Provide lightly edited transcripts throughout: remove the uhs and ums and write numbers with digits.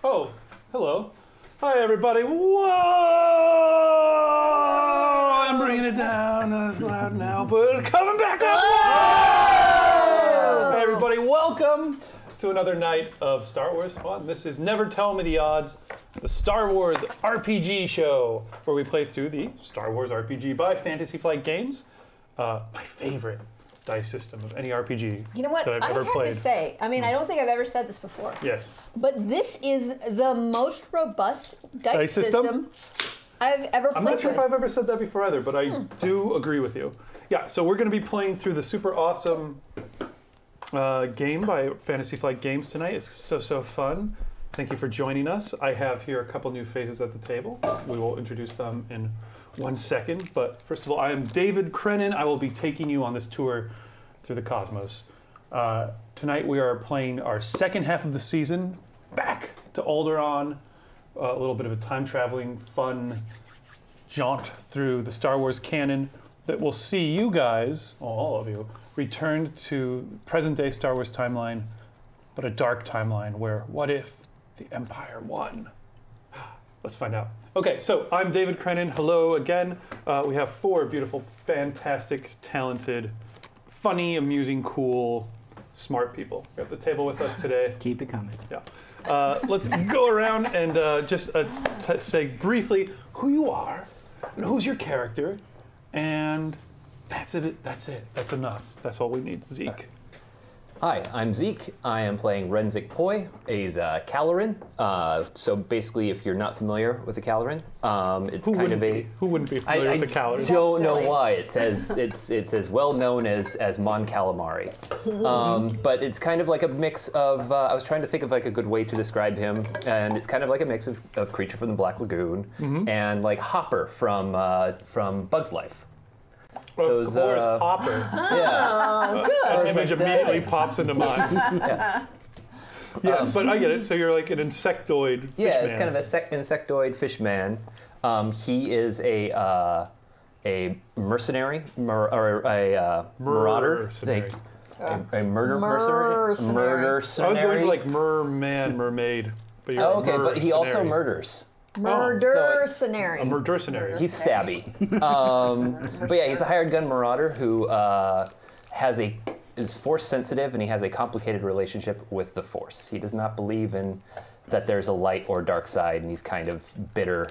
Oh, hello. Hi, everybody. Whoa! I'm bringing it down. It's loud now, but it's coming back up. Whoa! Hey, everybody. Welcome to another night of Star Wars fun. This is Never Tell Me the Odds, the Star Wars RPG show, where we play through the Star Wars RPG by Fantasy Flight Games. My favorite dice system of any RPG you know what? that I've ever played. I have to say, I mean, I don't think I've ever said this before. Yes. But this is the most robust dice system I've ever played I'm not sure with. if I've ever said that before either, but I do agree with you. Yeah, so we're going to be playing through the super awesome game by Fantasy Flight Games tonight. It's so fun. Thank you for joining us. I have here a couple new faces at the table. We will introduce them in 1 second, but first of all, I am David Crennan. I will be taking you on this tour through the cosmos. Tonight we are playing our second half of the season, back to Alderaan, a little bit of a time-traveling, fun jaunt through the Star Wars canon that will see you guys, all of you, return to present-day Star Wars timeline, but a dark timeline where what if the Empire won? Let's find out. Okay, so I'm David Crennan. Hello again. We have 4 beautiful, fantastic, talented, funny, amusing, cool, smart people at the table with us today. Keep it coming. Yeah. Let's go around and just say briefly who you are and who's your character, and that's it. That's enough. That's all we need. Zeke. Hi, I'm Zeke. I am playing Renzik Poi. He's a Alderaan. So basically, if you're not familiar with the Alderaan, it's Who kind of wouldn't be? Who wouldn't be familiar with the Alderaan? I don't know why. It's as well known as Mon Calamari. But it's kind of like a mix of. I was trying to think of like a good way to describe him, and it's kind of like a mix of Creature from the Black Lagoon and like Hopper from Bug's Life. Of course, Hopper. Yeah. That image immediately pops into mind. Yeah. Yes, but I get it. So you're like an insectoid fish Yeah, it's man. kind of an insectoid fish man. He is a mercenary, or a marauder. Mercenary. A murder mercenary. I was going for like merman, mermaid. But you're Okay, but he also murders. Murder-cenary. A murdercenary. He's stabby. But yeah, he's a hired gun marauder who is force sensitive, and he has a complicated relationship with the Force. He does not believe in that there's a light or dark side, and he's kind of bitter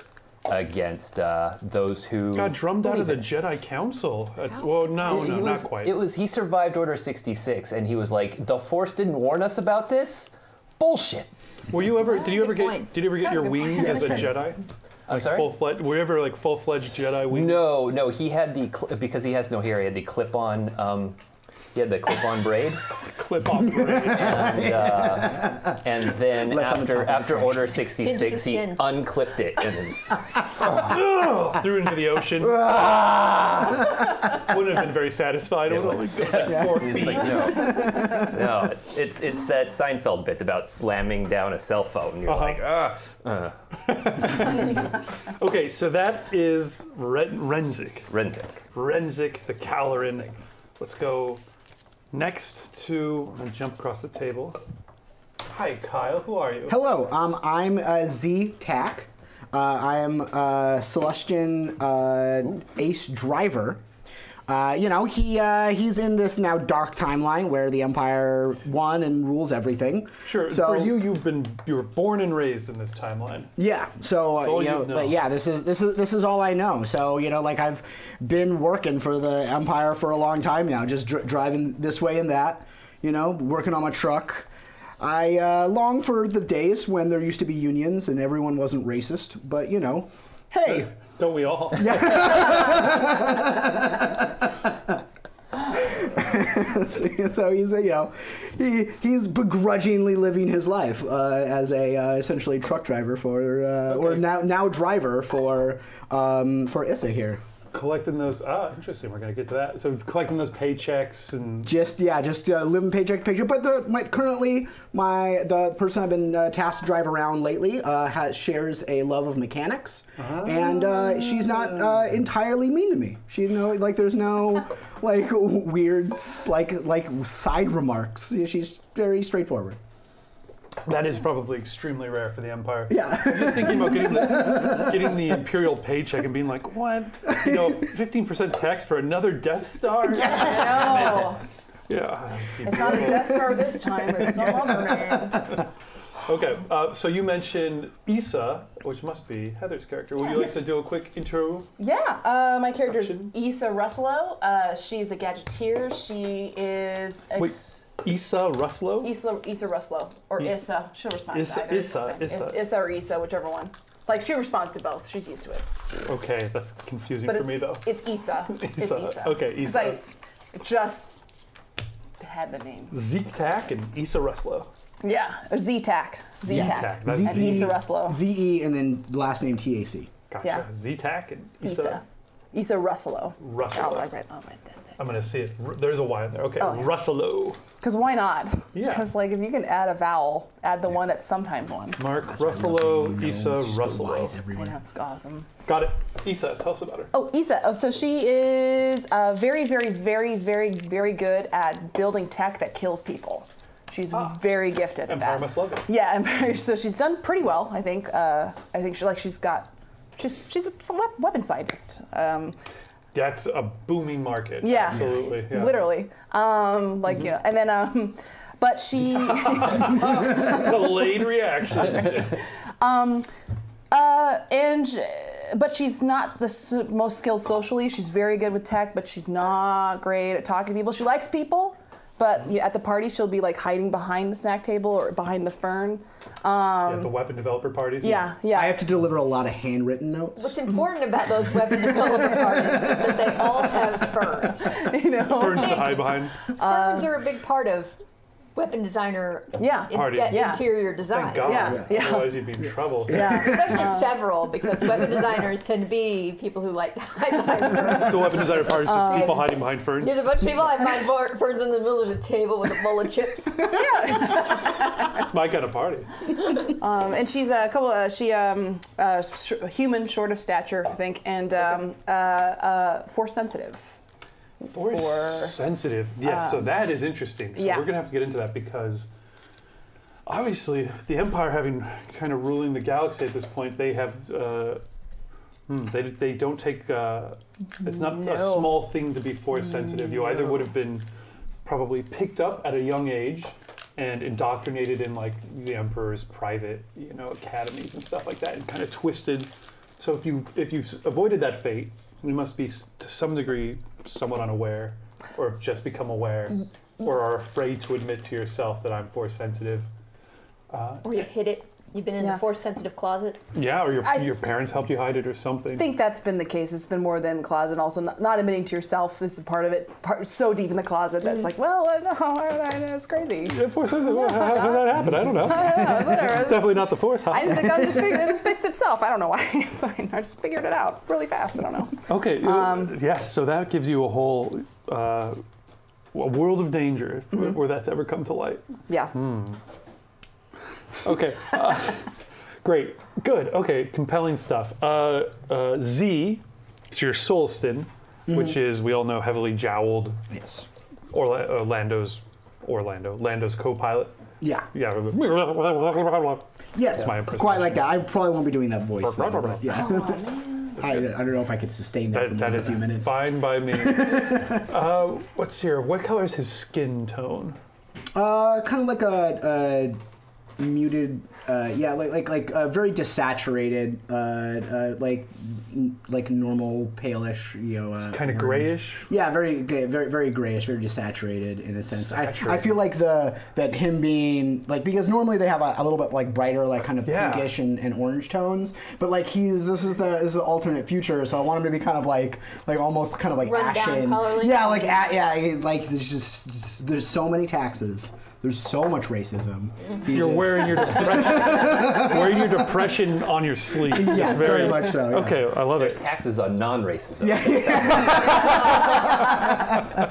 against those who got drummed out of the it. Jedi Council. Well, no, not quite. He survived Order 66, and he was like, the Force didn't warn us about this? Bullshit. Were you ever? Did you ever get your wings as a point. Jedi? I'm sorry? Were you ever like full-fledged Jedi wings? No. He had because he has no hair. He had the clip-on. He had the clip-on braid. Clip-on braid. And then after Order 66, he unclipped it and then threw it into the ocean. Wouldn't have been very satisfied. It only goes like 4 feet. He's like, no. It's that Seinfeld bit about slamming down a cell phone. You're like, Okay, so that is Renzik. Renzik, the Alderaan. Let's go next to, I'm going to jump across the table. Hi, Kyle. Who are you? Hello, I'm Z Tack. I am Celestian Ace Driver. He's in this now dark timeline where the Empire won and rules everything. Sure. So, for you were born and raised in this timeline. Yeah. So yeah, this is all I know. So like I've been working for the Empire for a long time now, just driving this way and that. Working on my truck. I long for the days when there used to be unions and everyone wasn't racist. But hey. Don't we all? So he's he's begrudgingly living his life as a essentially truck driver or now driver for Issa here. Collecting those, interesting, we're going to get to that. So collecting those paychecks and... Just living paycheck to paycheck. But currently, the person I've been tasked to drive around lately shares a love of mechanics. And she's not entirely mean to me. There's no, weird, side remarks. She's very straightforward. That is probably extremely rare for the Empire. Yeah. I was just thinking about getting the Imperial paycheck and being like, what? 15% tax for another Death Star? No. Yeah. It's not a Death Star this time, it's some other name. Okay, so you mentioned Issa, which must be Heather's character. Would you like to do a quick intro? Yeah, my character is Issa Ruslow. She's a gadgeteer. She is... Issa Ruslow? Issa Ruslow. Or Issa. She'll respond to that. Issa or Issa, whichever one. Like, she responds to both. She's used to it. Okay, that's confusing for me, though. It's Issa. It's Issa. Okay, Issa. Because I just had the name. Zeke-Tack and Issa Ruslow. Yeah, or Z-Tack. Z-Tack. And Issa Ruslow. Z-E and then last name T-A-C. Gotcha. Yeah. Z-Tack and Issa. Issa Ruslow. Ruslow. I'll write that. I'm going to see it. There's a Y in there. Okay, Oh, yeah. Ruslow. Because why not? Yeah. Because, like, if you can add a vowel, add the one that's sometimes one. Mark Ruffalo, Issa Ruslow. I know, it's awesome. Got it. Issa, tell us about her. Oh, Issa. Oh, so she is very, very, very, very, very good at building tech that kills people. She's very gifted at Empire that. must love it. Yeah, so she's done pretty well, I think. I think she's a weapon scientist. That's a booming market. Yeah, Absolutely. Yeah. Literally. And then, but she. Delayed reaction. But she's not the most skilled socially. She's very good with tech, but she's not great at talking to people. She likes people, but at the party she'll be like hiding behind the snack table or behind the fern. The weapon developer parties. Yeah. I have to deliver a lot of handwritten notes. What's important about those weapon developer parties is that they all have ferns. Ferns to hide behind. Ferns are a big part of weapon designer Parties. interior design. Thank God. Yeah. Otherwise you'd be in trouble. Yeah. There's actually several, because weapon designers tend to be people who like to hide behind ferns. So weapon designer parties, just people hiding behind ferns. There's a bunch of people hiding behind ferns in the middle of a table with a bowl of chips. It's my kind of party. And she's a couple. Human, short of stature, I think, and force sensitive. Force sensitive. Yes, so that is interesting. So we're going to have to get into that, because obviously the Empire, having kind of ruling the galaxy at this point, they have they don't take it's not a small thing to be force sensitive. You either would have been probably picked up at a young age and indoctrinated in like the Emperor's private, academies and stuff like that, and kind of twisted. So if you avoided that fate, you must be to some degree somewhat unaware, or have just become aware, or are afraid to admit to yourself that I'm force sensitive. Or you've hid it. You've been in the force sensitive closet. Yeah, or your parents helped you hide it or something. I think that's been the case. It's been more than the closet. Also, not admitting to yourself is a part of it. So deep in the closet that's like, well, no, it's crazy. Yeah, force sensitive. How did that happen? I don't know. Whatever. Definitely not the force. I didn't think it just fixed itself. I don't know why. It's fine. I just figured it out really fast. I don't know. Okay. Yes. So that gives you a whole a world of danger where that's ever come to light. Yeah. Okay. Great. Good. Okay. Compelling stuff. Z, it's your Solstin, which is, we all know, heavily jowled. Yes. Lando's co-pilot. Yeah. Yeah. Yes. That's my impression. Quite like that. I probably won't be doing that voice. Though, but yeah. Oh, man. I don't know if I could sustain that for more than a few minutes. Fine by me. What's here? What color is his skin tone? Kind of like a muted, like very desaturated, like normal palish, kind of grayish. Yeah, very grayish, very desaturated in a sense. Saturated. I feel like that him being like, because normally they have a little bit like brighter, like kind of pinkish and orange tones, but like this is the alternate future, so I want him to be kind of like almost kind of like run ashen. Down, yeah, like there's just there's so many taxes. There's so much racism. You're wearing your depression on your sleeve. Yeah, very much so. Yeah. Okay, I love There's it. taxes on non-racism. Yeah.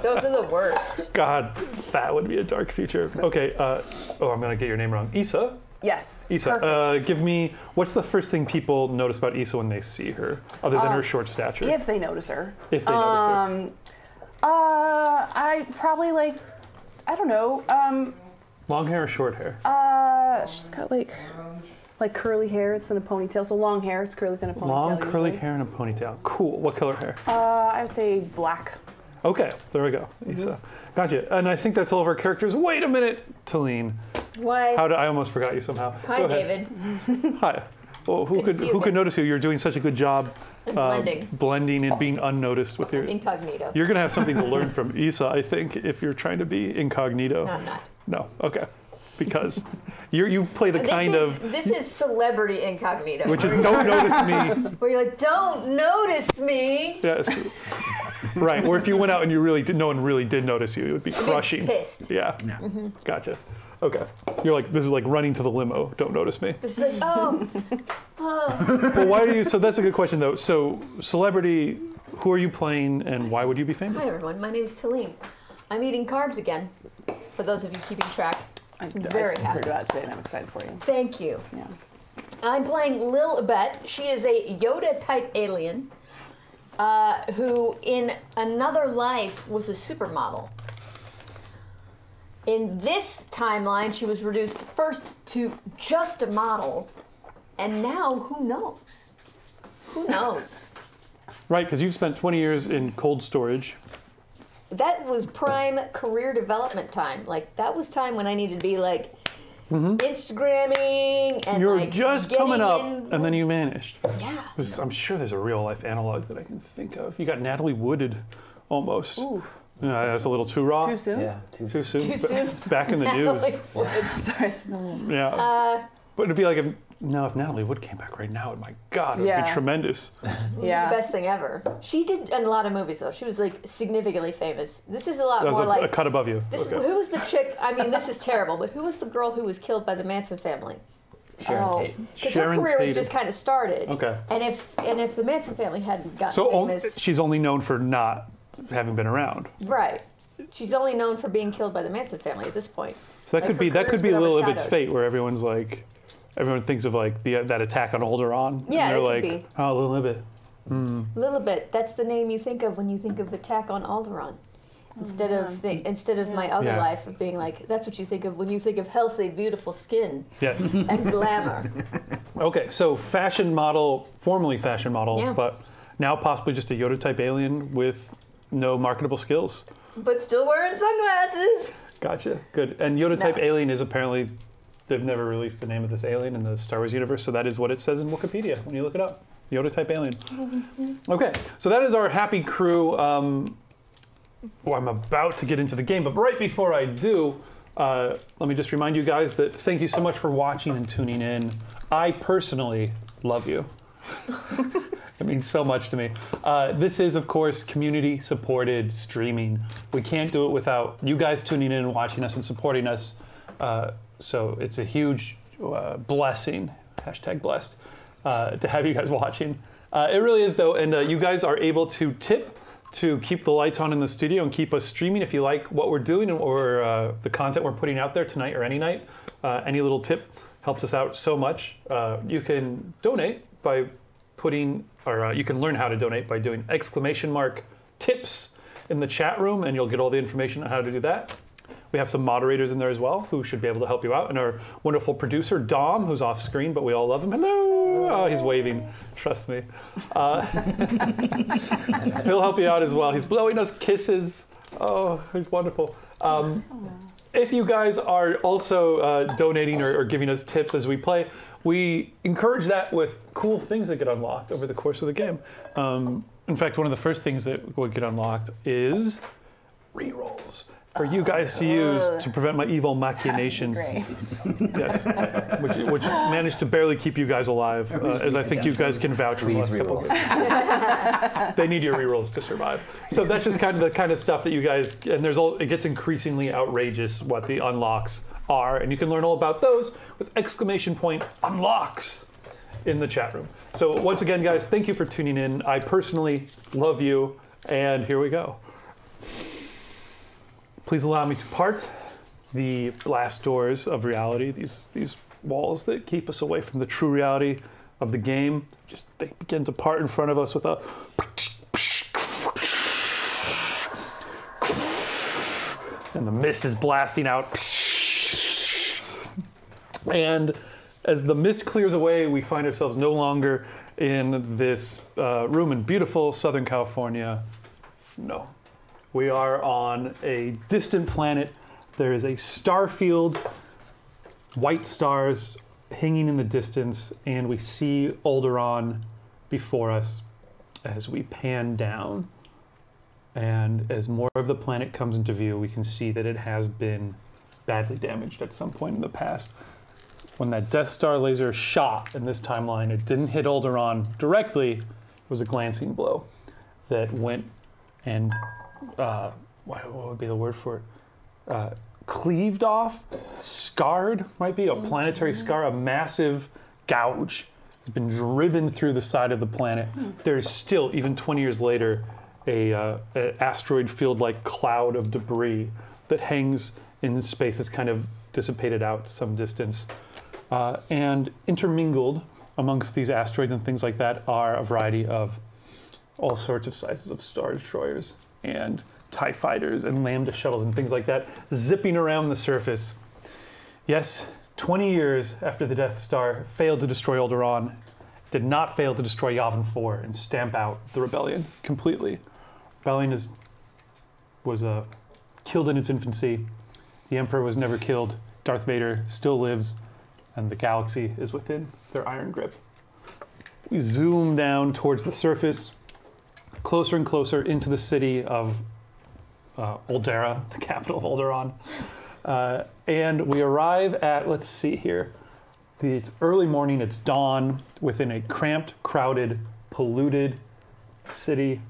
Those are the worst. God, that would be a dark future. Okay, I'm gonna get your name wrong. Issa. Yes. Issa, Perfect. give me, what's the first thing people notice about Issa when they see her, other than her short stature? If they notice her. If they notice her. I probably I don't know. Long hair or short hair? She's got like curly hair. It's in a ponytail. So long hair. It's curly. It's in a ponytail. Long curly usually. hair and a ponytail. Cool. What color hair? I would say black. Okay, there we go. Issa. Gotcha. And I think that's all of our characters. Wait a minute, Talene. Why? I almost forgot you somehow. Hi, David. Hi. Well, who could notice you? You're doing such a good job blending and being unnoticed with your incognito. You're gonna have something to learn from Issa, I think, if you're trying to be incognito. No, I'm not. No. Okay. Because you play the This is celebrity incognito. which is don't notice me. Where you're like, don't notice me. Yes. Right. Or if you went out and no one really did notice you, it would be crushing. Pissed. Yeah. No. Gotcha. Okay. You're like, this is like running to the limo. Don't notice me. This is like, oh. Well, why are you? So that's a good question, though. So, celebrity, who are you playing, and why would you be famous? Hi, everyone. My name's Talene. I'm eating carbs again. For those of you keeping track, I'm very happy. Heard about it today, and I'm excited for you. Thank you. Yeah. I'm playing Lil Ibet. She is a Yoda-type alien who, in another life, was a supermodel. In this timeline, she was reduced first to just a model, and now, who knows? Who knows? Right, because you've spent 20 years in cold storage. That was prime career development time. Like, that was time when I needed to be, like, Instagramming and, You're like, just getting coming up, in. and then you vanished. Yeah. I'm sure there's a real-life analog that I can think of. You got Natalie Wooded, almost. Ooh. That's a little too raw. Too soon? Yeah, Too soon. Too soon? Back in the news. Sorry. Yeah. But it'd be like, if Natalie Wood came back right now, my God, it would be tremendous. Yeah. The best thing ever. She did a lot of movies, though. She was, like, significantly famous. This is a lot That was more like... a cut above you. Who was the chick? I mean, this is terrible, but who was the girl who was killed by the Manson family? Sharon Tate. Because her Sharon career was Tate. just kind of started. Okay. And if the Manson family hadn't gotten So famous... she's only known for not having been around. Right. She's only known for being killed by the Manson family at this point. So that Like, could her be career's a been little Ibet's overshadowed. fate, where everyone thinks of like that attack on Alderaan. Yeah, and they're it could like, be. oh, Lil Ibet. Little bit. That's the name you think of when you think of Attack on Alderaan. Instead of my other Yeah. life of being like, that's what you think of when you think of healthy, beautiful skin Yes. and glamour. Okay, so formerly fashion model, Yeah. but now possibly just a Yoda-type alien with no marketable skills. But still wearing sunglasses. Gotcha. Good. And Yoda-type No. alien is apparently, they've never released the name of this alien in the Star Wars universe, so that is what it says in Wikipedia when you look it up. Yoda-type alien. Okay, so that is our happy crew. Well, I'm about to get into the game, but right before I do, let me just remind you guys that thank you so much for watching and tuning in. I personally love you. It means so much to me. This is, of course, community-supported streaming. We can't do it without you guys tuning in and watching us and supporting us. So it's a huge blessing, #blessed, to have you guys watching. It really is, though, and you guys are able to tip to keep the lights on in the studio and keep us streaming. If you like what we're doing or the content we're putting out there tonight or any night, any little tip helps us out so much. You can donate by you can learn how to donate by doing !tips in the chat room, and you'll get all the information on how to do that. We have some moderators in there as well who should be able to help you out. And our wonderful producer, Dom, who's off screen, but we all love him. Hello! Oh, he's waving. Trust me. He'll help you out as well. He's blowing us kisses. Oh, he's wonderful. If you guys are also donating or giving us tips as we play, we encourage that with cool things that get unlocked over the course of the game. In fact, one of the first things that would get unlocked is rerolls for you guys to use to prevent my evil machinations. Yes, which managed to barely keep you guys alive, as I think you guys can vouch for the last couple of years. They need your rerolls to survive. So that's just kind of the kind of stuff that you guys, and it gets increasingly outrageous what the unlocks are, and you can learn all about those with !unlocks in the chat room. So once again, guys, thank you for tuning in. I personally love you, and here we go. Please allow me to part the glass doors of reality, these walls that keep us away from the true reality of the game. They begin to part in front of us with a... And the mist is blasting out. And as the mist clears away, we find ourselves no longer in this room in beautiful Southern California. No. We are on a distant planet. There is a star field, white stars hanging in the distance, and we see Alderaan before us as we pan down. And as more of the planet comes into view, we can see that it has been badly damaged at some point in the past. When that Death Star laser shot in this timeline, it didn't hit Alderaan directly. It was a glancing blow that went and, what would be the word for it? Cleaved off, scarred, might be a planetary scar, a massive gouge has been driven through the side of the planet. There's still, even 20 years later, an asteroid field-like cloud of debris that hangs in space. It's kind of dissipated out to some distance. And intermingled amongst these asteroids and things like that are a variety of all sorts of sizes of Star Destroyers and TIE fighters and Lambda shuttles and things like that zipping around the surface. Yes, 20 years after the Death Star failed to destroy Alderaan, did not fail to destroy Yavin 4 and stamp out the rebellion completely. Rebellion was killed in its infancy. The Emperor was never killed. Darth Vader still lives, and the galaxy is within their iron grip. We zoom down towards the surface, closer and closer into the city of Alderaan, the capital of Alderaan. And we arrive at, let's see here, it's early morning, it's dawn, within a cramped, crowded, polluted city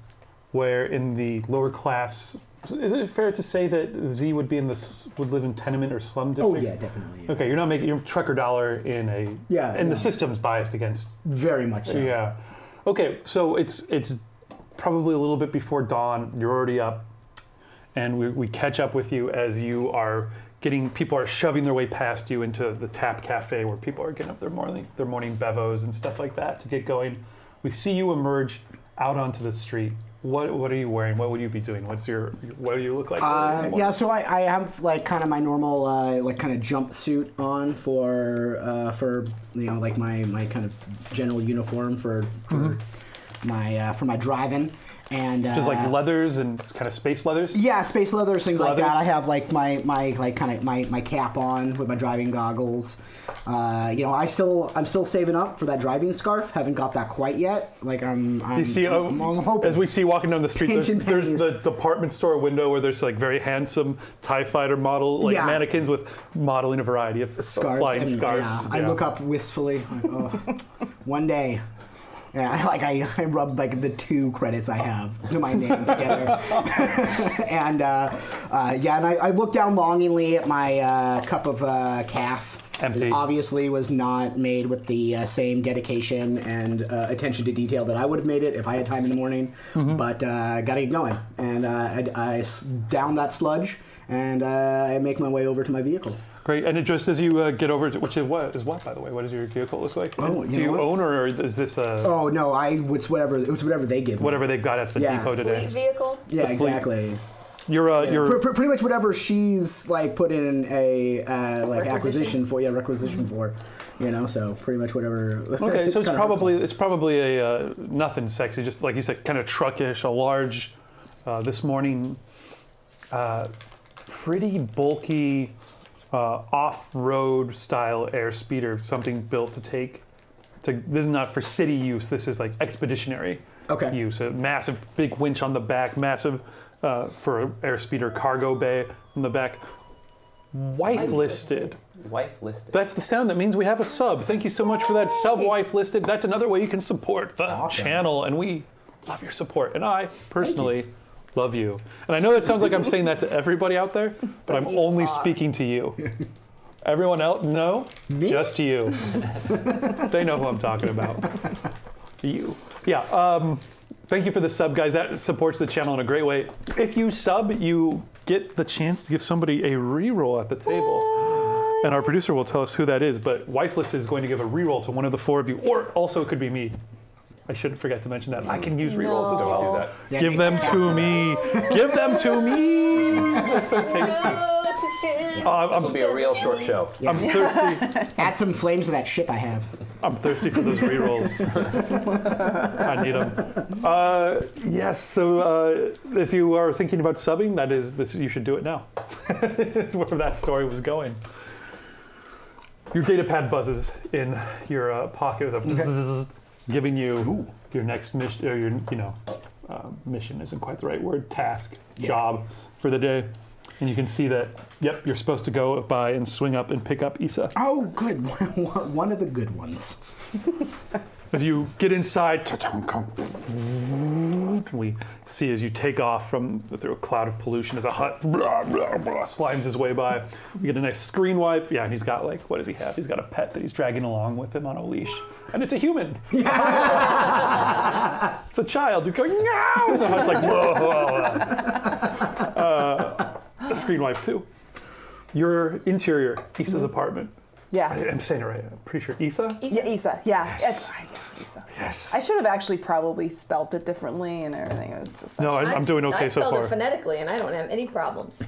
where in the lower class, is it fair to say that Z would live in tenement or slum districts? Oh yeah, definitely. Yeah. Okay, you're not making your trucker dollar in a, and the system's biased against. Very much so. Yeah. Okay, so it's probably a little bit before dawn, you're already up, and we catch up with you as you are people are shoving their way past you into the Tap Cafe where people are getting up their morning bevos and stuff like that to get going. We see you emerge out onto the street. What are you wearing? What would you be doing? What do you look like? Yeah, so I have like kind of my normal like kind of jumpsuit on for like my kind of general uniform for my driving. And just like leathers and kind of space leathers. Yeah, space leathers, things like that. I have like my like kind of my cap on with my driving goggles. I'm still saving up for that driving scarf. Haven't got that quite yet. Like I'm hoping. As we see walking down the street, there's the department store window where there's like very handsome TIE fighter model mannequins with modeling a variety of scarves, flying scarves. Yeah. I look up wistfully. Like, oh, one day. Yeah, I rubbed like the 2 credits I have to my name together, and I looked down longingly at my cup of calf. Empty. It obviously was not made with the same dedication and attention to detail that I would have made it if I had time in the morning. But gotta get going, and I down that sludge, and I make my way over to my vehicle. Great, and just as you get over to, which is what, by the way? What does your vehicle look like? Oh, do you own, or is this a... Oh, no, it's whatever they give me. Whatever they've got at the depot today. Fleet vehicle? Yeah, exactly. You're pretty much whatever she's like put in a requisition for, so pretty much whatever. Okay, so it's probably a nothing sexy, just like you said, kind of truckish, a large, this morning, pretty bulky, off-road style air speeder, something built to take. This is not for city use. This is like expeditionary use. A massive, big winch on the back, massive for an air speeder cargo bay on the back. Wife listed. Wife listed. That's the sound that means we have a sub. Thank you so much for that sub, wife listed. That's another way you can support the channel, and we love your support. And I personally love you. And I know that sounds like I'm saying that to everybody out there, but I'm only speaking to you. Everyone else, no, me? Just you. They know who I'm talking about. You. Yeah. Thank you for the sub, guys. That supports the channel in a great way. If you sub, you get the chance to give somebody a reroll at the table. And our producer will tell us who that is, but Wifeless is going to give a reroll to one of the 4 of you, or also it could be me. I shouldn't forget to mention that. I can use rerolls as well. Do that. Yeah, give them to me. Give them to me. That's so tasty. This will be a real short show. Yeah. I'm thirsty. Add some flames to that ship I have. I'm thirsty for those rerolls. I need them. Yes. So if you are thinking about subbing, that is this. You should do it now. That's where that story was going. Your data pad buzzes in your pocket with a giving you your next mission. Or your mission isn't quite the right word. Task, job for the day. And you can see that, yep, you're supposed to go by and swing up and pick up Issa. Oh, good. One of the good ones. As you get inside, we see as you take off through a cloud of pollution as a hut slimes his way by. We get a nice screen wipe. Yeah, and he's got what does he have? He's got a pet that he's dragging along with him on a leash. And it's a human. It's a child who's going, meow! And the hut's like, whoa. A screen wipe too. Your interior, Issa's apartment. Yeah. I'm saying it right. I'm pretty sure Issa? Yeah, Issa. Yeah. Yes. Issa. Yes. I should have actually probably spelt it differently and everything. It was just. No, I'm doing okay so far. I spelled it phonetically, and I don't have any problems. The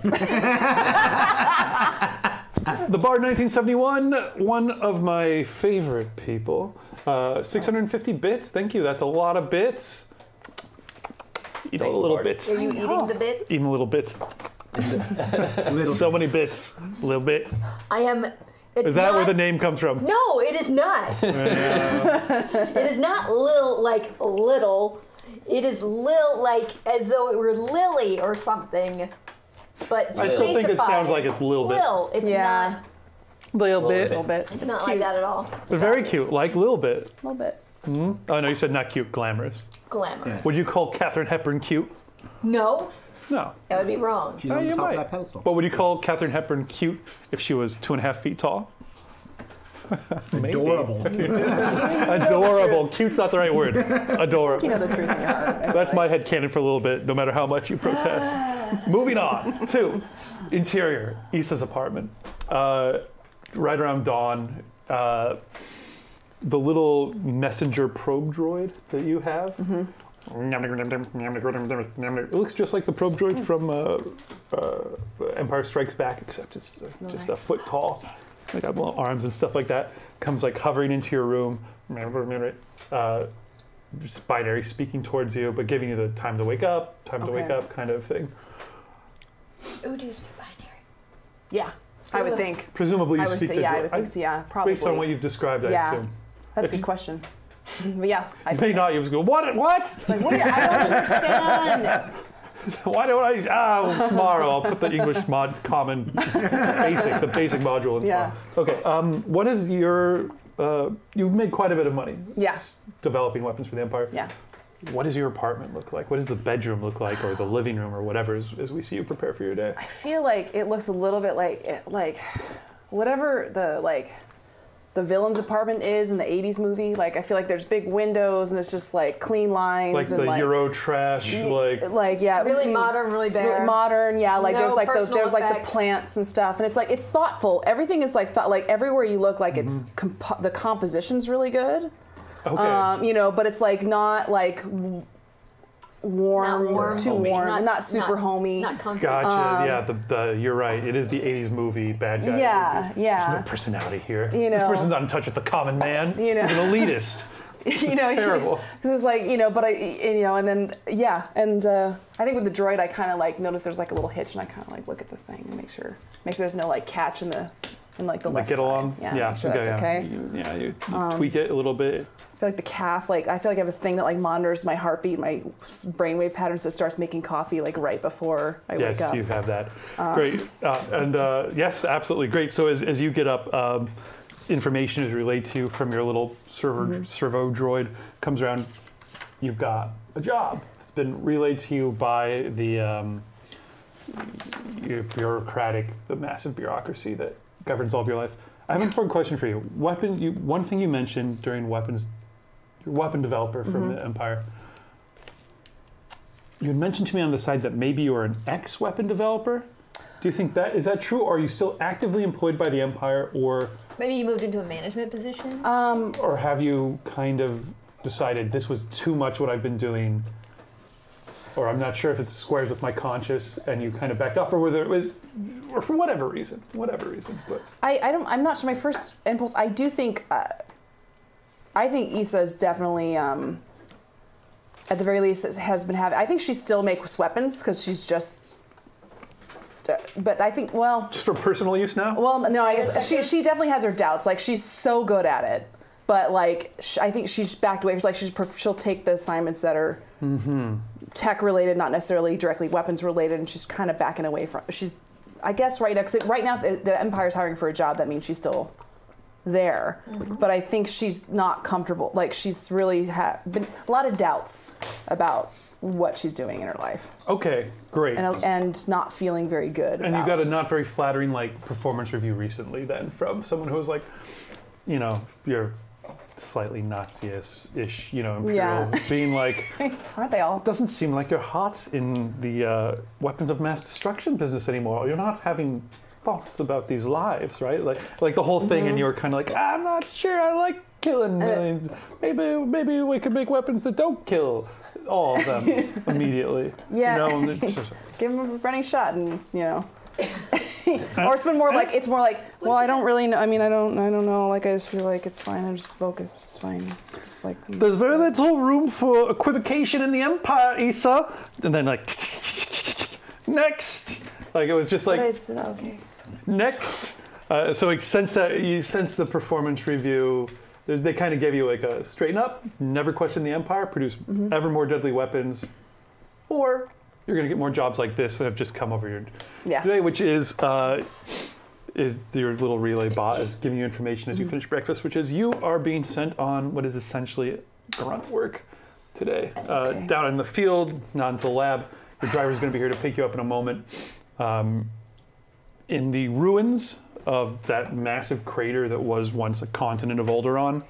Bard 1971, one of my favorite people. 650 bits. Thank you. That's a lot of bits. Eat all the little bits. Are you eating the bits? Eating little bits. So many bits. Little bit. I am. Is that where the name comes from? No, it is not. It is not lil like little. It is lil like as though it were Lily or something. But I still think it sounds like it's Lil Bit. Lil. It's not. Little bit. A little bit. It's not like that at all. It's very cute, like Lil Bit. A little bit. Mm-hmm. Oh no, you said not cute, glamorous. Glamorous. Would you call Katharine Hepburn cute? No. No. That would be wrong. She's on the top of that pedestal. But would you call Katharine Hepburn cute if she was 2.5 feet tall? Adorable. Adorable. Cute's not the right word. Adorable. You know the truth in your heart. That's my headcanon for a little bit, no matter how much you protest. Moving on to interior, Issa's apartment. Right around dawn, the little messenger probe droid that you have. It looks just like the probe droid from Empire Strikes Back, except it's just a foot tall. They got little arms and stuff like that. Comes hovering into your room. Just binary speaking towards you, but giving you the time to wake up, kind of thing. Ooh, do you speak binary? Yeah, I would think. Presumably you speak to I would think so, yeah, probably. Based on what you've described, I assume. That's a good question. But yeah. You may not. You just go, what? It's like, what? I don't understand. Why don't I? Tomorrow I'll put the English mod common the basic module in. Yeah. Okay. What is your? You've made quite a bit of money. Yes. Developing weapons for the Empire. Yeah. What does your apartment look like? What does the bedroom look like, or the living room, or whatever, as we see you prepare for your day? I feel like it looks a little bit like whatever the villain's apartment is in the 80s movie. Like, I feel like there's big windows and it's just like clean lines. Like and the Euro trash, yeah. Really modern, really bare. Really modern, yeah. Like No there's like personal the effects. plants and stuff, and it's like it's thoughtful. Everything is like like everywhere you look, like it's the composition's really good. Okay. But it's like not like warm, too warm, not super homey. Not comfy. Gotcha. Yeah, you're right. It is the 80s movie bad guy. Yeah, There's no personality here. This person's not in touch with the common man. He's an elitist. Terrible. It's like, but and then and I think with the droid I kind of like notice there's like a little hitch and I kind of like look at the thing and make sure there's no like catch in the left get along. side. Yeah, make sure that's okay. You tweak it a little bit. I feel like the calf, I feel like I have a thing that like monitors my heartbeat, my brainwave pattern, so it starts making coffee like right before I wake up. Yes, you have that. Great. Yes, absolutely. Great. So as you get up, information is relayed to you from your little servo droid, comes around, you've got a job. It's been relayed to you by the the massive bureaucracy that governs all of your life. I have an important question for you. One thing you mentioned during your weapon developer from the Empire. You had mentioned to me on the side that maybe you are an ex-weapon developer. Do you think is that true, or are you still actively employed by the Empire, or maybe you moved into a management position? Or have you kind of decided this was too much what I've been doing? or I'm not sure if it squares with my conscience, and you kind of backed off, or whether it was, or for whatever reason. But I'm not sure. My first impulse, I do think, I think Issa is definitely, at the very least, has been having. I think she still makes weapons because she's just. But I think, well, just for personal use now. Well, no, I guess she definitely has her doubts. Like she's so good at it, but like I think she's backed away. Like she'll take the assignments that are tech related, not necessarily directly weapons related, and she's kind of backing away from. She's, I guess, right now, because right now the Empire's hiring for a job. That means she's still there, but I think she's not comfortable. Like she's really been a lot of doubts about what she's doing in her life. Okay, great. And not feeling very good. And you got a not very flattering performance review recently then from someone who was like, you're slightly Nazi-ish, imperial, being like, aren't they all? Doesn't seem like your heart's in the weapons of mass destruction business anymore. You're not having thoughts about these lives, right? Like the whole thing, and you were kind of like, I'm not sure I like killing millions. Maybe we could make weapons that don't kill all of them immediately. Yeah. Give them a running shot, and or it's been more like well, I don't really know. I mean, I don't know. Like I just feel like it's fine. I just focus. It's fine. Just like there's very little room for equivocation in the Empire, Issa. And then next, it was just like. But it's okay. Next, so since the performance review. They kind of gave you a straighten up, never question the Empire, produce ever more deadly weapons, or you're going to get more jobs like this that have just come over here today, which is your little relay bot is giving you information as you finish breakfast, which is you are being sent on what is essentially grunt work today. Down in the field, not into the lab. Your driver's going to be here to pick you up in a moment. In the ruins of that massive crater that was once a continent of Alderaan,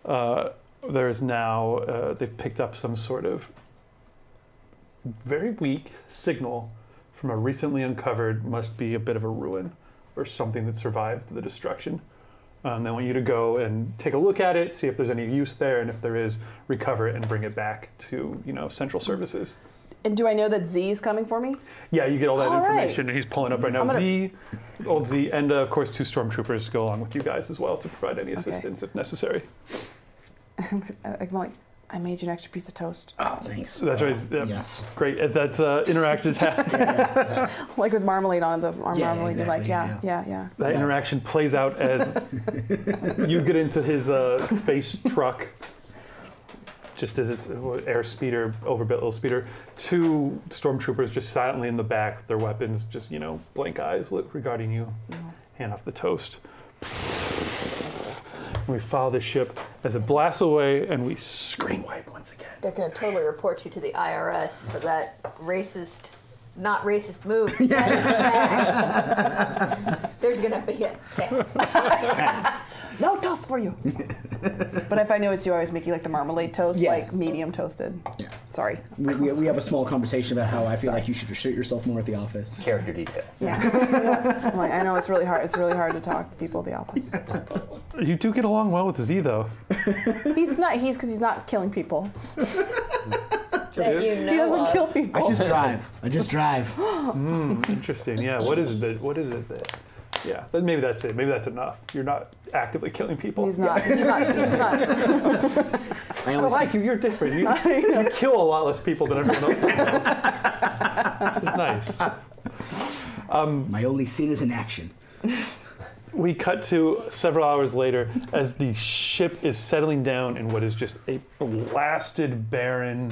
there is now, they've picked up some sort of very weak signal from a recently uncovered, must be a bit of a ruin or something that survived the destruction. They want you to go and take a look at it, see if there's any use there, and if there is, recover it and bring it back to central services. And do I know that Z is coming for me? Yeah, you get all that information, and he's pulling up right now. Old Z, and of course 2 stormtroopers to go along with you guys as well to provide any assistance if necessary. I made you an extra piece of toast. Oh, thanks. That's right. Yeah. Yes. Great. That's interaction's happening. Like with marmalade on the marmalade, exactly, you're like, That interaction plays out as you get into his space truck. Just as it's air speeder, overbuilt little speeder, 2 stormtroopers just silently in the back, their weapons just, blank eyes regarding you. Hand off the toast. We follow the ship as it blasts away, and we screen wipe once again. They're going to totally report you to the IRS for that not racist move. That is tax. There's going to be a tax. No toast for you. But if I know it's you, I was making the marmalade toast, medium toasted. Yeah. Sorry. We have a small conversation about how I feel like you should assert yourself more at the office. Character details. Yeah. I know it's really hard. It's really hard to talk to people at the office. You do get along well with Z, though. He's because he's not killing people. That he doesn't kill people. I just drive. Interesting. Yeah. What is it that? Yeah, but maybe that's it. Maybe that's enough. You're not actively killing people. He's not. He's not. I like you. You're different. You kill a lot less people than everyone else. This is nice. My only sin is in action. We cut to several hours later as the ship is settling down in what is just a blasted, barren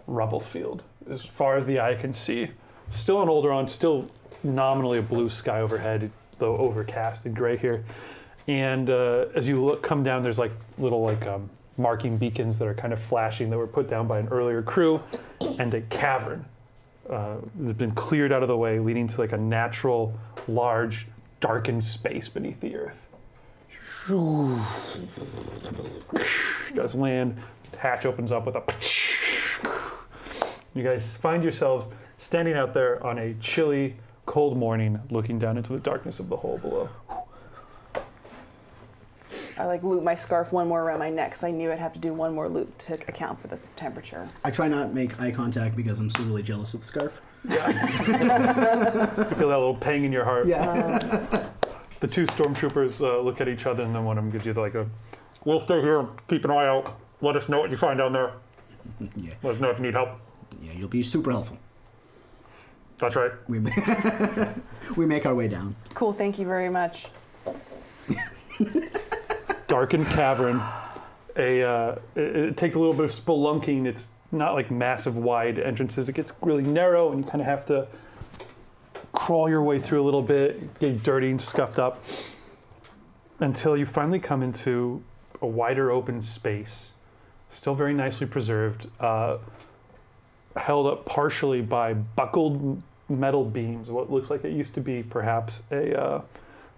rubble field, as far as the eye can see. Still in Alderaan, still nominally a blue sky overhead, though overcast and gray here. And as you come down, there's little marking beacons that are kind of flashing that were put down by an earlier crew, and a cavern that's been cleared out of the way, leading to a natural, large, darkened space beneath the earth. Does land, hatch opens up with a. You guys find yourselves standing out there on a chilly, cold morning, looking down into the darkness of the hole below. I like loop my scarf one more around my neck because I knew I'd have to do one more loop to account for the temperature. I try not to make eye contact because I'm still really jealous of the scarf. Yeah. You feel that little pang in your heart. Yeah. The two stormtroopers look at each other, and then one of them gives you like a, "We'll stay here, keep an eye out. Let us know what you find down there. Yeah. Let us know if you need help." Yeah, you'll be super helpful. That's right. We make our way down. Cool, thank you very much. Darkened cavern. It takes a little bit of spelunking. It's not like massive wide entrances. It gets really narrow, and you kind of have to crawl your way through a little bit, get dirty and scuffed up, until you finally come into a wider open space, still very nicely preserved, held up partially by buckled metal beams. What looks like it used to be perhaps a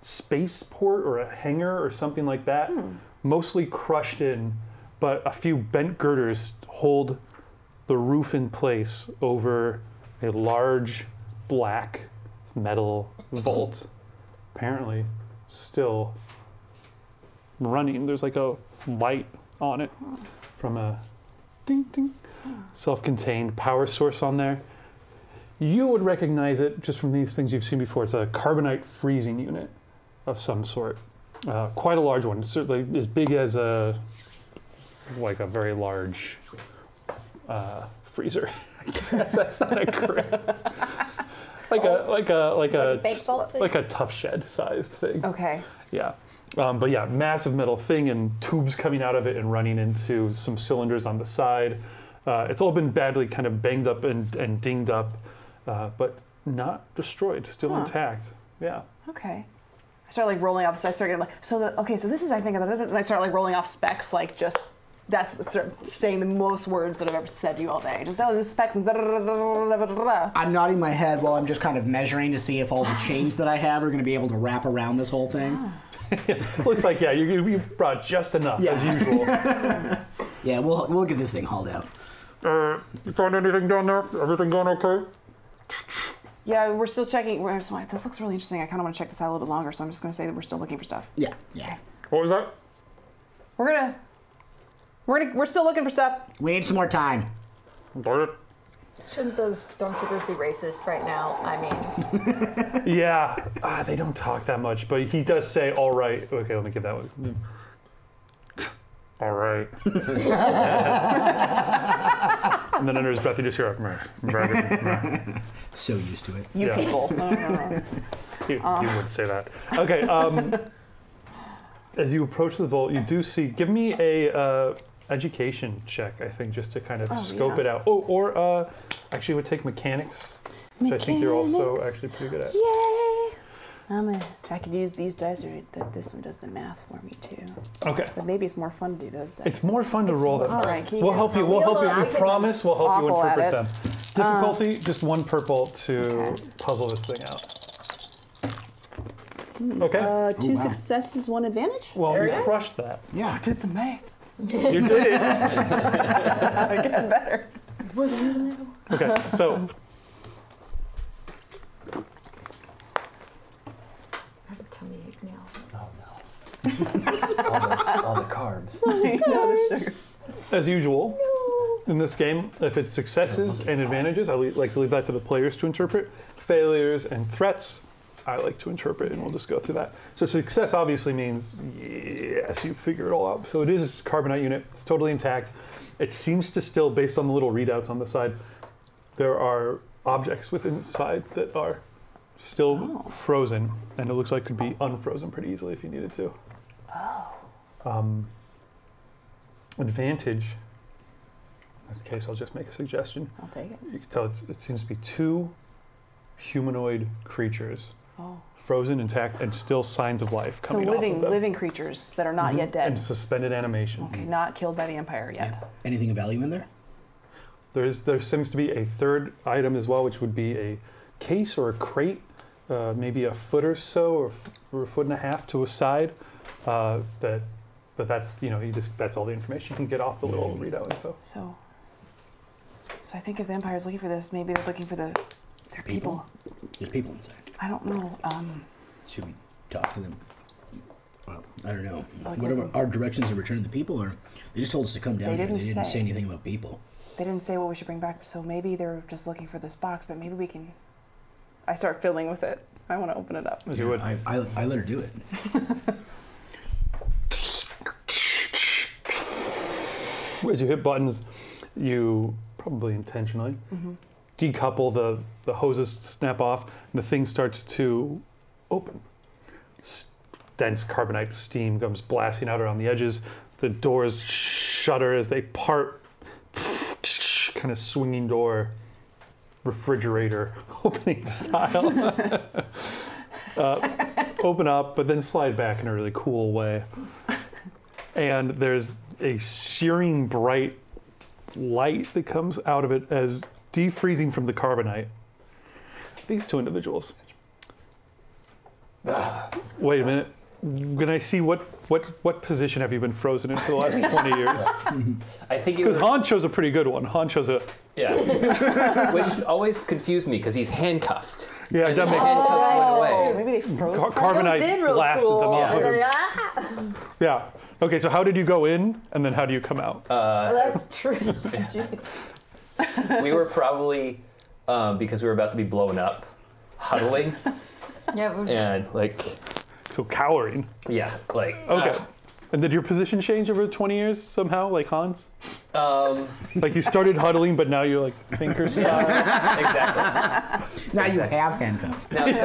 spaceport or a hangar or something like that, mostly crushed in, but a few bent girders hold the roof in place over a large black metal vault, apparently still running. There's like a light on it from a ding ding self-contained power source on there. You would recognize it just from these things you've seen before. It's a carbonite freezing unit of some sort. Quite a large one, certainly as big as a very large freezer. I guess that's not a correct. Like a tough shed sized thing. Okay. Yeah. But yeah, massive metal thing and tubes coming out of it and running into some cylinders on the side. It's all been badly kind of banged up and dinged up, but not destroyed, still intact. Yeah. Okay. I start like rolling off. So I start getting like, so this is, I think, and I start like rolling off specs, like just, that's start saying the most words that I've ever said to you all day. Just, this specs and I'm nodding my head while I'm just kind of measuring to see if all the chains that I have are going to be able to wrap around this whole thing. Looks like, yeah, you brought just enough, as usual. Yeah, we'll get this thing hauled out. You find anything down there? Everything going okay? Yeah, we're still checking. This looks really interesting. I kind of want to check this out a little bit longer, so I'm just going to say that we're still looking for stuff. Yeah. What was that? We're still looking for stuff. We need some more time. Darn it. Shouldn't those stormtroopers be racist right now? I mean, Yeah, they don't talk that much, but he does say, "All right." Okay, let me get that one. All right. And then under his breath, you just hear, So used to it. You Yeah. people. You would say that. Okay. As you approach the vault, you do see. Give me a education check, I think, just to kind of scope it out. Oh, or actually, it would take mechanics, which I think you're also actually pretty good at. Yay! I could use these dice, or this one does the math for me too. Okay. But maybe it's more fun to do those dice. It's more fun to roll them. All right, can you We'll guys help you. help We'll me? help you. Hold on, We because promise. We'll help you awful at interpret it. them. Difficulty, just one purple to puzzle this thing out. Okay. 2 successes, 1 advantage. Well, There you it is. crushed that. Yeah. I did the math. You did it. I'm getting better. Okay. So I have a tummy ache now. all the carbs. the sugar. as usual, in this game, if it's successes and advantages, I like to leave that to the players to interpret. Failures and threats, I like to interpret, and we'll just go through that. So success obviously means, yes, you figure it all out. So it is a carbonite unit. It's totally intact. It seems to still, based on the little readouts on the side, there are objects within inside that are still frozen, and it looks like could be unfrozen pretty easily if you needed to. Advantage. In this case, I'll just make a suggestion. I'll take it. You can tell it seems to be 2 humanoid creatures, Oh. frozen, intact, and still signs of life So coming off of them. living creatures that are not yet dead. And suspended animation. Okay, not killed by the Empire yet. Anything of value in there? There seems to be a third item as well, which would be a case or a crate, maybe a foot or so, or a foot and a half to a side. But that's that's all the information you can get off the little readout info. So I think if the Empire's looking for this, maybe they're looking for their people. There's people inside. I don't know. Should we talk to them? Well, I don't know. Whatever our directions of returning the people, or they just told us to come down here. They didn't say anything about people. They didn't say what we should bring back, so maybe they're just looking for this box, but maybe we can... I start fiddling with it. I want to open it up. As you would. I let her do it. As you hit buttons, you probably intentionally decouple the hoses, snap off, and the thing starts to open. Dense carbonite steam comes blasting out around the edges. The doors shudder as they part. Kind of swinging door, refrigerator opening style. Open up, but then slide back in a really cool way. And there's a searing bright light that comes out of it as defreezing from the carbonite. These two individuals. Wait a minute. Can I see what position have you been frozen in for the last 20 years? I think because Han chose a pretty good one. Han chose a which always confused me because he's handcuffed. Yeah, and the handcuffs went away. Maybe they froze. Carbonite blasted them off. Yeah. Yeah. Okay, so how did you go in, and then how do you come out? That's true. We were probably because we were about to be blown up, huddling. Yeah. And like. So cowering. Yeah, like. Okay. And did your position change over 20 years somehow, like Hans? Like you started huddling, but now you're like thinker style. Exactly. Now you have handcuffs. That's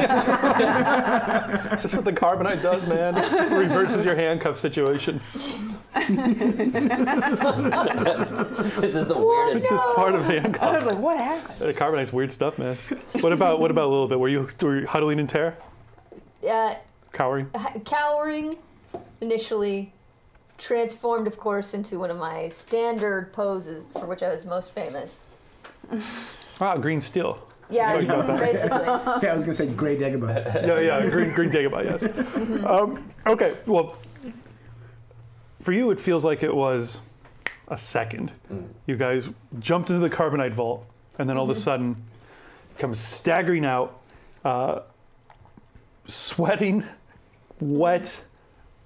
what the carbonite does, man. It reverses your handcuff situation. This is the weirdest. It's just part of handcuffs. I was like, what happened? Carbonite's weird stuff, man. What about a little bit? Were you huddling in terror? Cowering? Cowering, initially. Transformed, of course, into one of my standard poses for which I was most famous. Green steel. Yeah, basically. Yeah, I was gonna say gray Dagobah. Green Dagobah, yes. Okay, well, for you it feels like it was a second. You guys jumped into the carbonite vault, and then all of a sudden come staggering out, sweating, wet,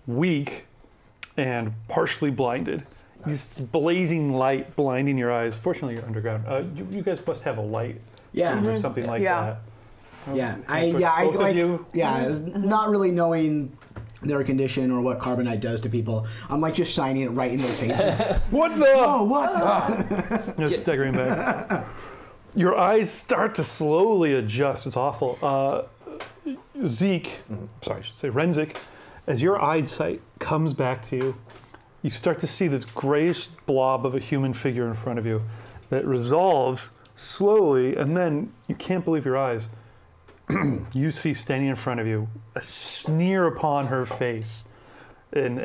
weak, and partially blinded. These blazing light blinding your eyes. Fortunately, you're underground. You guys must have a light. Yeah. Or something like that. Yeah. Both of you? Yeah, not really knowing their condition or what carbonite does to people. I'm like just shining it right in their faces. What the? Oh, what? Just staggering back. Your eyes start to slowly adjust. It's awful. Zeke, sorry, I should say Renzik, as your eyesight comes back to you, you start to see this grayish blob of a human figure in front of you that resolves slowly, and then you can't believe your eyes. You see standing in front of you a sneer upon her face, and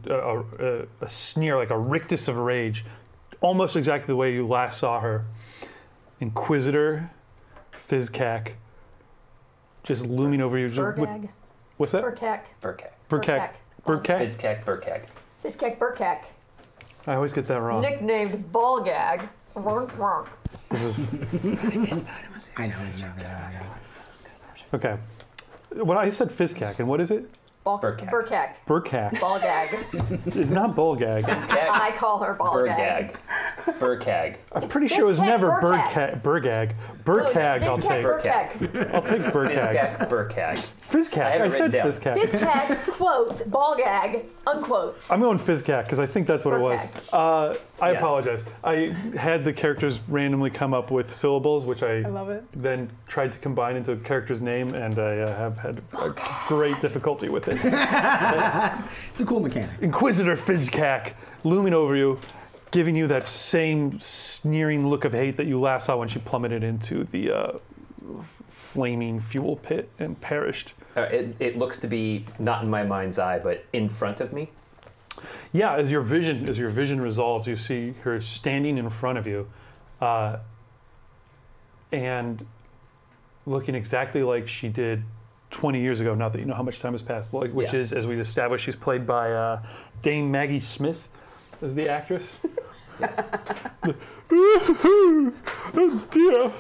a sneer like a rictus of rage, almost exactly the way you last saw her. Inquisitor, Fizcac, just looming over you. Burgag. What's that? Burkak. Burkak. Burkak? Fizcac, Burkak. Fizcac Burkak. I always get that wrong. Nicknamed Ballgag. This is, I know. It's never that. okay. When I said Fizcac, and what is it? Burkak. Burkak. Burkak. Ballgag. It's not Bullgag. Fizcac. I call her Ballgag. Burkag. I'm pretty sure it was Fizcac never Burkak. Burgag. Burkag, I'll take. Burkak. I'll take Burkag. Fizcac, Burkag. Fizcac. I have it I said written down. Fizcac. Fizcac, quote, Ballgag, unquotes. I'm going Fizcac because I think that's what it was. I apologize. I had the characters randomly come up with syllables, which I love it. then tried to combine into a character's name, and I have had a great difficulty with it. It's a cool mechanic. Inquisitor Fizcac looming over you, giving you that same sneering look of hate that you last saw when she plummeted into the flaming fuel pit and perished. It looks to be not in my mind's eye, but in front of me. Yeah, as your vision resolves, you see her standing in front of you, and looking exactly like she did 20 years ago. Not that you know how much time has passed, which is, as we've established, she's played by Dame Maggie Smith as the actress. Yes. Oh dear.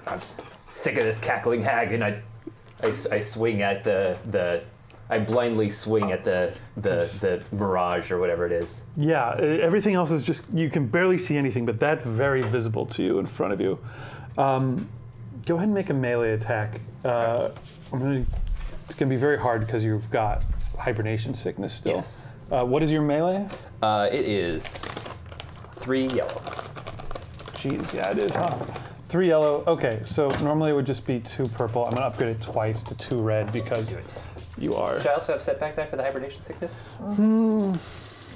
I'm sick of this cackling hag, and I swing at the I blindly swing at the mirage or whatever it is. Yeah, everything else is just, you can barely see anything, but that's very visible to you in front of you. Go ahead and make a melee attack. It's going to be very hard because you've got hibernation sickness still. Yes. What is your melee? It is 3 yellow. Jeez, yeah, it is, huh? 3 yellow. Okay, so normally it would just be 2 purple. I'm going to upgrade it twice to 2 red because you are. Should I also have setback die for the hibernation sickness?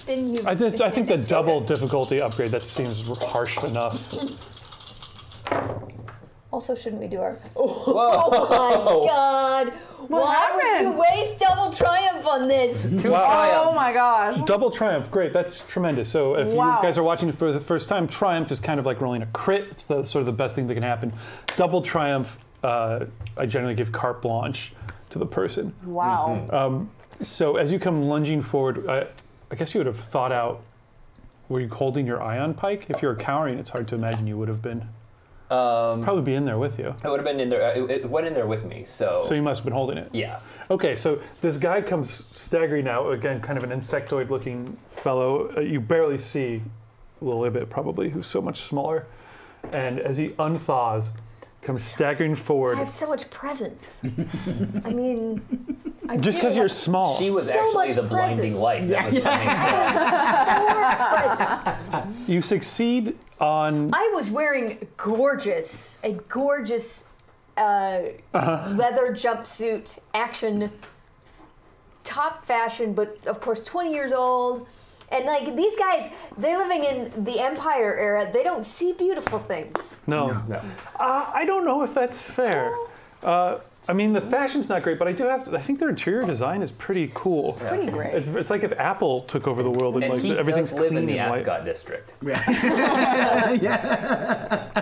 Didn't you? I think the double difficulty upgrade, that seems harsh enough. Also, shouldn't we do our? Whoa. Oh my God! Why happened? would you waste double triumph on this? 2 triumphs. Oh my gosh. Double triumph, great, that's tremendous. So if you guys are watching it for the first time, triumph is kind of like rolling a crit. It's the sort of the best thing that can happen. Double triumph, I generally give carte blanche to the person. Wow. So as you come lunging forward, I guess you would have thought out, were you holding your ion pike? If you were cowering, it's hard to imagine you would have been. Probably be in there with you. It would have been in there. It went in there with me, so. So you must have been holding it. Yeah. Okay, so this guy comes staggering out, again, kind of an insectoid-looking fellow. You barely see little Ibet, probably, who's so much smaller. And as he unthaws, comes staggering forward. I have so much presence. I mean, I Just because you're small. She was So actually much the blinding presence. light that was coming. more presence. You succeed on. I was wearing a gorgeous leather jumpsuit, action, top fashion, but of course 20 years old. And like these guys, they're living in the Empire era. They don't see beautiful things. No. I don't know if that's fair. I mean, the fashion's not great, but I think their interior design is pretty cool. Pretty great. It's like if Apple took over the world and And like he everything's does live clean in the and white. Ascot district.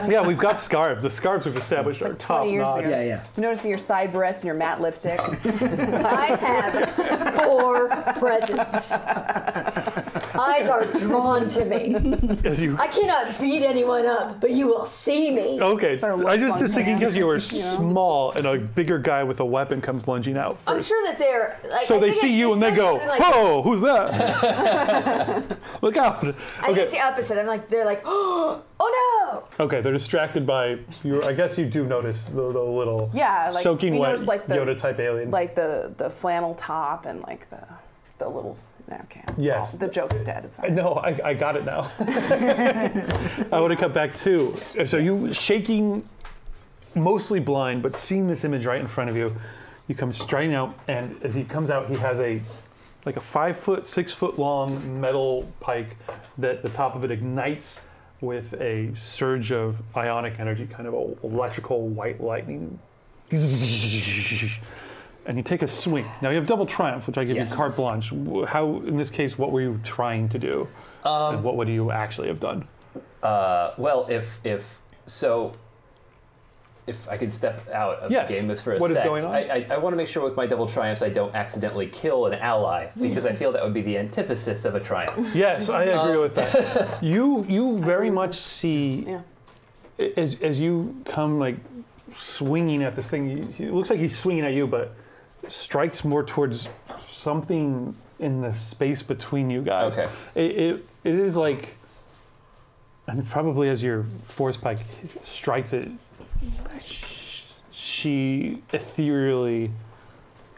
Yeah, we've got scarves. The scarves we've established are 20 top years notch. ago. Yeah. You noticing your side breasts and your matte lipstick? I have 4 presents. Eyes are drawn to me. As you, I cannot beat anyone up, but you will see me. okay, Sort of I was just looks thinking like because you were hands, you know? small and a bigger guy with a weapon comes lunging out first. I'm sure that they're like. So I they think see you it's and they go, something like, "Whoa, who's that?" Look out! I think it's the opposite. I'm like, they're like, oh no! Okay, they're distracted by you. I guess you do notice the little Yeah, like soaking we wet noticed, like, the- Yoda type alien. Like the flannel top and like the little. Okay. Yes. The joke's dead. It's not. No, I got it now. I would have come back too. So you shaking, mostly blind, but seeing this image right in front of you, you come striding out, and as he comes out, he has like a 5 foot, 6 foot long metal pike that the top of it ignites with a surge of ionic energy, kind of electrical white lightning. And you take a swing. Now you have double triumph, which I give Yes. you carte blanche. How, in this case, what were you trying to do? And what would you actually have done? Well, if I could step out of Yes. the game just for a What is sec, going on? I want to make sure with my double triumphs I don't accidentally kill an ally, because I feel that would be the antithesis of a triumph. Yes, I agree with that. You very much see, Yeah. as you come like swinging at this thing, it looks like he's swinging at you, but strikes more towards something in the space between you guys. Okay. It is like, and probably as your force pike strikes it, she ethereally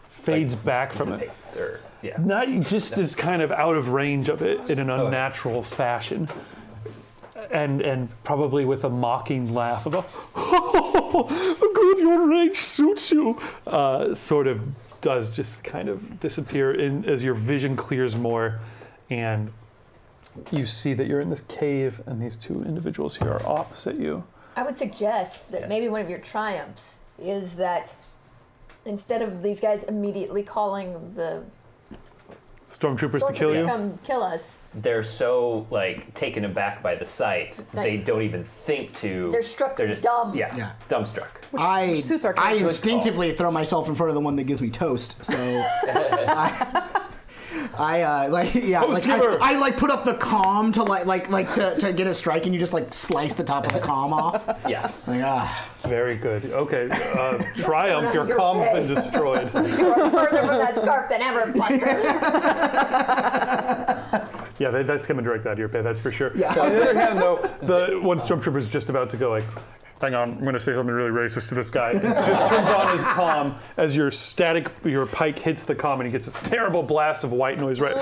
fades back from it. Dissipates, or, yeah. Not just as kind of out of range of it in an unnatural fashion. And probably with a mocking laugh of good, your rage suits you, sort of does just kind of disappear as your vision clears more, and you see that you're in this cave, and these 2 individuals here are opposite you. I would suggest that maybe one of your triumphs is that instead of these guys immediately calling the Stormtroopers to kill you? come kill us, They're so like taken aback by the sight, they don't even think to. They're struck just dumb. Yeah, dumbstruck. I suits our I character. instinctively throw myself in front of the one that gives me toast. So I put up the comm to to get a strike, and you just like slice the top of the comm off. Yes. Very good. Okay, Triumph, your comm's been destroyed. You are further from that scarf than ever, Buster. Yeah, that's coming direct out of your pay, that's for sure. Yeah. On the other hand, though, the one stormtrooper's just about to go like, hang on, I'm going to say something really racist to this guy. He just turns on his comm as your pike hits the comm, and he gets this terrible blast of white noise right.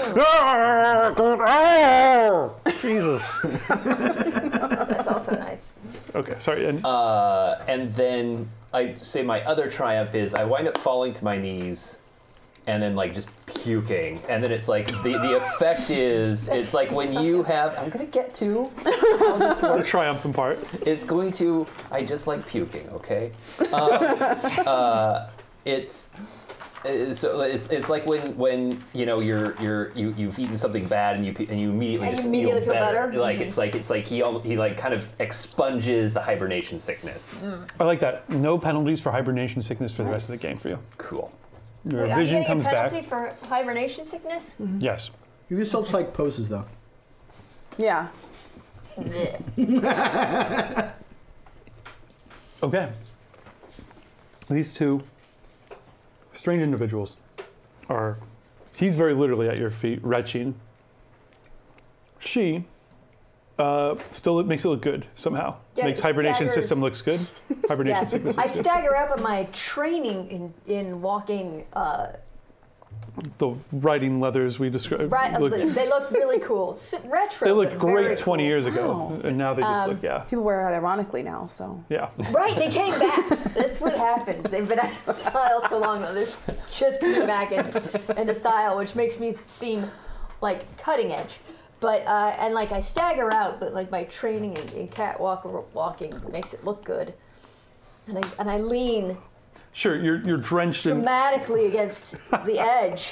Jesus. That's also nice. Okay, sorry. And then I say my other triumph is I wind up falling to my knees and then like just puking. And then it's like the effect is it's like when you have I'm gonna get to how this works. The triumphant part. It's going to I just like puking, okay? It's like when you know you've eaten something bad and you immediately feel better. Like it's like he like kind of expunges the hibernation sickness. I like that. No penalties for hibernation sickness for the rest of the game for you. Cool. Your Wait, vision I'm comes getting a back. penalty for hibernation sickness? Yes. You can still like poses though. Yeah. Okay. These two strange individuals are. He's very literally at your feet, retching. She still makes it look good somehow. Yeah, Makes hibernation staggers. system looks good. Hibernation sickness I looks good. stagger up in my training in walking. The riding leathers we described. They look really cool. Retro. They looked but very great 20 cool. years ago, and now they just look, yeah. People wear it ironically now, so. Yeah. Right, they came back. That's what happened. They've been out of style so long, though. They're just coming back into style, which makes me seem like cutting edge. But and like I stagger out, but like my training in walking makes it look good. And I lean Sure, you're drenched in. dramatically against the edge,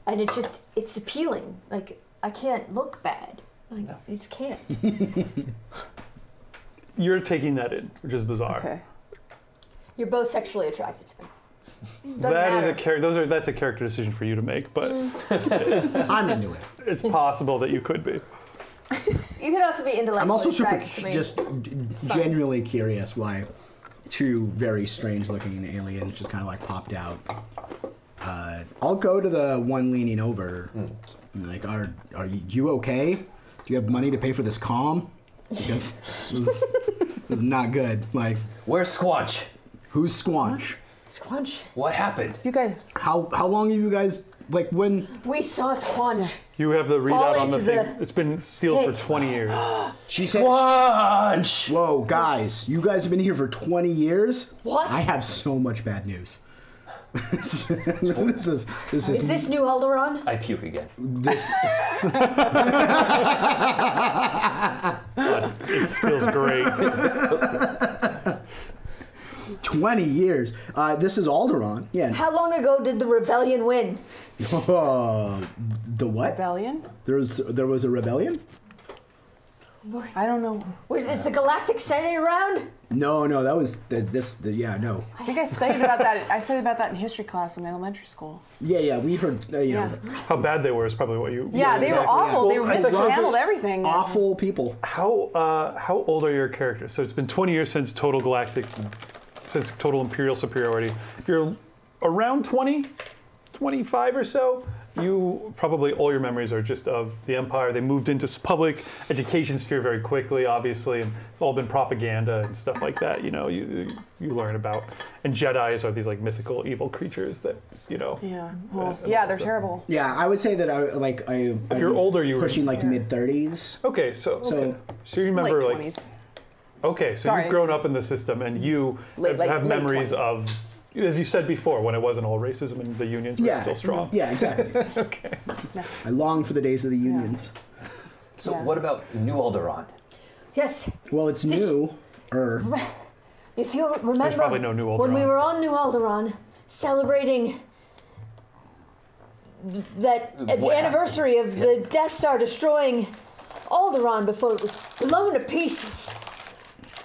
and it's appealing. Like I can't look bad. Like you just can't. You're taking that in, which is bizarre. Okay. You're both sexually attracted to me. Doesn't That is matter. that's a character decision for you to make, but I'm into it. it's possible that you could be. You could also be intellectually I'm also super attracted to me. just genuinely curious why two very strange looking aliens just kind of like popped out. I'll go to the one leaning over. Like, are you okay? Do you have money to pay for this comm? Because this is not good. Like, Where's Squanch? who's Squanch? Squanch. What happened? You guys. How long have you guys like when? We saw Squanch. You have the readout on the into thing. the It's been sealed for pit. 20 years. She said, Squanch! "Whoa, guys! You guys have been here for 20 years. What? I have so much bad news. this is Is this New Alderaan? I puke again. this. It feels great. 20 years. This is Alderaan. Yeah. How long ago did the rebellion win? The what? Rebellion? There was a rebellion? I don't know. Is the Galactic Senate around? No, that was yeah, no. I think I studied about that. I studied about that in history class in elementary school. Yeah, we heard, you know. How bad they were is probably what you. Yeah, they were awful. Yeah. They mishandled everything. Awful people. How old are your characters? So it's been 20 years since total imperial superiority. If you're around 20, 25 or so, you probably all your memories are just of the Empire. They moved into public education sphere very quickly, obviously, and it's all been propaganda and stuff like that. You know, you learn about. And Jedis are these like mythical evil creatures that Yeah. Well, yeah, they're terrible. Yeah, I would say that If you're older, you were pushing like mid-30s. Okay, so you remember Late like 20s. okay, so Sorry. you've grown up in the system and you Late have memories 20s. of, as you said before, when it wasn't all racism and the unions were still strong. Yeah, exactly. Okay. I long for the days of the unions. So Yeah. what about New Alderaan? Yes. Well, it's new. If you remember, probably no New when we Alderaan. were on New Alderaan, celebrating that What anniversary of the Death Star destroying Alderaan before it was blown to pieces.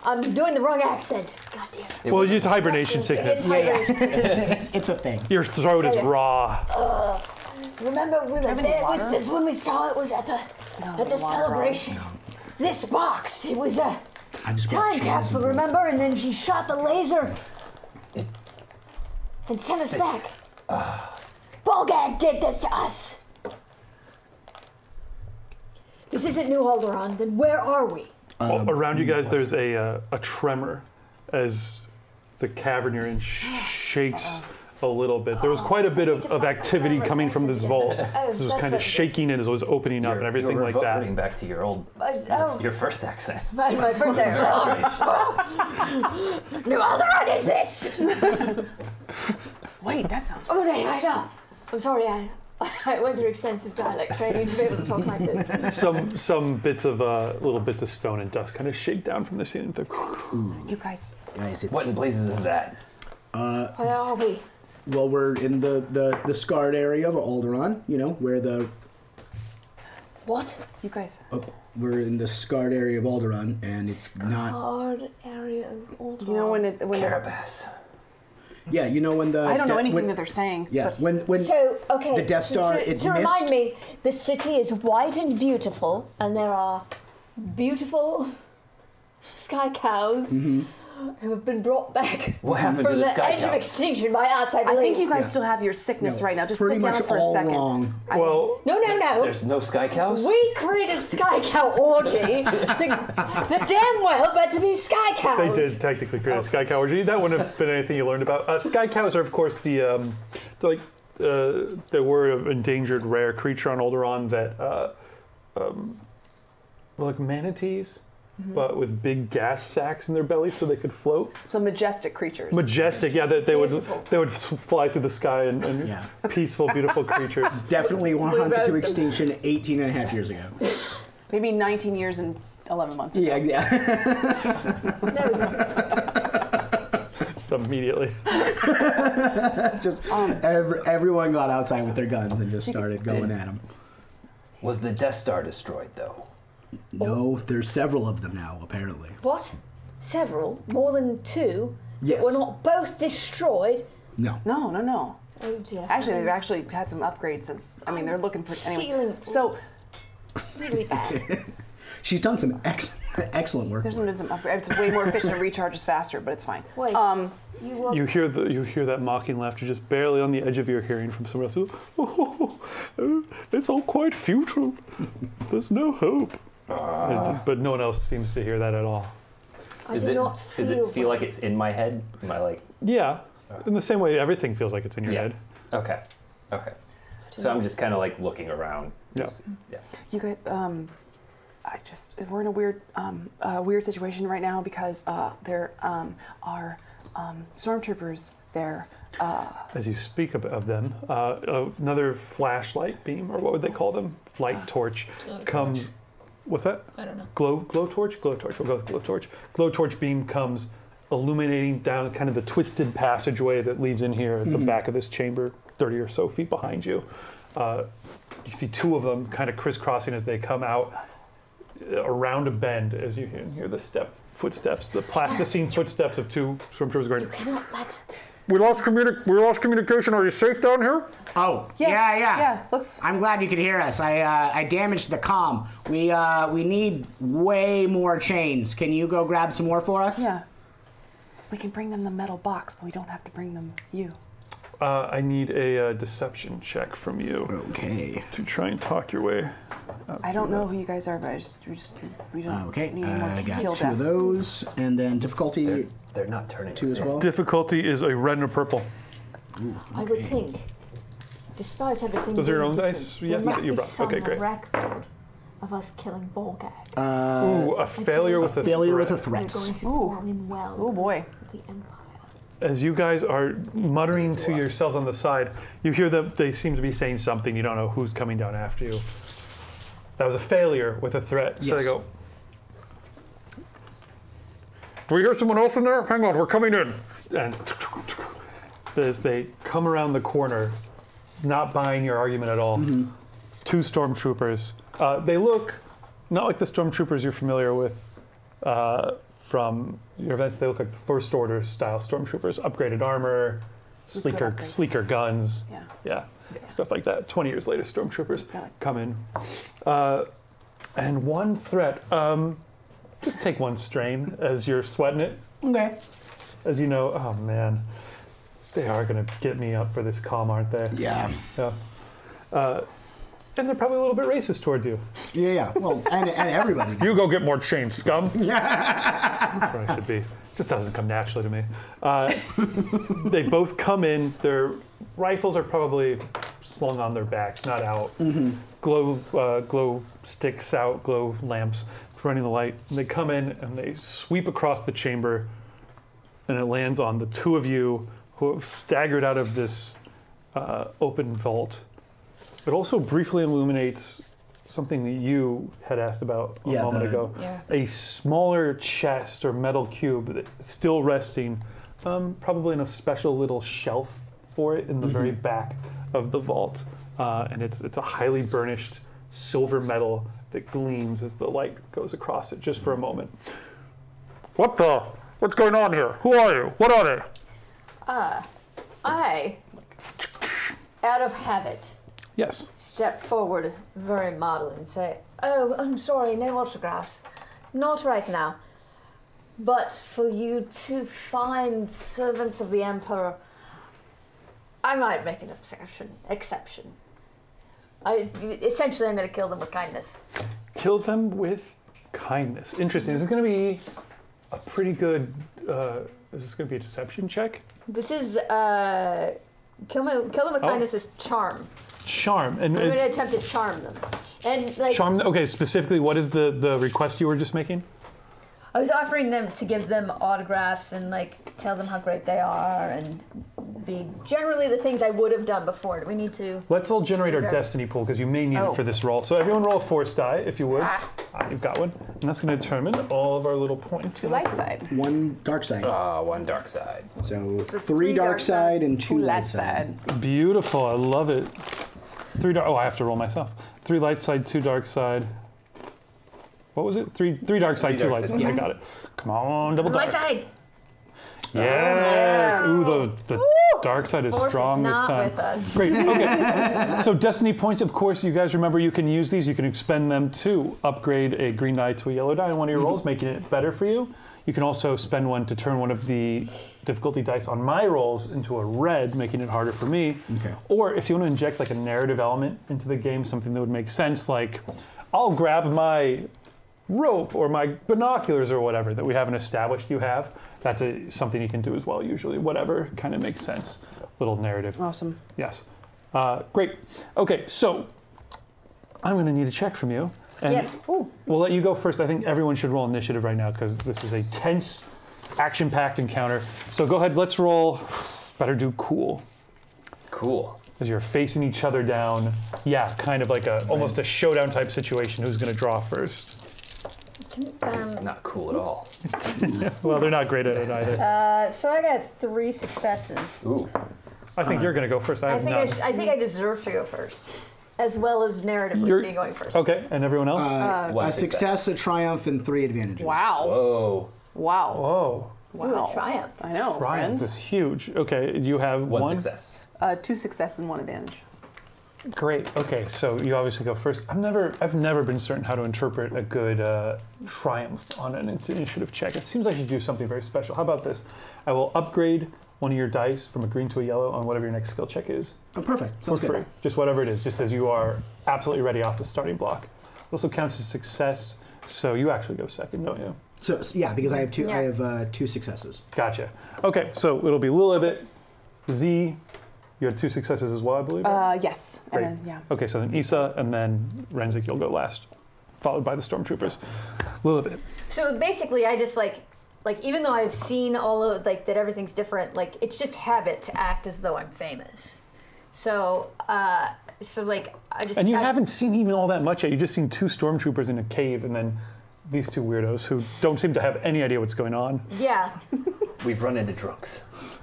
I'm doing the wrong accent. God damn it. Well, it's hibernation sickness. It's hibernation sickness. It's a thing. Your throat is Yeah. raw. Remember we were there? water? This when we saw it was at the celebration. This box, it was a time capsule, remember? And then she shot the laser and sent us back. Bolgag did this to us. This isn't New Alderaan. Then where are we? Around you guys, there's a tremor as the cavern you're in shakes a little bit. There was quite a bit of activity coming from this vault. This was kind of shaking as it was opening up and everything like that. Reverting back to your old, your first accent. My first accent. New Alderaan is this? Wait, that sounds. Oh, no, I know. I'm sorry, I went through extensive dialect training to be able to talk like this. Some bits of little bits of stone and dust kind of shake down from the ceiling. You guys. What in blazes is that? Where are we? Well, we're in the scarred area of Alderaan, you know, where the... What? You guys. We're in the scarred area of Alderaan, and it's not... Scarred area of Alderaan. You know when Carabas. Yeah, you know when the... I don't know anything that they're saying. Yeah, but when So, okay. the Death Star, to, it's to mist. remind me, the city is white and beautiful, and there are beautiful sky cows who have been brought back What happened from to the sky edge of cows? extinction by us, I I believe. think you guys still have your sickness right now. Just pretty sit down much for a all second. wrong. Well, No. There's no sky cows? We created Sky Cow orgy. the damn well better be Sky Cows. they did technically create a sky cow orgy. That wouldn't have been anything you learned about. Sky cows are, of course, they were an endangered rare creature on Alderaan that were like manatees, but with big gas sacks in their bellies so they could float. So majestic creatures. Majestic, yeah. They would fly through the sky and Yeah. peaceful, beautiful creatures. Definitely wrote hunted to them. extinction 18 and a half years ago. Maybe 19 years and 11 months. Yeah. There we go. Just immediately. Just everyone got outside with their guns and just started going at them. Was the Death Star destroyed, though? No, there's several of them now, apparently. What? Several? More than two? Yes. Were not both destroyed? No. No. Oh dear. Actually, they've actually had some upgrades since. I mean, they're looking pretty. Anyway, feeling- so really bad. She's done some excellent work. there's been some upgrades. It's way more efficient and recharges faster, but it's fine. Wait. You hear that mocking laughter just barely on the edge of your hearing from someone else. It's all quite futile. There's no hope. But no one else seems to hear that at all. Does it feel like it's in my head? Am I like... Yeah, in the same way everything feels like it's in your head. Okay. So I'm just kind of like looking around. Yeah. Yeah. You guys, we're in a weird situation right now because there are stormtroopers there. As you speak of them, another flashlight beam, or what would they call them? Light torch comes. What's that? I don't know. Glow torch? Glow torch. We'll go with glow torch. Glow torch beam comes illuminating down kind of the twisted passageway that leads in here at the back of this chamber, 30 or so feet behind you. You see two of them kind of crisscrossing as they come out around a bend as you hear the footsteps, the plasticine footsteps of two stormtroopers going. You cannot let. We lost communication. Are you safe down here? Oh, Yeah. yeah. Looks. I'm glad you could hear us. I damaged the comm. We need way more chains. Can you go grab some more for us? Yeah. We can bring them the metal box, but we don't have to bring them you. I need a deception check from you Okay. to try and talk your way. I don't know who you guys are, but we don't Okay. need any more I got kill two of deaths. those, and then difficulty They're not turning 2 us as in. well. Difficulty is a red and a purple. I would think, despite everything. Those are your being own different, dice? there Yes, must that you be brought. some Okay, great. record of us killing Bolgag. Ooh, a failure with a Failure with a threat. threat. We're going to fall in well Oh boy. with the Empire. As you guys are muttering to yourselves on the side, you hear them. They seem to be saying something. You don't know who's coming down after you. That was a failure with a threat. So Yes. they go. Do we hear someone else in there? Hang on, we're coming in. And as they come around the corner, not buying your argument at all, two stormtroopers. They look not like the stormtroopers you're familiar with from your events. They look like the First Order style stormtroopers, upgraded armor, With good upgrades. sleeker guns. Yeah. Yeah. stuff like that. 20 years later, stormtroopers come in. And one threat. Just take one strain as you're sweating it. Okay. As you know, oh man, they are going to get me up for this comm, aren't they? Yeah. Yeah. And they're probably a little bit racist towards you. Yeah. Well, and everybody. You go get more chain, scum. That's where I should be. Just doesn't come naturally to me. They both come in. Their rifles are probably slung on their backs, not out. Glow sticks out, glow lamps running the light. And they come in and they sweep across the chamber, and it lands on the two of you who have staggered out of this open vault. It also briefly illuminates something that you had asked about a moment ago. Yeah. A smaller chest or metal cube that's still resting, probably in a special little shelf for it in the very back of the vault. And it's a highly burnished silver metal that gleams as the light goes across it just for a moment. What's going on here? Who are you? What are they? I, out of habit, Yes. step forward very model and say, "Oh, I'm sorry, no autographs. Not right now. But for you to find servants of the Emperor, I might make an exception. Essentially, I'm going to kill them with kindness." Kill them with kindness. Interesting. This is going to be a pretty good, is this going to be a deception check? This is, kill them with kindness is charm. Charm. And I'm going to attempt to charm them. And like, charm, okay, specifically, what is the request you were just making? I was offering them to give them autographs and like tell them how great they are and be generally the things I would have done before. Do we need to? Let's all generate our destiny pool because you may need it for this roll. So everyone roll a force die if you would. You've got one. And that's going to determine all of our little points. Two light side. One dark side. One dark side. So three three dark side and two light light side. side. Beautiful. I love it. I have to roll myself. 3 light side, 2 dark side. What was it? Three dark side, 2 light side. I got it. Come on, double My dark. side. Yes. Ooh, the dark side is Force strong is this not time. with us. Great. Okay. So destiny points, of course, you guys remember you can use these. You can expend them to upgrade a green die to a yellow die in one of your rolls, making it better for you. You can also spend one to turn one of the difficulty dice on my rolls into a red, making it harder for me. Okay. Or if you want to inject like a narrative element into the game, something that would make sense, like I'll grab my rope or my binoculars or whatever that we haven't established you have. That's something you can do as well, usually. Whatever kind of makes sense. Little narrative. Awesome. Yes. Great. Okay, so I'm going to need a check from you. And Yes. Ooh. we'll let you go first. I think everyone should roll initiative right now because this is a tense, action-packed encounter. So go ahead, let's roll. Better do cool. Cool. As you're facing each other down. Yeah, kind of like almost a showdown type situation. Who's going to draw first? Not cool at all. Well, they're not great at it either. So I got 3 successes. Ooh. I think you're going to go first. I I have think none. I think I deserve to go first, as well as narratively You're- being going first. Okay, and everyone else? One A success, a triumph, and 3 advantages. Wow. Whoa. Wow. Whoa. Ooh, a triumph. I know, Triumph friend. is huge. Okay, you have One one? success. 2 success and 1 advantage. Great. Okay, so you obviously go first. I've never been certain how to interpret a good triumph on an initiative check. It seems like you should do something very special. How about this? I will upgrade one of your dice from a green to a yellow on whatever your next skill check is Oh, perfect. for Sounds good. free. Just whatever it is, just as you are absolutely ready off the starting block. It also counts as success, so you actually go second, don't you? So yeah, because I have two. Yeah. I have 2 successes. Gotcha. Okay, so it'll be Lil Ibet, Z. You had 2 successes as well, I believe. right? Yes. Great. And then, yeah. Okay, so then Issa, and then Renzik, you'll go last, followed by the stormtroopers. Lil Ibet. So basically, I just like even though I've seen all of that everything's different, like it's just habit to act as though I'm famous. So like I just And you haven't seen even all that much yet. You've just seen 2 stormtroopers in a cave, and then these 2 weirdos who don't seem to have any idea what's going on. Yeah. We've run into drunks.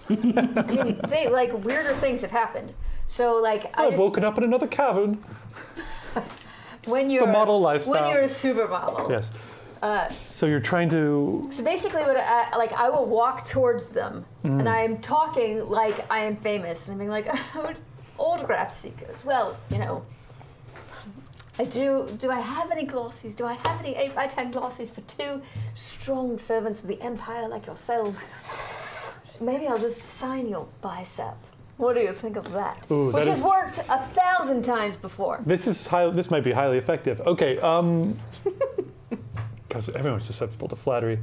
I mean, weirder things have happened. So like I've woken up in another cavern. when you're model lifestyle. when you're a supermodel. Yes. So you're trying to. So basically, what I will walk towards them, and I'm talking like I am famous, and I'm being like, autograph seekers. Well, you know, do I have any glossies? Do I have any 8x10 glossies for 2 strong servants of the Empire like yourselves? Maybe I'll just sign your bicep. What do you think of that? Ooh, Which that has worked 1,000 times before. This might be highly effective. Okay, because everyone's susceptible to flattery.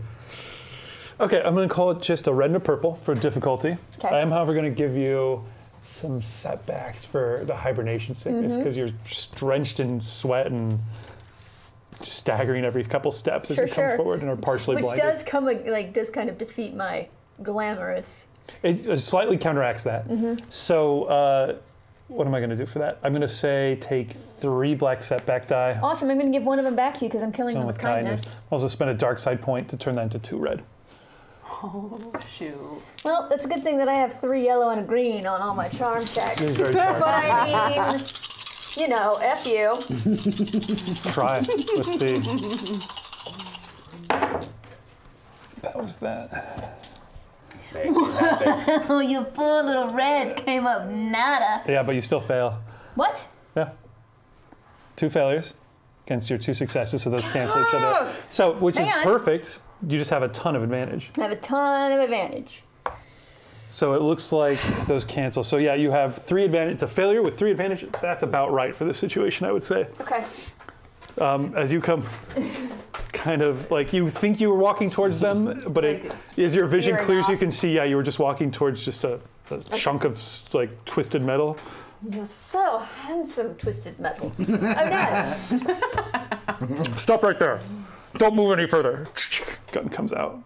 Okay, I'm going to call it just a red and a purple for difficulty. Okay. I am, however, going to give you some setbacks for the hibernation sickness because you're just drenched in sweat and staggering every couple steps as you come forward and are partially blinded. Which does kind of defeat my glamorous. It slightly counteracts that. So what am I going to do for that? I'm going to say take 3 black setback die. Awesome, I'm going to give one of them back to you because I'm killing them with kindness. Also spend a dark side point to turn that into 2 red. Oh, shoot. Well, it's a good thing that I have 3 yellow and a green on all my charm checks. You're very charming. But I mean, you know, F you. Try. Let's see. That was that. Oh, you poor little reds came up nada. Yeah, but you still fail. What? Yeah. 2 failures against your 2 successes, so those cancel each other out. So, which is perfect. You just have a ton of advantage. I have a ton of advantage. So it looks like those cancel. So yeah, you have 3 advantage. It's a failure with 3 advantage. That's about right for this situation, I would say. Okay. As you come, kind of like you think you were walking towards them, but as your vision clears, you can see, yeah, you were just walking towards just a chunk of like twisted metal. You're so handsome, twisted metal. Oh no. Stop right there. Don't move any further. Gun comes out.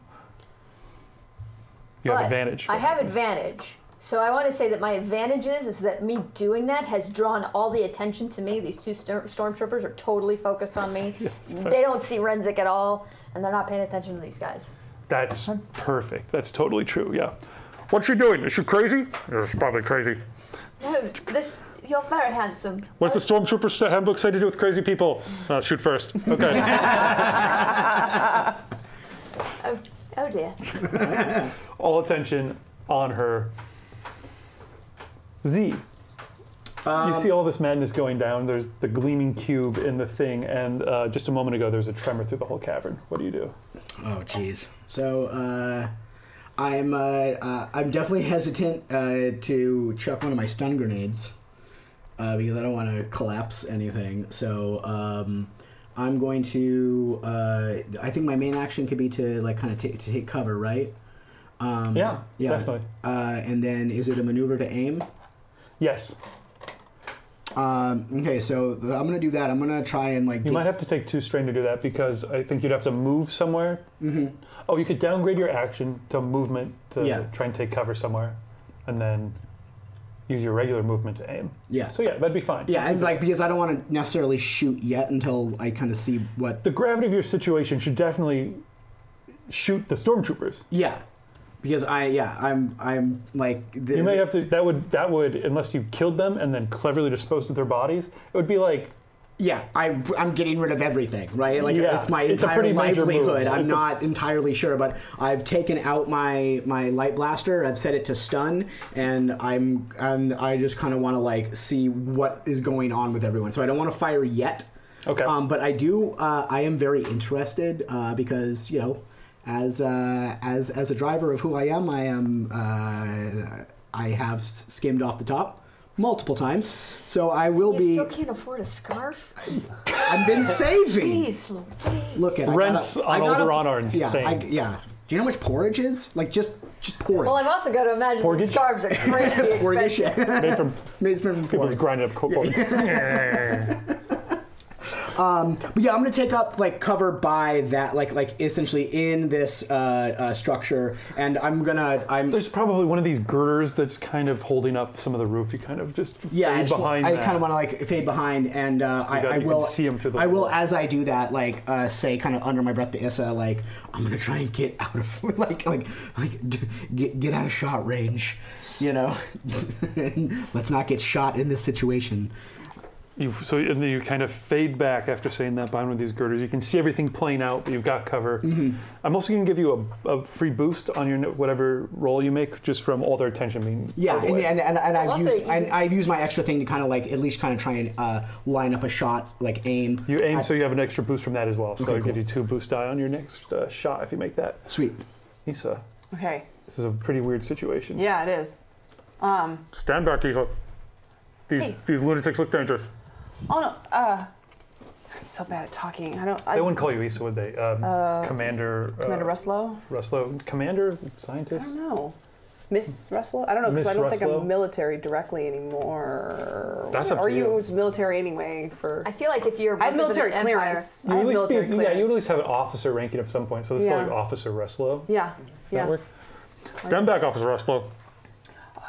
You have advantage. I have advantage. So I want to say that my advantage is that me doing that has drawn all the attention to me. These 2 stormtroopers are totally focused on me. Yes, they don't see Renzik at all, and they're not paying attention to these guys. That's perfect. That's totally true, yeah. What's she doing? Is she crazy? Yeah, she's probably crazy. No, you're very handsome. What's the Stormtrooper handbook say to do with crazy people? Shoot first. Okay. Oh dear. All attention on her. Z. You see all this madness going down. There's the gleaming cube in the thing, and just a moment ago, there's a tremor through the whole cavern. What do you do? Oh, jeez. So, I'm definitely hesitant to chuck one of my stun grenades because I don't want to collapse anything. So, I'm going to. I think my main action could be to like kind of take cover, right? Yeah, definitely. And then, is it a maneuver to aim? Yes. Okay, so I'm gonna do that. I'm gonna try and like. You might have to take 2 strain to do that because I think you'd have to move somewhere. Mm-hmm. Oh, you could downgrade your action to movement to try and take cover somewhere, and then use your regular movement to aim. Yeah. So yeah, that'd be fine. Yeah, and like because I don't want to necessarily shoot yet until I kind of see what. The gravity of your situation should definitely shoot the stormtroopers. Yeah. Because I'm like you may have to that would unless you killed them and then cleverly disposed of their bodies, it would be like I'm getting rid of everything, right? Like it's my entire livelihood. I'm not entirely sure, but I've taken out my light blaster. I've set it to stun, and I just kind of want to like see what is going on with everyone. So I don't want to fire yet. Okay. But I am very interested because you know. As a driver of who I am, I have skimmed off the top multiple times, so I will be. You still can't afford a scarf? I've been saving. Please, Louise. Look at rents on Alderaan are insane. Yeah. Do you know how much porridge is? Like just porridge. Well, I've also got to imagine the scarves are crazy expensive. Made from people's grinded up porridge. But yeah, I'm gonna take up like cover by that, like essentially in this structure, and There's probably one of these girders that's kind of holding up some of the roof. You kind of just fade behind. I kind of want to like fade behind, and I will see him through the. I will, as I do that, like say kind of under my breath to Issa, like I'm gonna try and get out of get out of shot range, you know. Let's not get shot in this situation. So and then you kind of fade back after saying that behind one of these girders. You can see everything playing out, but you've got cover. I'm also going to give you a free boost on your whatever roll you make, just from all their attention being. Yeah, and I've you- used my extra thing to kind of like at least kind of try and line up a shot, like aim. You aim, so you have an extra boost from that as well. So Okay, I'll give cool. you 2 boost die on your next shot if you make that. Sweet. Issa, Okay. this is a pretty weird situation. Yeah, it is. Stand back, Issa. These lunatics look dangerous. Oh no. I'm so bad at talking. They wouldn't call you Issa, would they? Commander. Commander Ruslow? Ruslow. Commander? I Scientist? don't know. Miss Ruslow? I don't know, because Miss I don't think Ruslow? I'm military directly anymore. That's up or to you. was military anyway for. I feel like if you're I have military representing the Empire- clearance. I have military Yeah, clearance. you would at least have an officer ranking at some point. So this is Yeah. probably Officer Ruslow. Yeah. Does Yeah. that work? Stand back, Officer Ruslow.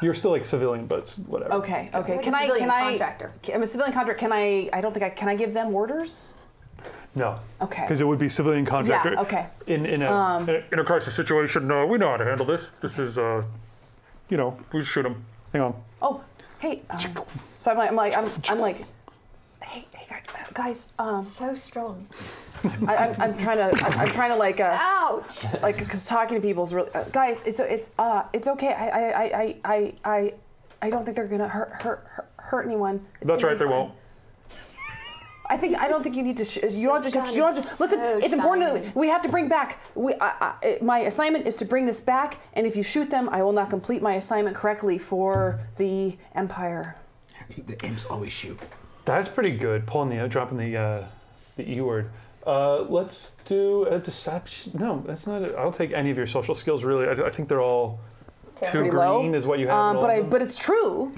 You're still like civilian, but it's whatever. Okay. Okay. Like a civilian contractor. I'm a civilian contractor. Can I give them orders? No. Okay. Because it would be civilian contractor. Yeah. Okay. In a crisis situation, no, we know how to handle this. This is, we shoot him. Hang on. Oh, hey. So I'm like, hey, guys. So strong. I'm trying to like. Ouch! Like, because talking to people is really, guys. It's okay. I don't think they're gonna hurt anyone. It's That's gonna right, be they fine. won't. I don't think you need to. You don't just. Listen. so It's important. tiny. We have to bring back. My assignment is to bring this back, and if you shoot them, I will not complete my assignment correctly for the Empire. The imps always shoot. That's pretty good. Dropping the E word. Let's do a deception. No, that's not it. I'll take any of your social skills, really. I think they're all too Pretty green low. is what you have. in all of them. But it's true.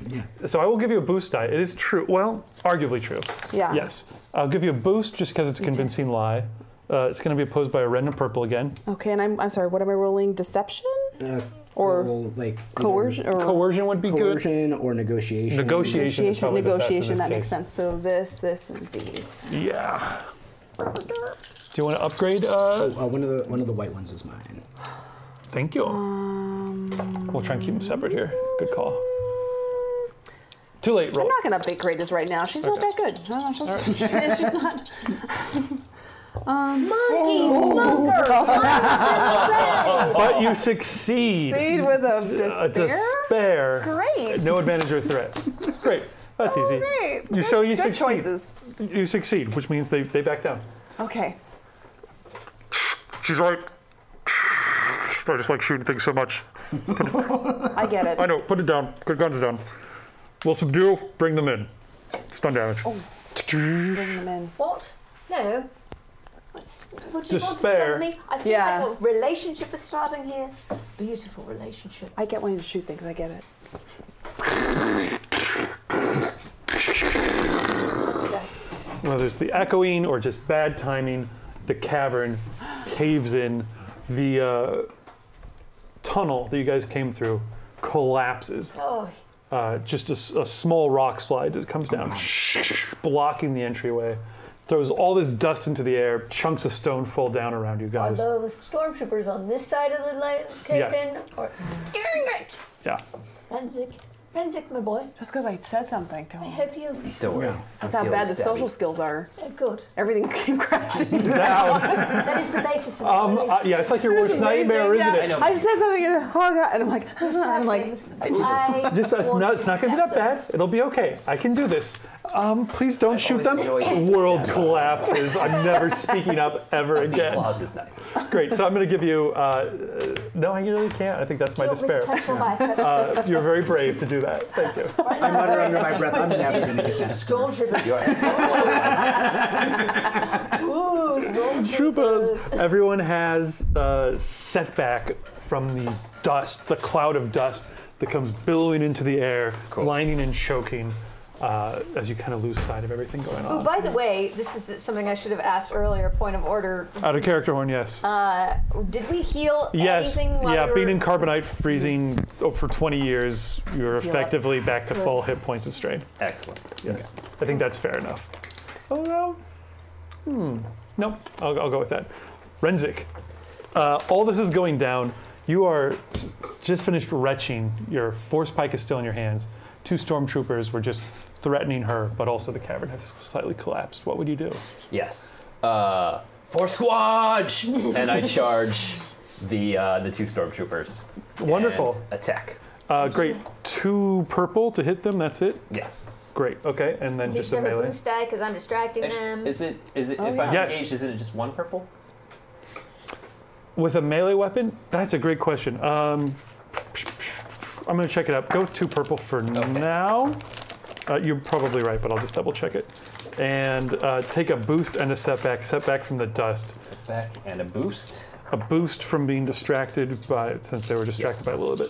So I will give you a boost die. It is true. Well, arguably true. Yeah. Yes. I'll give you a boost just because it's a convincing lie. It's going to be opposed by a red and a purple again. Okay, and I'm sorry. What am I rolling? Deception or Well, like coercion? Or Coercion would be good. coercion or negotiation. Negotiation is probably the best in this That makes case. sense. So this, and these. Yeah. Do you want to upgrade? One of the white ones is mine. Thank you. We'll try and keep them separate here. Good call. Too late. Roll. I'm not gonna upgrade this right now. She's not that good. She's not. But you succeed. Succeed with a A despair. despair. Great. No advantage or threat. Great. That's easy. Great. You show you Good succeed. choices. You succeed, which means they back down. Okay. She's right. I just like shooting things so much. I get it. I know. Put it down. Put guns down. We'll subdue. Bring them in. Stun damage. Bring them in. What? No. Would you Despair. want to stun me? I feel Yeah. like a relationship is starting here. Beautiful relationship. I get wanting to shoot things. I get it. Whether it's the echoing or just bad timing, the cavern caves in. The tunnel that you guys came through collapses. Oh, Just a small rock slide that comes down, blocking the entryway. Throws all this dust into the air. Chunks of stone fall down around you are guys. those stormtroopers on this side of the cave Yes. in? Or dang it! Yeah. Renzik, my boy. Just because I said something to I him. hope you. Don't worry. That's I'm how bad feeling the stabby. social skills are. Good. Everything came crashing. Down. That is the basis of the relationship. Yeah, it's like your worst nightmare, isn't Yeah. it? know. I said something and oh god, and I'm like, Just it's not going to be that bad. It'll be okay. I can do this. Please don't shoot them. always enjoyed World that. collapses. I'm never speaking up ever The again. applause is nice. Great. So I'm going to give you. No, I really can't. I think that's my despair. You're very brave to do that. Thank you. I mutter under my breath. I'm never going to get that. Stormtroopers. Ooh, stormtroopers. Troopers. Everyone has setback from the dust, the cloud of dust that comes billowing into the air, blinding and choking as you kind of lose sight of everything going Oh, on. by the way, this is something I should have asked earlier. Point of order. Out of character horn, yes. Did we heal Yes. anything while Yeah, we were... being in carbonite, freezing for 20 years, you're effectively back to full hit points of strain. Excellent. Yes. I think that's fair enough. Oh, no. Nope. I'll go with that. Renzik. All this is going down. You are just finished retching. Your force pike is still in your hands. 2 stormtroopers were just threatening her, but also the cavern has slightly collapsed. What would you do? Yes. For squadge! And I charge the 2 stormtroopers. Wonderful. And attack. Great. 2 purple to hit them. That's it. Yes. Great. Okay, and then He's just a gonna melee. boost die because I'm distracting them. Is it if I'm Yes. engaged, isn't it just 1 purple? With a melee weapon? That's a great question. I'm going to check it out. Go with 2 purple for now. You're probably right, but I'll just double check it. And take a boost and a setback. Setback from the dust. Setback and a boost. A boost from being distracted by, since they were distracted by a little bit.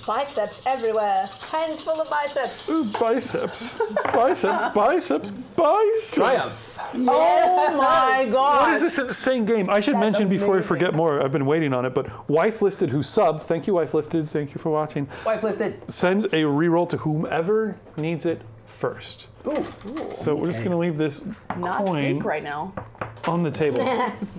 Biceps everywhere. Hands full of biceps. Ooh, biceps. Biceps, biceps, biceps. Triumph. Oh my god! What is this insane game? I should That's mention before I amazing. forget more, I've been waiting on it, but Wife Listed, who subbed, thank you, Wife Listed, thank you for watching, Wife listed. sends a reroll to whomever needs it first. Ooh, So we're just going to leave this not coin sync right now on the table.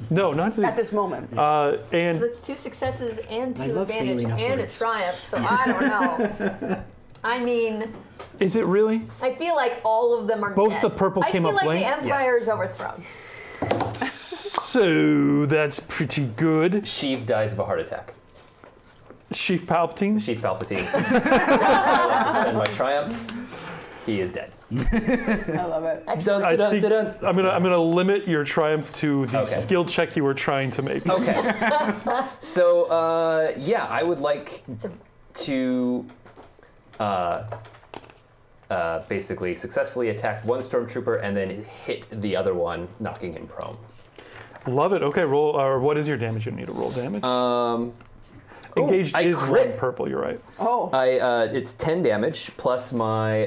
No, not at to. this moment. So And that's 2 successes and I 2 love advantage failing and a upwards. triumph. So I don't know. I mean, is it really? I feel like all of them are Both dead. the purple came I up feel like blank? the Empire Yes. is overthrown. So that's pretty good. Sheev dies of a heart attack. Sheaf Palpatine. Sheev Palpatine. I want to spend my triumph. He is dead. I love it. Dun, I dun, think dun, dun. I'm gonna limit your triumph to the Okay. skill check you were trying to make. Okay. So, yeah, I would like It's a to basically successfully attack 1 stormtrooper and then hit the other one, knocking him prone. Love it. Okay, roll. Or what is your damage? You need to roll damage. Engaged I is crit. 1 purple. You're right. Oh, It's 10 damage plus my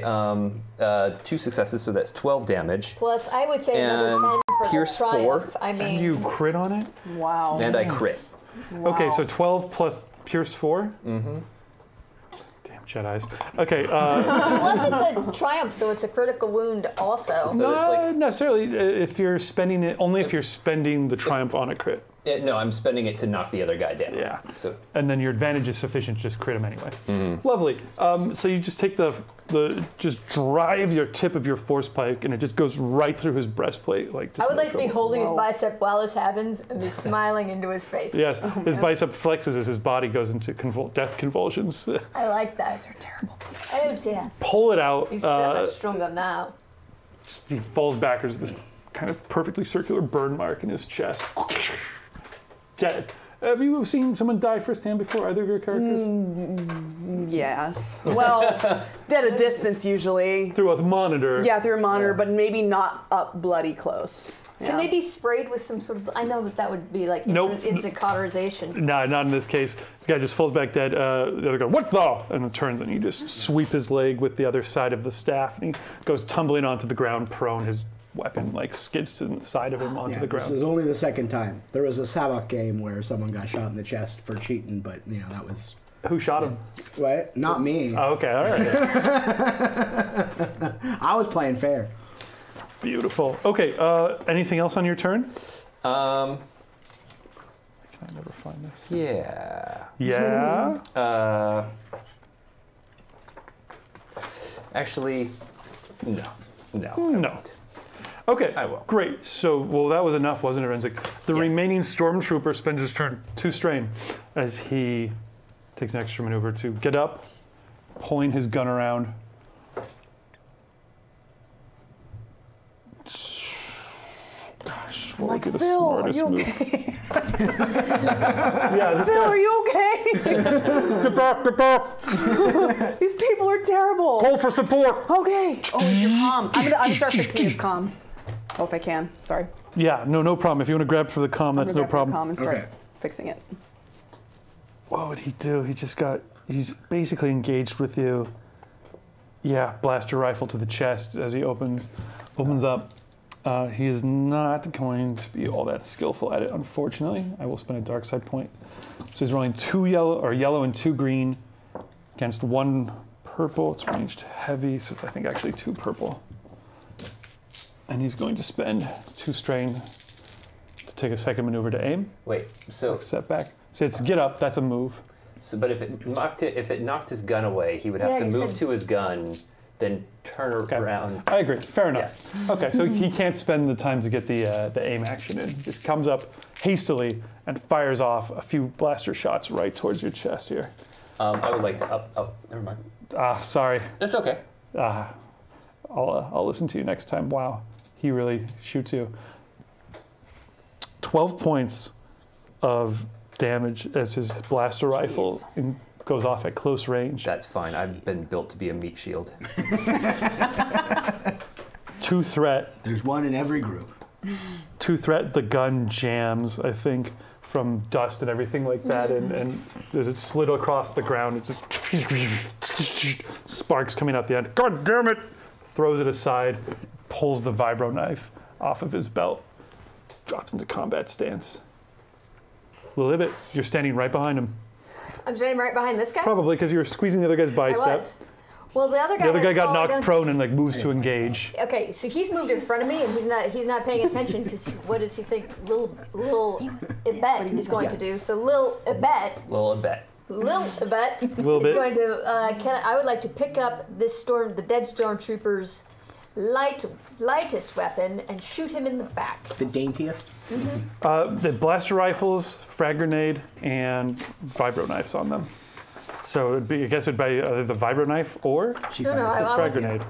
2 successes, so that's 12 damage. plus, I would say another And 10 for Pierce the 4. triumph. I And mean, you crit on it. wow. And I crit. Okay, Wow. so 12 plus Pierce 4. Mm-hmm. Damn Jedi's. Okay. plus it's a triumph, so it's a critical wound also. So it's Not like, necessarily. If you're spending it, only if you're spending the triumph on a crit. no, I'm spending it to knock the other guy down. Yeah. So And then your advantage is sufficient to just crit him anyway. Lovely. So you just take just drive your tip of your force pike, and it just goes right through his breastplate. Like. I Just would no like to be trouble. holding his Whoa. bicep while this happens and be smiling into his face. Yes, his bicep flexes as his body goes into death convulsions. I like that. These are terrible pieces. Oh, yeah. Pull it out. He's so much stronger now. He falls backwards. This kind of perfectly circular burn mark in his chest. Dead. Have you seen someone die firsthand before? Either of your characters? Yes. Well, at a distance usually. Through a monitor. Yeah, through a monitor, but maybe not up bloody close. Can they be sprayed with some sort of? I know that would be like Nope. instant cauterization. Nah, not in this case. This guy just falls back dead. The other guy, what the? And it turns, and you just sweep his leg with the other side of the staff, and he goes tumbling onto the ground, prone. His weapon like skids to the side of him onto Yeah, the this ground. is only the second time. There was a Sabak game where someone got shot in the chest for cheating, but that was Who shot him? what? Not me. Oh, okay, all right. I was playing fair. Beautiful. Okay, anything else on your turn? Um, Can I never find this? yeah. Yeah. Actually, no. No. I No. won't. Okay, I will. great. So, well, that was enough, wasn't it, Renzik? The Yes. remaining stormtrooper spends his turn 2 strain as he takes an extra maneuver to get up, pulling his gun around. Gosh, what would be the Phil, are smartest you move? okay? Yeah, this Phil, are you okay? get back. These people are terrible. Call for support. Okay. Oh, you're calm. I'm gonna start fixing his comm. Oh, if I can. Sorry. Yeah, no problem. If you want to grab for the comm, that's no problem. Comm and start Okay. fixing it. What would he do? He's basically engaged with you. Yeah, blaster rifle to the chest as he opens up. He is not going to be all that skillful at it, unfortunately. I will spend a dark side point. So he's rolling 2 yellow and 2 green against 1 purple. It's ranged heavy, so it's I think actually 2 purple. And he's going to spend 2 strain to take a second maneuver to aim. Wait, so Setback. So it's get up, that's a move. So, but if it knocked his gun away, he would have to move to his gun, then turn around. I agree. Fair enough. Yeah. Okay, so he can't spend the time to get the aim action in. Just comes up hastily and fires off a few blaster shots right towards your chest here. I would like to never mind. Sorry. That's okay. I'll listen to you next time. Wow, he really shoots you. 12 points of damage as his blaster rifle goes off at close range. That's fine. I've been built to be a meat shield. 2 threat. There's one in every group. 2 threat. The gun jams, I think, from dust and everything like that, and as it slid across the ground, it just sparks coming out the end. God damn it! Throws it aside, pulls the vibro knife off of his belt, drops into combat stance. Lil Ibet, you're standing right behind him. I'm standing right behind this guy? Probably because you were squeezing the other guy's bicep. I was. Well, the other guy got knocked prone and like moves to engage. Okay, so he's moved in front of me, and he's not paying attention because what does he think Lil Ibet is going to do? So Lil Ibet is going to. I would like to pick up the dead stormtrooper's lightest weapon and shoot him in the back. The daintiest? Mm-hmm. The blaster rifles, frag grenade, and vibro knives on them. So I guess it'd be either the vibro knife or the frag grenade.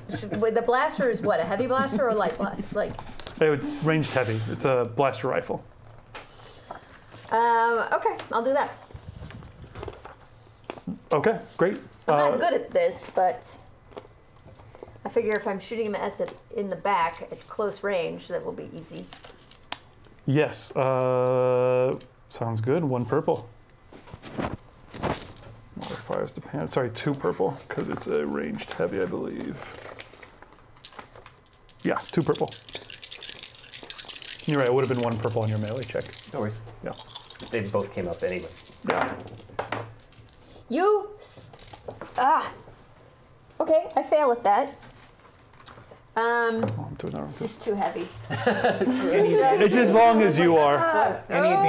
So the blaster is what, a heavy blaster or a light blaster? It's ranged heavy. It's a blaster rifle. Okay, I'll do that. Okay, great. I'm not good at this, but I figure if I'm shooting him in the back at close range, that will be easy. Yes. Sounds good. 1 purple. Modifiers depend. Sorry, 2 purple because it's a ranged heavy, I believe. Yeah, 2 purple. You're right. It would have been 1 purple on your melee check. No worries. Yeah. They both came up anyway. Yeah. Okay, I fail at that. I'm doing that. It's just too heavy. It's as long as you are.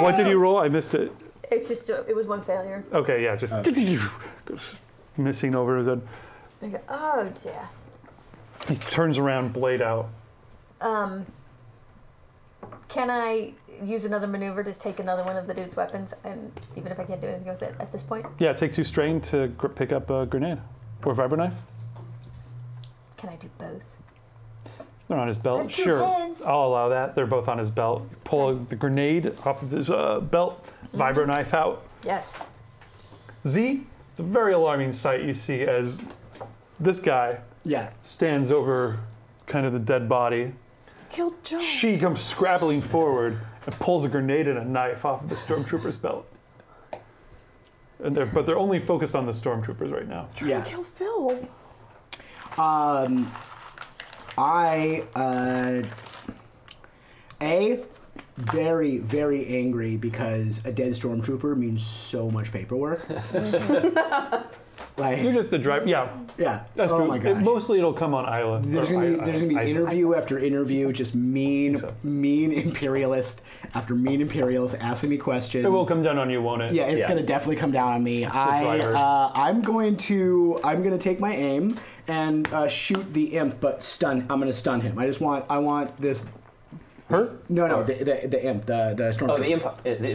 What did you roll? I missed it. It's just it was 1 failure. Okay, yeah, just goes missing over his head. I go, oh dear. He turns around, blade out. Can I use another maneuver to take another one of the dude's weapons, and even if I can't do anything with it at this point? Yeah, take 2 strain to pick up a grenade or vibro knife. Can I do both? They're on his I belt. have 2 Sure, hands. I'll allow that. They're both on his belt. Pull the grenade off of his belt. Vibro knife out. Yes. Z, it's a very alarming sight you see as this guy stands over kind of the dead body. Killed Joe. She comes scrabbling forward and pulls a grenade and a knife off of the stormtrooper's belt. And but they're only focused on the stormtroopers right now. Trying to kill Phil. Very, very angry because a dead stormtrooper means so much paperwork. You're just the driver. Yeah. That's true. My gosh. Mostly it'll come on Isla. There's gonna be interview after interview, just mean imperialist after mean imperialist asking me questions. It will come down on you, won't it? Yeah, it's gonna definitely come down on me. I'm gonna take my aim and shoot the imp, but I'm gonna stun him. I want this. Her? No, the imp, the stormtrooper. Oh, the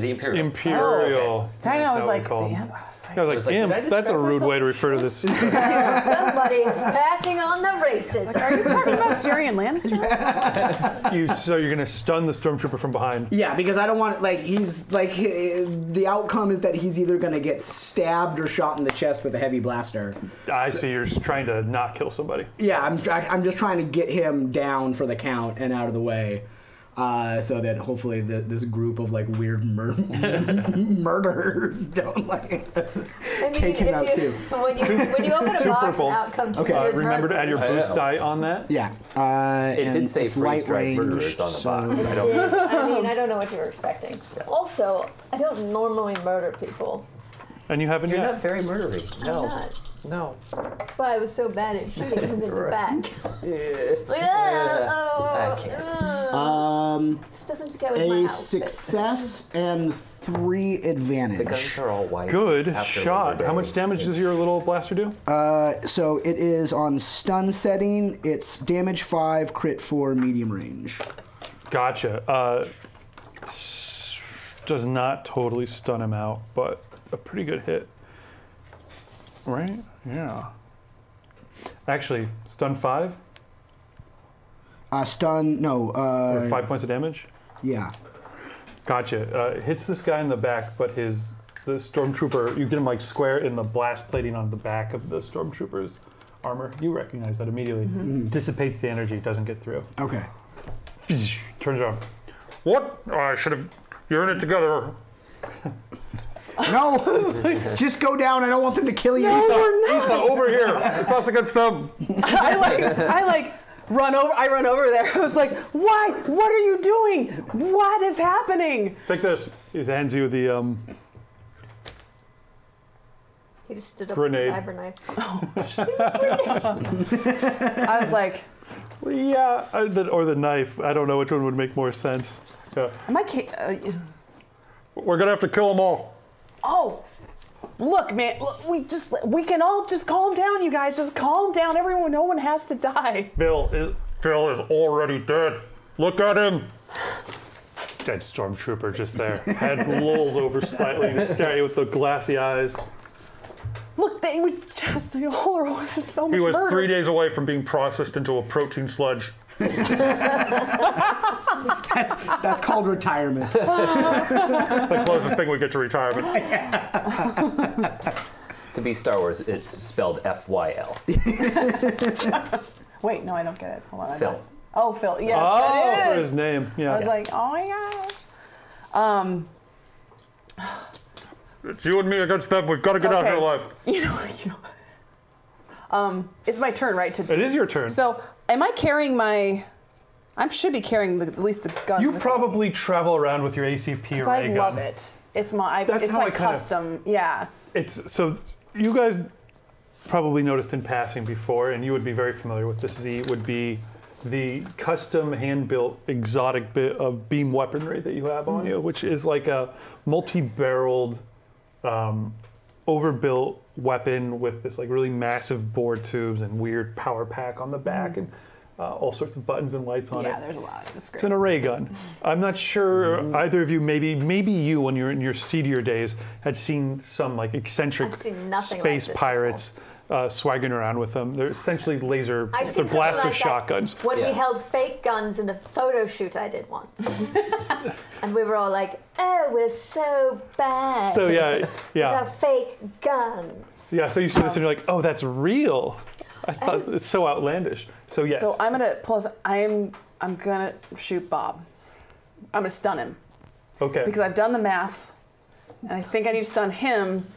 Imperial. Imperial. Oh, okay. I was like, I was like, imp. That's a rude way to refer to this. Somebody is passing on the racism. Are you talking about Tyrion Lannister? So you're gonna stun the stormtrooper from behind. Yeah, because I don't want the outcome is that he's either gonna get stabbed or shot in the chest with a heavy blaster. I see. You're trying to not kill somebody. Yeah, I'm just trying to get him down for the count and out of the way. So that hopefully this group of weird murderers don't take him out too. When you open a box, purple. out come 2 Okay, remember to add your boost die on that. Yeah. It did say freeze strike murderers on the box. I don't know what you were expecting. Also, I don't normally murder people. And you haven't You're yet. not very murdery. No. I'm not. No. That's why I was so bad at shooting him in the back. I can't. This doesn't go in my A outfit. success and 3 advantage. The guns are all white. Good After shot. Labor How Day. much damage does your little blaster do? So it is on stun setting. It's damage 5, crit 4, medium range. Gotcha. Does not totally stun him out, but a pretty good hit. Right? Yeah. Actually, stun 5? Stun, no. Or 5 points of damage? Yeah. Gotcha. Hits this guy in the back, but the stormtrooper, you get him like square in the blast plating on the back of the stormtrooper's armor. You recognize that immediately. Dissipates the energy, doesn't get through. Okay. Turns around. What? Oh, I should have. You're in it together. No, just go down. I don't want them to kill you. No, we're not. Issa, over here. It's us against them. I run over. I run over there. I was like, "Why? What are you doing? What is happening?" Take this. He hands you the He just stood up Grenade. with the knife. I was like, yeah, or the knife. I don't know which one would make more sense. "Am I?" We're gonna have to kill them all. Oh, look, man. Look, we can all just calm down, you guys. Just calm down, everyone. No one has to die. Phil is already dead. Look at him. Dead stormtrooper just there. Head lolls over slightly to stare at you with the glassy eyes. Look, they would just all over so much He was murder. 3 days away from being processed into a protein sludge. That's called retirement. The closest thing we get to retirement. To be Star Wars, it's spelled F-Y-L. Wait, no, I don't get it. Hold on. Phil. Oh, Phil. Yes, Oh, that for is. his name. Yeah. I was like, oh my gosh. It's you and me against them. We've got to get out here alive. It's my turn, right? It is your turn. So, am I carrying my? I should be carrying at least the gun. You with probably travel around with your ACP Because ray I gun. love it. It's my. That's It's how my I kinda- custom. Yeah. It's so you guys probably noticed in passing before, and you would be very familiar with this. Z would be the custom hand-built exotic bit of beam weaponry that you have on you, which is like a multi-barreled, overbuilt weapon with this like really massive bore tubes and weird power pack on the back and all sorts of buttons and lights on it. Yeah, there's a lot. It's great. It's an array gun. I'm not sure either of you, maybe you, when you're in your seedier days, had seen some like eccentric I've seen nothing like space this pirates swaggering around with them. They're essentially laser, I've they're seen something blaster like that shotguns. when we Yeah. held fake guns in a photo shoot I did once. And we were all like, oh, we're so bad. So yeah. The fake guns. Yeah, so you see this and you're like, oh, that's real. I thought it's so outlandish. So yes. So I'm gonna plus. I'm gonna shoot Bob. I'm gonna stun him okay. because I've done the math, and I think I need to stun him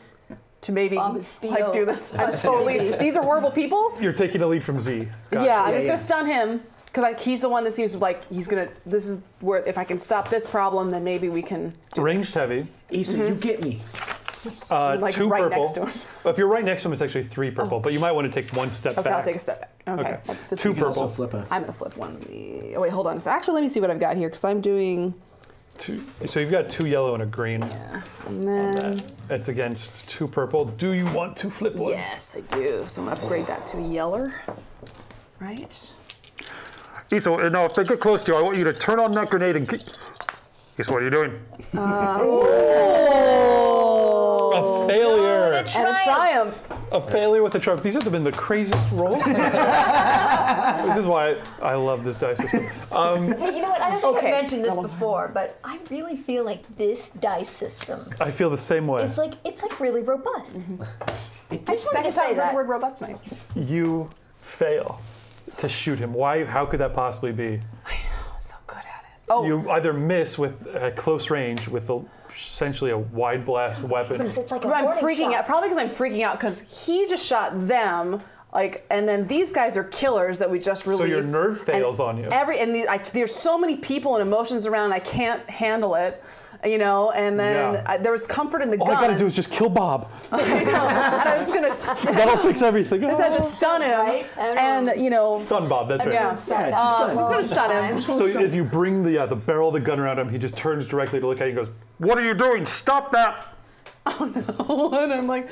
to maybe Bob is like do this. I'm BO. totally. These are horrible people. You're taking the lead from Z. Gotcha. Yeah, I'm just yeah. gonna stun him because he's the one that seems like he's gonna. This is where if I can stop this problem, then maybe we can do Ranged this. heavy. Issa, you get me. Like 2 right purple. next to him. If you're right next to him, it's actually 3 purple, but you might want to take 1 step Okay, back. I'll take a step back. Okay, Okay. so 2 You can also purple. flip a. I'm gonna flip one. Oh wait, hold on. So actually, let me see what I've got here because I'm doing. 2. So you've got 2 yellow and a green. And then It's against 2 purple. Do you want to flip one? yes, I do. So I'm gonna upgrade that to a yeller. Right. Issa, now if they get close to you, I want you to turn on that grenade and guess what are you doing? A failure. And a triumph. A failure with a triumph. These have been the craziest rolls. This is why I love this dice system. Hey, you know what? I don't think Okay. I've mentioned this That one. before, but I really feel like this dice system I feel the same way. is like really robust. I just wanted to Second time say I've heard that. the word robust tonight. You fail to shoot him. Why? How could that possibly be? I'm so good at it. Oh, You either miss with at close range with essentially a wide blast weapon. Since it's like a I'm warning freaking shot. out. Probably because I'm freaking out because he just shot them. Like, and then these guys are killers that we just released. So your nerve fails on you. There's so many people and emotions around, I can't handle it. You know, and then there was comfort in the gun. All I gotta do is just kill Bob. I know. And I was gonna. That'll fix everything. I just had to stun him, Right? and you know. Stun Bob. That's right. Yeah. just Just gonna stun him. So as you bring the barrel of the gun around him, he just turns directly to look at you and goes, "What are you doing? Stop that!" Oh no! And I'm like,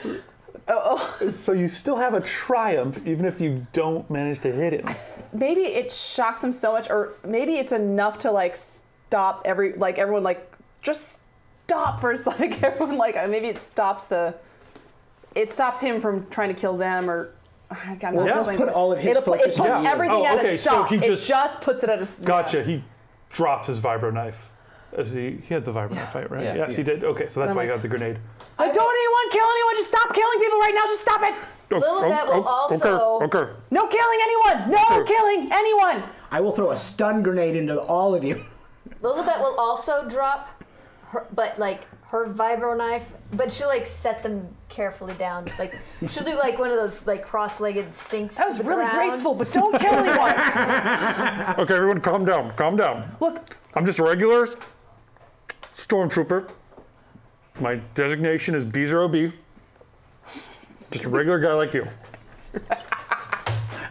So you still have a triumph, even if you don't manage to hit him. maybe it shocks him so much, or maybe it's enough to like stop everyone like. Just stop for a second. Everyone maybe it stops him from trying to kill them, or let's put all of his focus. It puts everything at a stop. So it just puts it at a stop. Gotcha. He drops his vibro knife. As he had the vibro knife, right? Yeah. Yes, he did. Okay, so that's why he got the grenade. Don't anyone kill anyone. Just stop killing people right now. Just stop it. Lilibet will also... Okay. No killing anyone. No killing anyone. I will throw a stun grenade into all of you. Lilibet will also drop her, but like her vibro knife, but she'll like set them carefully down. Like she'll do like one of those like cross-legged sinks. That was to the really ground. graceful, but don't kill anyone. Okay, everyone calm down. Calm down. Look, I'm just a regular stormtrooper. My designation is B0B. Just a regular guy like you.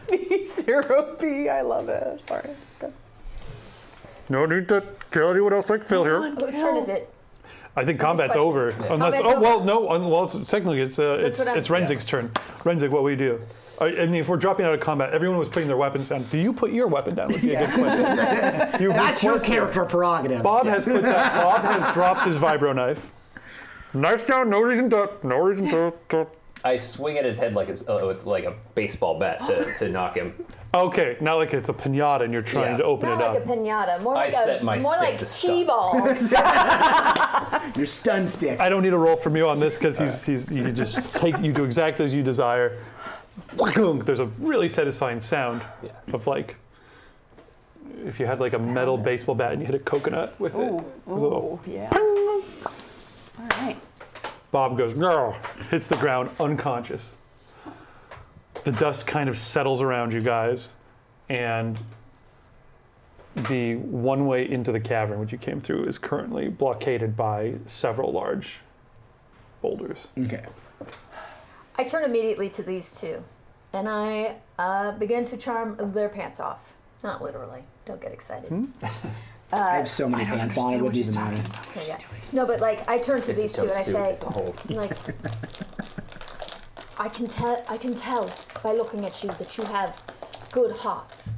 B0B. I love it. Sorry. Let's go. No need to kill anyone else like Phil here. Whose turn is it? I think combat's question. over. Yeah. Unless, Combat's over? Oh, technically it's Renzik's turn. Renzik, what will you do? I mean, if we're dropping out of combat, everyone was putting their weapons down. Do you put your weapon down? Would be a good question. That's your character prerogative. Bob has put that. Bob has dropped his vibro knife. Nice down. No reason to. I swing at his head like it's with like a baseball bat to knock him. Okay, not like it's a pinata and you're trying to open Not it like up. a pinata, more like set my more stick like to stun. T-ball. Your stun stick. I don't need a roll from you on this because you can just you do exactly as you desire. There's a really satisfying sound of like if you had like a metal baseball bat and you hit a coconut with it. Ooh, yeah. Ping! All right. Bob goes, no, hits the ground unconscious. The dust kind of settles around you guys, and the one way into the cavern which you came through is currently blockaded by several large boulders. Okay. I turn immediately to these two, and I begin to charm their pants off. Not literally. Don't get excited. I have so many pants on, it wouldn't even matter. Okay, yeah. No, but like I turn to these two and I say, like, I can tell by looking at you that you have good hearts.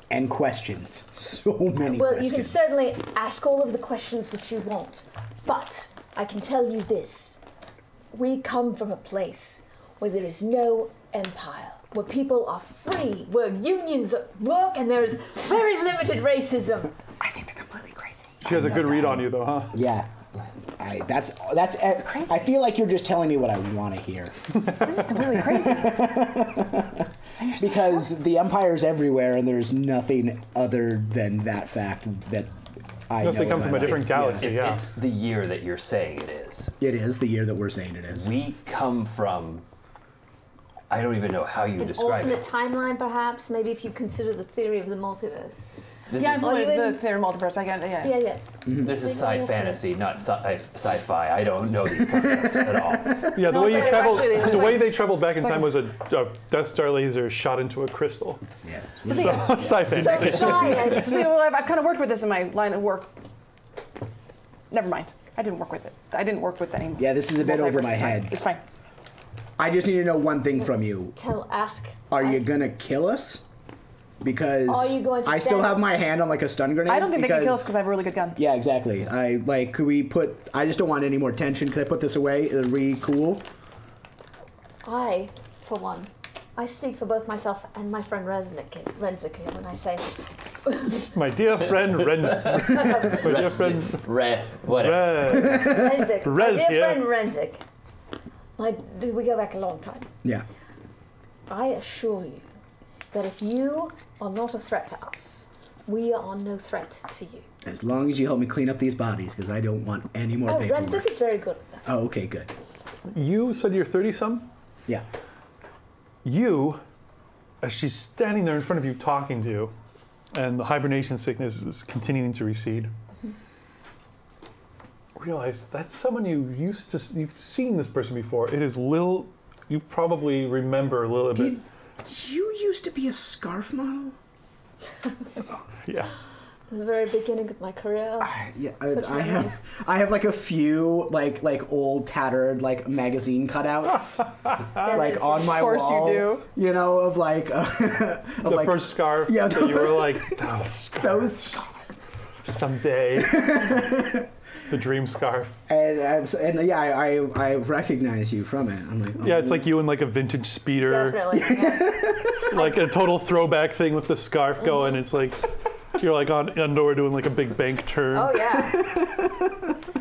And questions. So many Well, questions. you can certainly ask all of the questions that you want, but I can tell you this. We come from a place where there is no empire, where people are free, where unions work, and there is very limited racism. I think they're completely crazy. She has a good read on you though, huh? Yeah. That's crazy. I feel like you're just telling me what I want to hear. This is completely crazy. Because the Empire's everywhere and there's nothing other than that fact that I Unless know they come in from my a different life. galaxy, If yeah. it's the year that you're saying it is, It is the year that we're saying it is. we come from. I don't even know how you An describe alternate it. timeline, perhaps, maybe if you consider the theory of the multiverse. This Yeah, is Are you the in- theory multiverse. I get it. Yeah. Yeah, yes. this is Maybe sci fantasy, not sci-fi. I don't know these concepts at all. Yeah, the No, way you it's traveled, actually- it's the way like- they traveled back in like time a- was a Death Star laser shot into a crystal. Yeah. See, Sci-fi. So science. see, well, I've kind of worked with this in my line of work. Never mind. I didn't work with it. I didn't work with any. Yeah, this is a bit over multiverse my time. head. It's fine. I just need to know one thing from you. Ask. Are you gonna kill us? Because Are you going to I still stand- have my hand on like a stun grenade. I don't think they can kill us because I have a really good gun. Yeah, exactly. Could we put? I just don't want any more tension. Could I put this away? Are we cool? I, for one, I speak for both myself and my friend Renzik here when I say, My dear friend my dear friend Whatever. Renzik, my Rez dear here. friend Renzik, we go back a long time. Yeah. I assure you that if you are not a threat to us, we are no threat to you. As long as you help me clean up these bodies, because I don't want any more Oh, paperwork. Renzik is very good at that. Oh, okay, good. You said you're 30-some? Yeah. You as she's standing there in front of you talking to you, and the hibernation sickness is continuing to recede, realize that's someone you've seen this person before. It is Lil. You probably remember Lil Ibet. Did you used to be a scarf model? Yeah. The very beginning of my career. I have like a few like old tattered like magazine cutouts like on my wall. Of course you do. You know, of like The first scarf that you were like, those scarves. Someday. The dream scarf. And yeah, I recognize you from it. I'm like, oh, yeah, it's like you in like a vintage speeder. Definitely. Yeah. Like a total throwback thing with the scarf going. It's like you're like on underwear doing like a big bank turn. Oh yeah.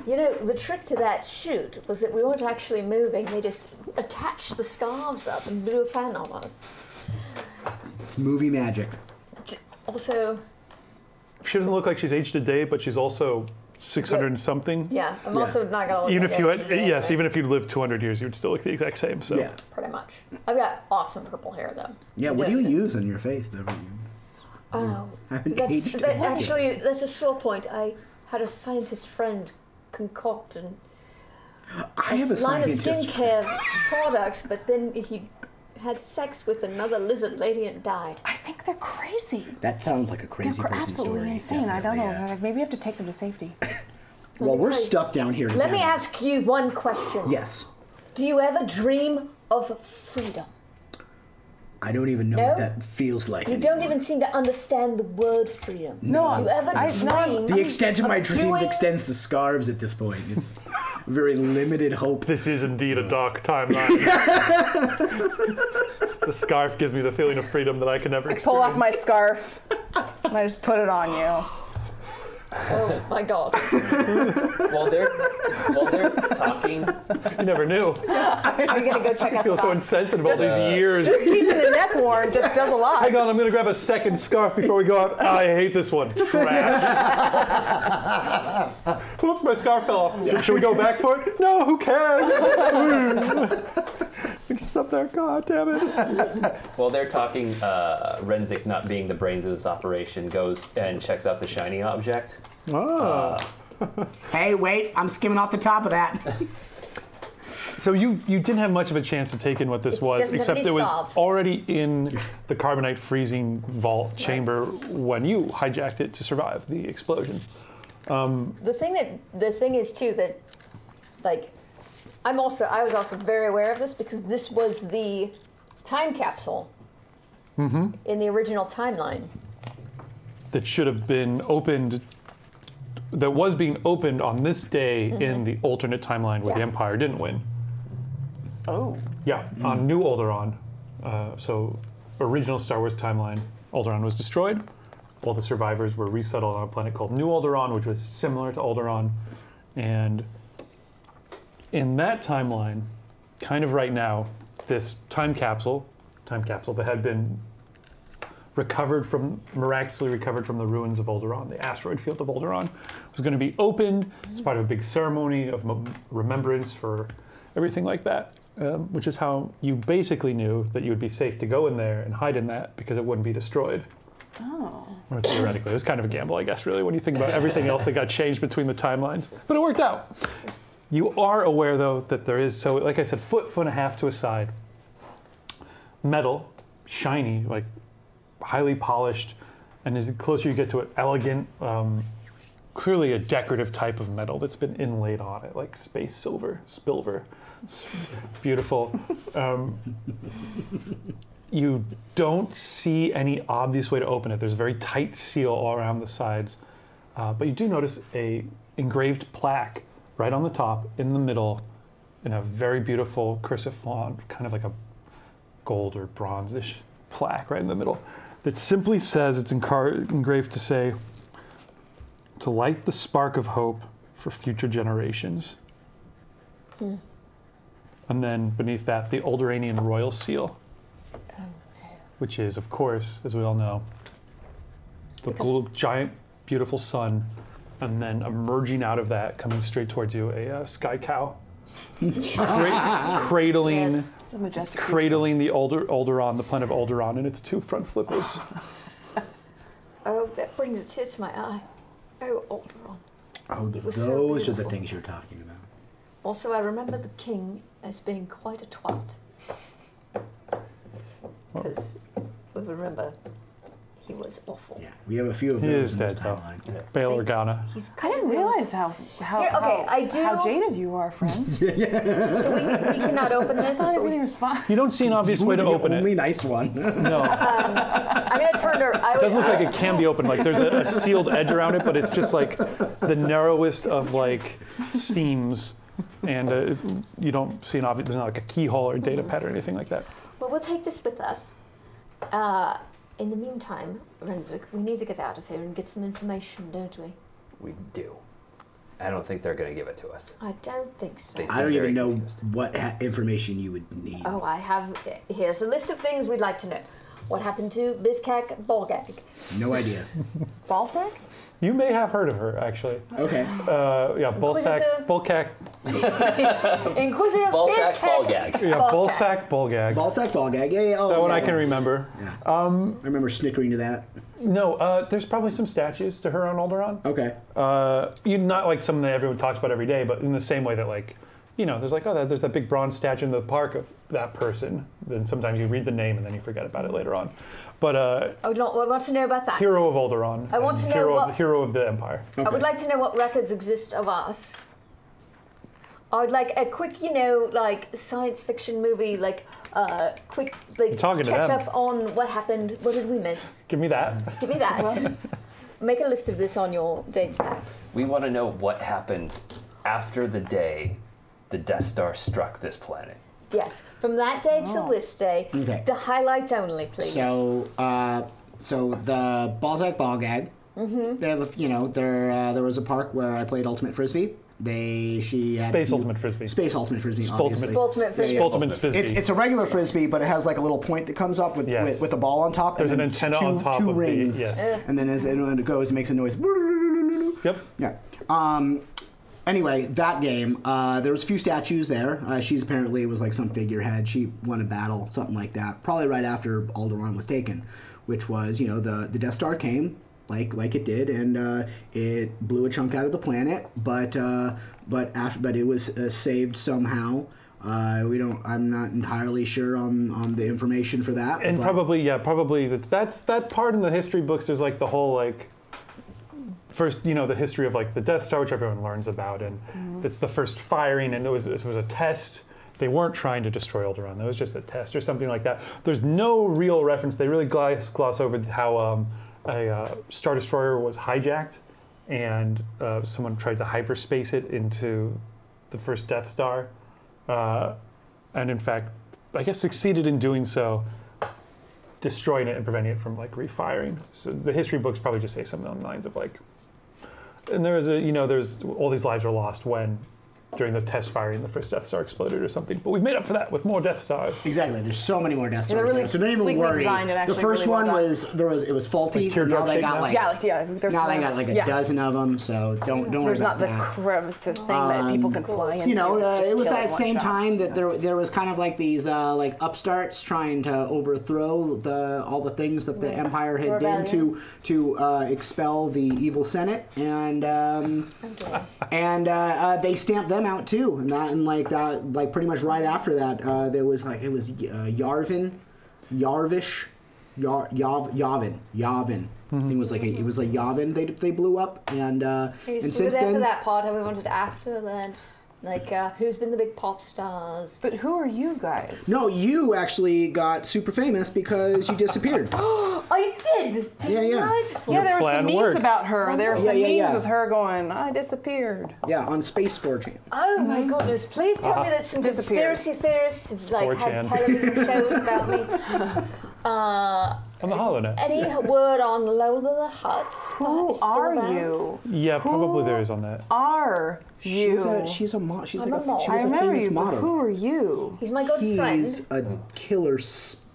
You know, the trick to that shoot was that we weren't actually moving. They just attached the scarves up and blew a fan on us. It's movie magic. Also, She doesn't look like she's aged a day, but she's also 600 and something. yeah, I'm also not gonna look Even like if you that had, today, yes, right? even if you lived 200 years, you would still look the exact same. So Yeah. Pretty much. I've got awesome purple hair though. Yeah, what do you use on your face? Oh, Haven't that's aged that, a day. actually that's a sore point. I had a scientist friend concoct a I have a line of scientist. skincare products, but then he had sex with another lizard lady and died. I think they're crazy. That sounds like a crazy They're person absolutely story. insane. I don't know. Definitely, yeah. Like, maybe you have to take them to safety. Well, we're tell you- stuck down here. Let me together. ask you one question. Yes. Do you ever dream of freedom? I don't even know No? what that feels like. You don't even seem to understand the word freedom. No, Do you ever dream? The extent of my dreams doing- extends to scarves at this point. It's very limited hope. this is indeed a dark timeline. The scarf gives me the feeling of freedom that I can never experience. Pull off my scarf and I just put it on you. Oh my god. While they're talking, You never knew. I'm gonna go check I out feel the so box. insensitive all these years. Just keeping the neck warm just does a lot. Hang on, I'm gonna grab a second scarf before we go out. Oh, I hate this one. Trash. Oops, my scarf fell off. Should we go back for it? No, who cares? We just up there. God damn it. while they're talking, Renzik, not being the brains of this operation, goes and checks out the shiny object. Oh. Hey, wait! I'm skimming off the top of that. So you didn't have much of a chance to take in what this It was, doesn't have except any it was scarves. already in the carbonite freezing vault chamber when you hijacked it to survive the explosion. The thing is too that, like, I was also very aware of this because this was the time capsule in the original timeline. That should have been opened, that was being opened on this day in the alternate timeline where the Yeah. Empire didn't win. Oh. Yeah, on New Alderaan. So, original Star Wars timeline, Alderaan was destroyed. All the survivors were resettled on a planet called New Alderaan, which was similar to Alderaan. And in that timeline, kind of right now, this time capsule that had been miraculously recovered from the ruins of Alderaan, the asteroid field of Alderaan, was going to be opened as part of a big ceremony of remembrance for everything like that, which is how you basically knew that you would be safe to go in there and hide in that because it wouldn't be destroyed. Oh. Or theoretically. It was kind of a gamble, I guess, really, when you think about everything else that got changed between the timelines. But it worked out. You are aware, though, that there is, so like I said, foot and a half to a side. Metal, shiny, like highly polished, and as closer you get to it, elegant, clearly a decorative type of metal that's been inlaid on it, like space silver, spilver. It's beautiful. You don't see any obvious way to open it. There's a very tight seal all around the sides, but you do notice a engraved plaque right on the top, in the middle, in a very beautiful cursive font, kind of like a gold or bronze-ish plaque right in the middle, that simply says, it's engraved to say, to light the spark of hope for future generations. And then beneath that, the Alderaanian royal seal, which is, of course, as we all know, the little giant, beautiful sun, and then emerging out of that, coming straight towards you, a sky cow cradling, Yes. It's a majestic cradling the Alderaan, the planet of Alderaan, and its 2 front flippers. Oh, that brings a tear to my eye. Oh, Alderaan. Oh, It was so those are the beautiful. things you're talking about. Also, I remember the king as being quite a twat. Because we remember he was awful. Yeah, we have a few of He those is in this dead, though. timeline. Bail Organa. He's I didn't realize how Here, okay, I do- how jaded you are, friend. So we cannot open I this. thought but everything was fine. You don't see an obvious way to open Only it. nice one. No. I'm gonna turn her. It does look like it can be opened. Like there's a sealed edge around it, but it's just like the narrowest of like seams, and you don't see an obvious. There's not like a keyhole or data pad or anything like that. Well, we'll take this with us. In the meantime, Renzik, we need to get out of here and get some information, don't we? We do. I don't think they're going to give it to us. I don't think so. They I don't seem even very know confused. what information you would need. Oh, I have. Here's a list of things we'd like to know. What happened to Bizkak Bolgag? No idea. Ballsack? You may have heard of her, actually. Okay. Yeah, Inquisitor. Bullsack, Inquisitor Ballsack, Bizkak Ballgag. yeah, Bullsack, Bullgag. Ballsack ball gag. Yeah, yeah. Oh, That one yeah, I can yeah. remember. Yeah. I remember snickering to that. No, there's probably some statues to her on Alderaan. Okay. Not like something that everyone talks about every day, but in the same way that like, there's like, there's that big bronze statue in the park of that person. Then sometimes you read the name and then you forget about it later on. But I would want to know about that. hero of Alderaan. I want and to know hero of the Empire. Okay. I would like to know what records exist of us. I would like a quick, like science fiction movie, like quick, like talking to catch them. up on what happened. What did we miss? Give me that. Give me that. Make a list of this on your dates pad. We want to know what happened after the day the Death Star struck this planet. Yes, from that day to this day. Okay. The highlights only, please. So, so the Ballsack ball gag. Mm-hmm. They have there was a park where I played ultimate frisbee. She had Space Ultimate Frisbee. Space ultimate frisbee. obviously. Ultimate frisbee. Ultimate Frisbee. It's a regular frisbee, but it has like a little point that comes up with Yes. with a ball on top. There's and an then antenna on top two of the- rings. yes. And then when it goes, it makes a noise. Yep. Yeah. Anyway, that game, there was a few statues there. She's apparently was like some figurehead. She won a battle, something like that. Probably right after Alderaan was taken, which was, the Death Star came like it did, and it blew a chunk out of the planet. But it was saved somehow. I'm not entirely sure on the information for that. And but probably that's that part in the history books. There's like the whole like first, the history of like the Death Star, which everyone learns about, and it's the first firing, and it was a test. They weren't trying to destroy Alderaan. That was just a test or something like that. There's no real reference. They really gloss over how a Star Destroyer was hijacked, and someone tried to hyperspace it into the first Death Star, and in fact, I guess succeeded in doing so, destroying it and preventing it from like refiring. So the history books probably just say something along the lines of like, and there's all these lives were lost when during the test firing the first Death Star exploded or something. But we've made up for that with more Death Stars. Exactly. There's so many more Death Stars. they're really now, so don't even sleekly worry. designed and The actually first really well one done. it was faulty. Like teardrop now they shape got now? like There's now they got like a dozen of them. So don't worry There's about not that. the thing that people can fly into. Just it was kill that in one same shot. time that there was kind of like these like upstarts trying to overthrow all the things that the Empire had done to expel the evil Senate, and they stamped them out too, and pretty much right after that there was like it was Yavin. I think it was like Yavin. They blew up, and We since were there for then. that part, and we wanted after that. Like, who's been the big pop stars? But who are you guys? No, you actually got super famous because you disappeared. I did! Yeah. Delightful. Yeah, there were plan some memes worked. about her. There were some Yeah. memes with her going, I disappeared. Yeah, on Space 4chan. Oh my goodness, please tell me that some Disappeared. conspiracy theorists have like, had 4chan. television shows about me. On the HoloNet. Any word on Lola the Hutt? Who Is still are around? you? Yeah, probably there is on that. Are you? She's a model. She's I'm like a model. she I was a remember famous you, but model. who are you? He's my good He's friend. a killer,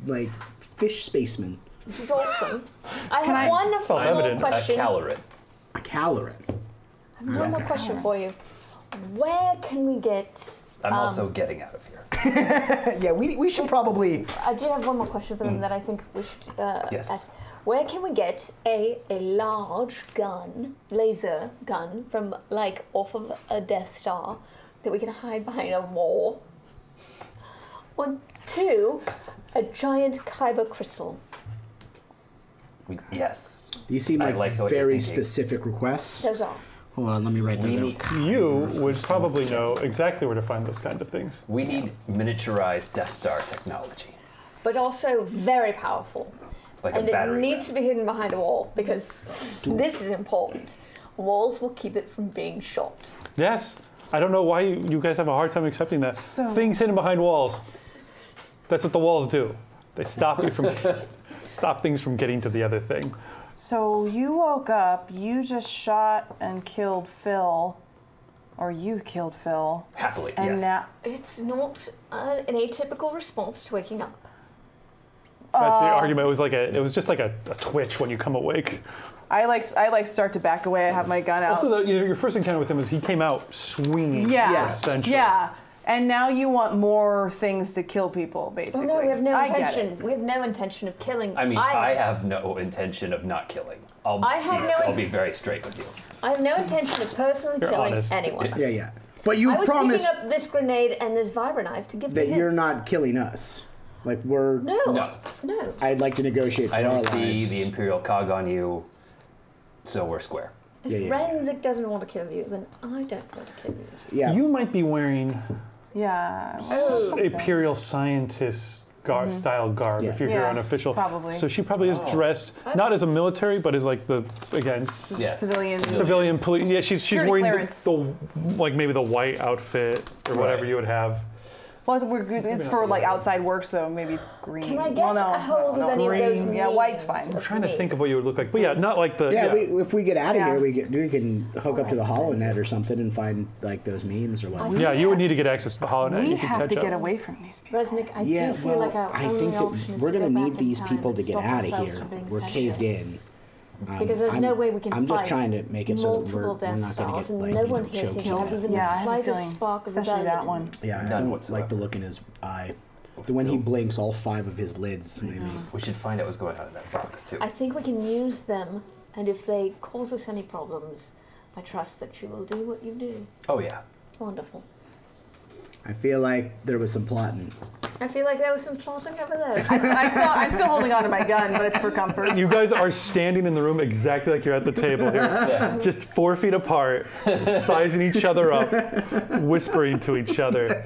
like fish spaceman. He's awesome. I Can have I- one more Self-evident. A question. calorit. A caloran. One more question for you. Where can we get I'm also getting out of here. Yeah, we should probably. I do have one more question for them that I think we should Yes. ask. Where can we get a large gun, laser gun, from like off of a Death Star that we can hide behind a wall? Or 2, a giant kyber crystal. Yes. These seem I like, like what you're very thinking. specific requests. Those are. Hold on, let me write that We down. need, You would probably know exactly where to find those kinds of things. we need miniaturized Death Star technology. But also very powerful. Like And a battery. it needs to be hidden behind a wall because this is important. Walls will keep it from being shot. Yes. I don't know why you guys have a hard time accepting that. So- Things hidden behind walls. That's what the walls do. They stop you from stop things from getting to the other thing. So you woke up, you just shot and killed Phil, or you killed Phil, Happily, and yes. now It's not an atypical response to waking up. That's the argument. It was just like a twitch when you come awake. I like start to back away. I have my gun out. Also, your first encounter with him is he came out swinging. Yeah. Essentially. Yeah. And now you want more things to kill people, Oh basically. no, we have no I get intention. it. We have no intention of killing. I mean, I have no intention of not killing. I'll be very straight with you. I have no intention of personally You're killing honest. anyone. Yeah, yeah. But you I was promised picking up this grenade and this vibra knife to give that to him. you're not killing us. Like we're. No. No. No. I'd like to negotiate for I don't our see lives. the Imperial cog on you, so we're square. If Yeah, yeah, yeah. Renzik doesn't want to kill you, then I don't want to kill you. Yeah. You might be wearing Yeah. Imperial scientist style garb Yeah. if you're here Yeah, unofficial. probably. So she probably is dressed not as a military, but as like Yeah. Civilian. civilian police. Yeah, she's Security wearing clearance. the like maybe the white outfit or whatever Right. you would have. Well, it's for like outside work, so maybe it's green. Can I get well, no, a hold no, of any of those green. Yeah, white's fine. memes I'm of I'm trying to me? think of what you would look like. But yeah, not like the Yeah, if we get out of Yeah. here, we can hook up to the HoloNet or something and find like those memes or whatever. yeah, you would need to get access to the HoloNet. We You can have catch to up. get away from these people. Resnick, I Yeah, do feel well, like our I only think option that is we're to gonna go need back in these time people and to get stop out of ourselves here. from being We're sent caved shit. in. Because there's no way we can I'm fight just trying to make it so that multiple we're Death not going to Stars, get and like, no you know, one here seems choked to have out. even Yeah, I the have a slightest feeling, spark of especially rebellion. that one. Yeah, I None don't whatsoever. like the look in his eye. When he blinks, all 5 of his lids. Maybe. We should find out what's going on in that box too. I think we can use them, and if they cause us any problems, I trust that you will do what you do. Oh yeah. Wonderful. I feel like there was some plotting. I feel like there was some plotting over there. I'm still holding on to my gun, but it's for comfort. You guys are standing in the room exactly like you're at the table here, just 4 feet apart, sizing each other up, whispering to each other.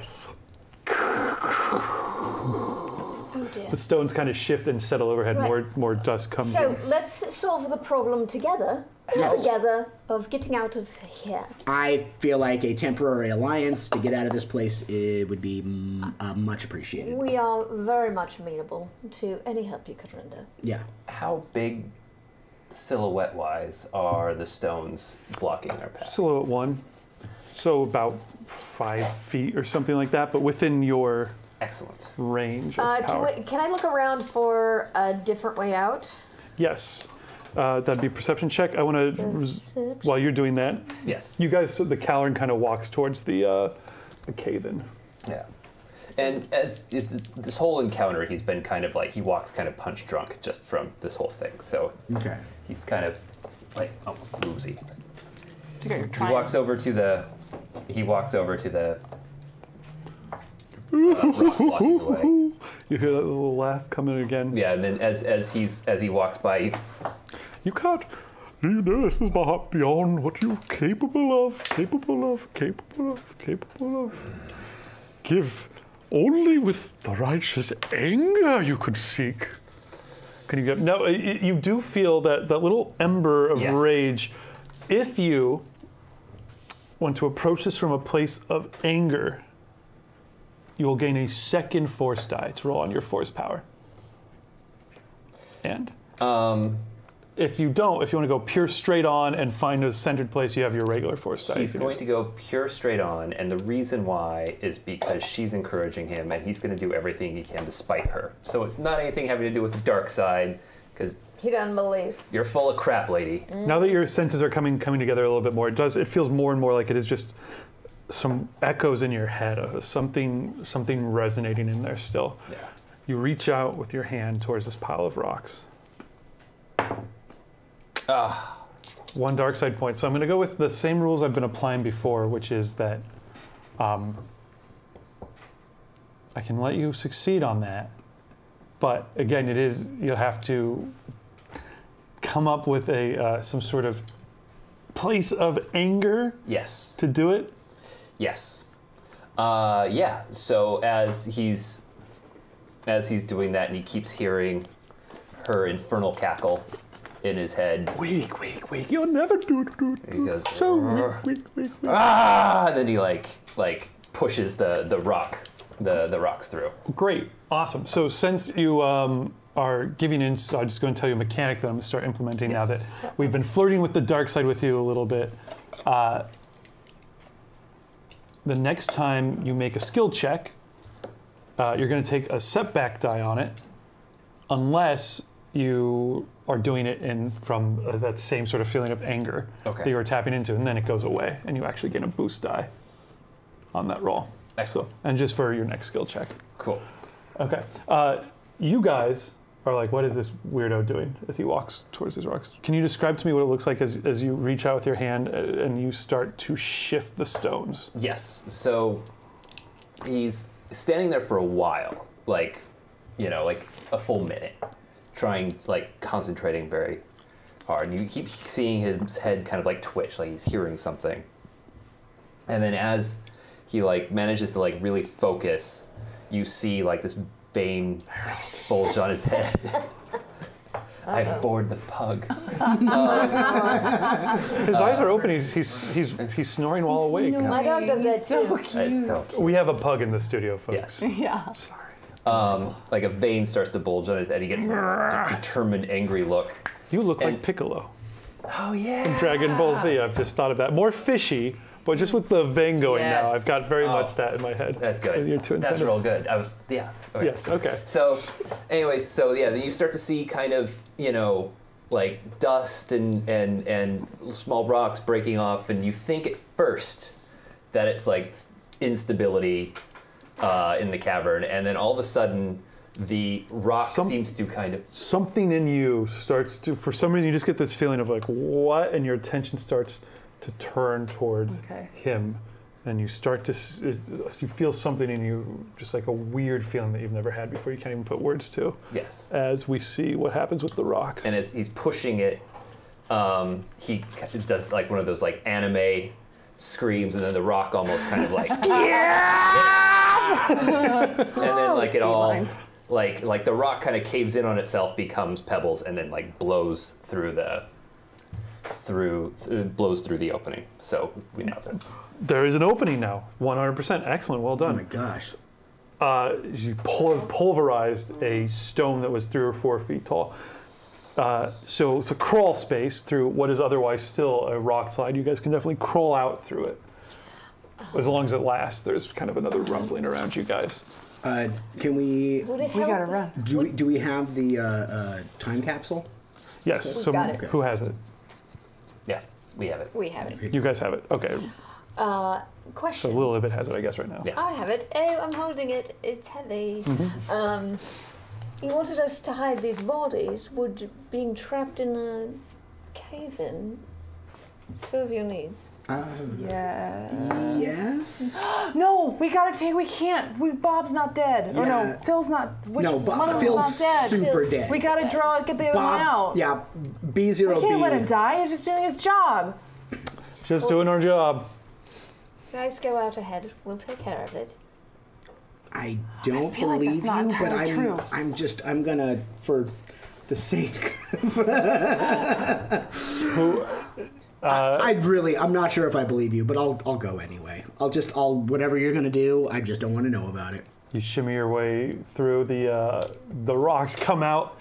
Oh dear. The stones kind of shift and settle overhead. Right. More dust comes So in. let's solve the problem together, all together, of getting out of here. I feel like a temporary alliance to get out of this place would be much appreciated. We are very much amenable to any help you could render. Yeah. How big, silhouette-wise, are the stones blocking our path? Silhouette 1, so about 5 feet or something like that, but within your Excellent. range of power. Can I look around for a different way out? Yes. That'd be a perception check. I want to, Perception. while you're doing that, Yes. you guys, the Caloran kind of walks towards the cave-in. Yeah. And this whole encounter, he's been kind of like, he walks kind of punch drunk just from this whole thing. So Okay. he's kind of like almost woozy. You got your He walks over to the rock blocking the way. You hear that little laugh coming again? Yeah, and then as he walks by, You can't. This is beyond what you're capable of. Capable of. Give only with the righteous anger you could seek. Can you get? No, you do feel that little ember of Yes. rage. If you want to approach this from a place of anger, you will gain a second force die to roll on your force power. And if you want to go pure straight on and find a centered place, you have your regular force die. he's going to go pure straight on, and the reason why is because she's encouraging him, and he's going to do everything he can to spite her. So it's not anything having to do with the dark side, because He doesn't believe. you're full of crap, lady. Now that your senses are coming together a little bit more, it feels more and more like it is just some echoes in your head of something resonating in there still. Yeah. You reach out with your hand towards this pile of rocks. One dark side point. So I'm going to go with the same rules I've been applying before, which is that I can let you succeed on that. But again, you'll have to come up with some sort of place of anger. Yes. To do it. Yes. Yeah. So as he's doing that, and he keeps hearing her infernal cackle in his head. Weak. You'll never do it. He goes, so weak. And then he like pushes the rocks through. Great, awesome. So since you are giving in, so I'm just going to tell you a mechanic that I'm going to start implementing now that we've been flirting with the dark side with you a little bit. The next time you make a skill check, you're going to take a setback die on it, unless you are doing it from that same sort of feeling of anger that you were tapping into, and then it goes away, and you actually get a boost die on that roll. Excellent. So, and just for your next skill check. Cool. Okay. You guys are like, what is this weirdo doing as he walks towards these rocks? Can you describe to me what it looks like as you reach out with your hand and you start to shift the stones? Yes. So he's standing there for a while, like a full minute, concentrating very hard. And you keep seeing his head kind of like twitch, like he's hearing something. And then as he manages to really focus, you see this vein bulge on his head. I've bored the pug. His eyes are open. He's snoring while awake. My dog does that too. So cute. It's so cute. We have a pug in the studio, folks. Yes. Yeah. Sorry. Like a vein starts to bulge on his head. He gets a determined, angry look. You look like Piccolo Oh yeah. from Dragon Ball Z. I've just thought of that. More fishy, but just with the vein going now. Yes. I've got very much that in my head. That's good. You're too That's intended. real good. Okay. Yes, okay. So, anyways, then you start to see kind of, dust and small rocks breaking off, and you think at first that it's instability in the cavern, and then all of a sudden the rock seems to kind of... Something in you starts to, for some reason, you just get this feeling of what, and your attention starts to turn towards him. And you start to, you feel something in you, just like a weird feeling that you've never had before. You can't even put words to. Yes. As we see what happens with the rocks. And as he's pushing it, he does one of those anime screams, and then the rock almost kind of and then it all lines. like the rock kind of caves in on itself, becomes pebbles, and then blows through the opening. So we know that. There is an opening now. 100%. Excellent. Well done. Oh my gosh. You pulverized a stone that was 3 or 4 feet tall. So it's a crawl space through what is otherwise still a rock slide. You guys can definitely crawl out through it. As long as it lasts, there's kind of another rumbling around you guys. Can we... Would it We help? gotta run. Do we have the time capsule? Yes. So got it. who has it? Yeah, we have it. We have it. You guys have it. Okay. So Question. Little Ibet has it, I guess, right now. Yeah. I have it. Oh, I'm holding it. It's heavy. Mm-hmm. You wanted us to hide these bodies. Would being trapped in a cave-in serve your needs? Yes. No, we can't. Bob's not dead. Or Yeah. no, Phil's not. One of Phil's them's not dead. super Phil's- dead. We gotta get the other one out. Yeah, B0B. We can't let him die. He's just doing his job. Just doing our job. Guys, go out ahead. We'll take care of it. I don't feel like believe that's not you, but entirely true. I'm gonna, for the sake. I'm not sure if I believe you, but I'll go anyway. Whatever you're gonna do, I just don't want to know about it. You shimmy your way through the rocks, come out.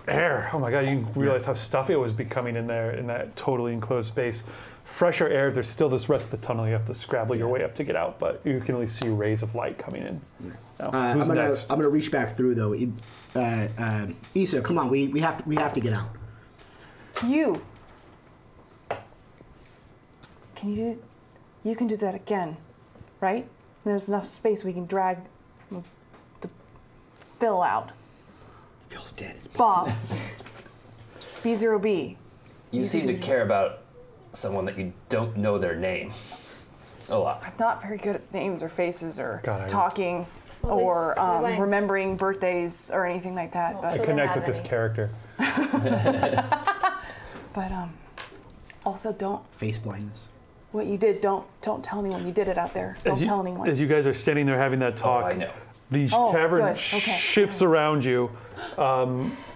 Air. Oh my God! You realize how stuffy it was becoming in there in that totally enclosed space. Fresher air. There's still this rest of the tunnel. You have to scrabble your way up to get out, but you can at least see rays of light coming in. Now, who's next? I'm gonna reach back through though. Issa, come on. We have to get out. You can do that again. right? There's enough space we can drag the Phil out. Phil's dead. Bob. B0B. You seem to care about someone that you don't know their name a lot. I'm not very good at names or faces or God, talking or remembering birthdays or anything like that. I But connect with this character. but also don't Face blindness. what you did. Don't tell anyone you did it out there. Don't tell anyone. As you guys are standing there having that talk, I know. the cavern shifts around you.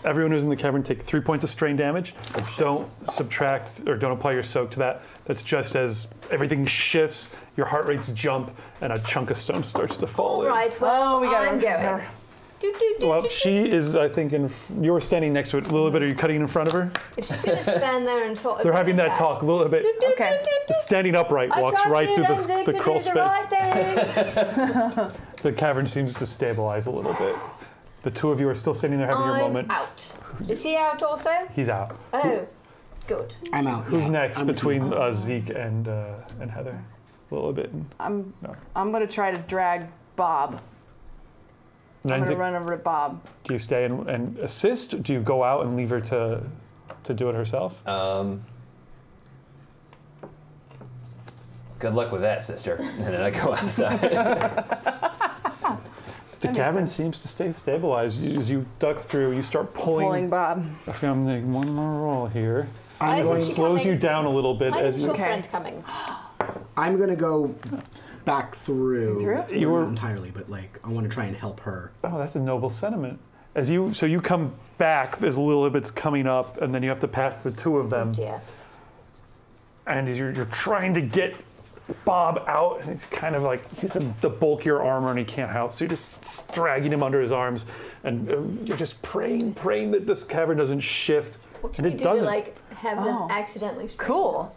Everyone who's in the cavern take 3 points of strain damage. Don't subtract or don't apply your soak to that. That's just as everything shifts, your heart rates jump, and a chunk of stone starts to fall All in. right, well, we got I'm going. Well, she is, I think, you were standing next to it. Lilibet, are you cutting in front of her? If she's going to stand there and talk... They're having that talk. Lilibet, Okay. standing upright, I walks trust right you, through Renzik, the to crawl do space. the right thing. The cavern seems to stabilize a little bit. The two of you are still sitting there having your I'm moment. out. Is he out also? He's out. Oh, good. I'm out. Who's next I'm between Zeke and Heather? Lilibet. I'm gonna try to drag Bob. I'm gonna run over to Bob. Do you stay and assist? Or do you go out and leave her to do it herself? Good luck with that, sister. And then I go outside. The cavern seems to stay stabilized. As you duck through, you start pulling. Bob. I'm making one more roll here. I'm Why going. isn't she Slows you coming? down a little bit Why as isn't you. your Okay. friend coming? I'm gonna go back through. Through? You were- Not entirely, but like I want to try and help her. Oh, that's a noble sentiment. So you come back as Lilibet's coming up, and then you have to pass the two of them. Dear. And as you're trying to get Bob out, and it's kind of like he's the bulkier armor and he can't help. So you're just dragging him under his arms, and you're just praying that this cavern doesn't shift. What can And you it do doesn't. to like have them accidentally? Cool.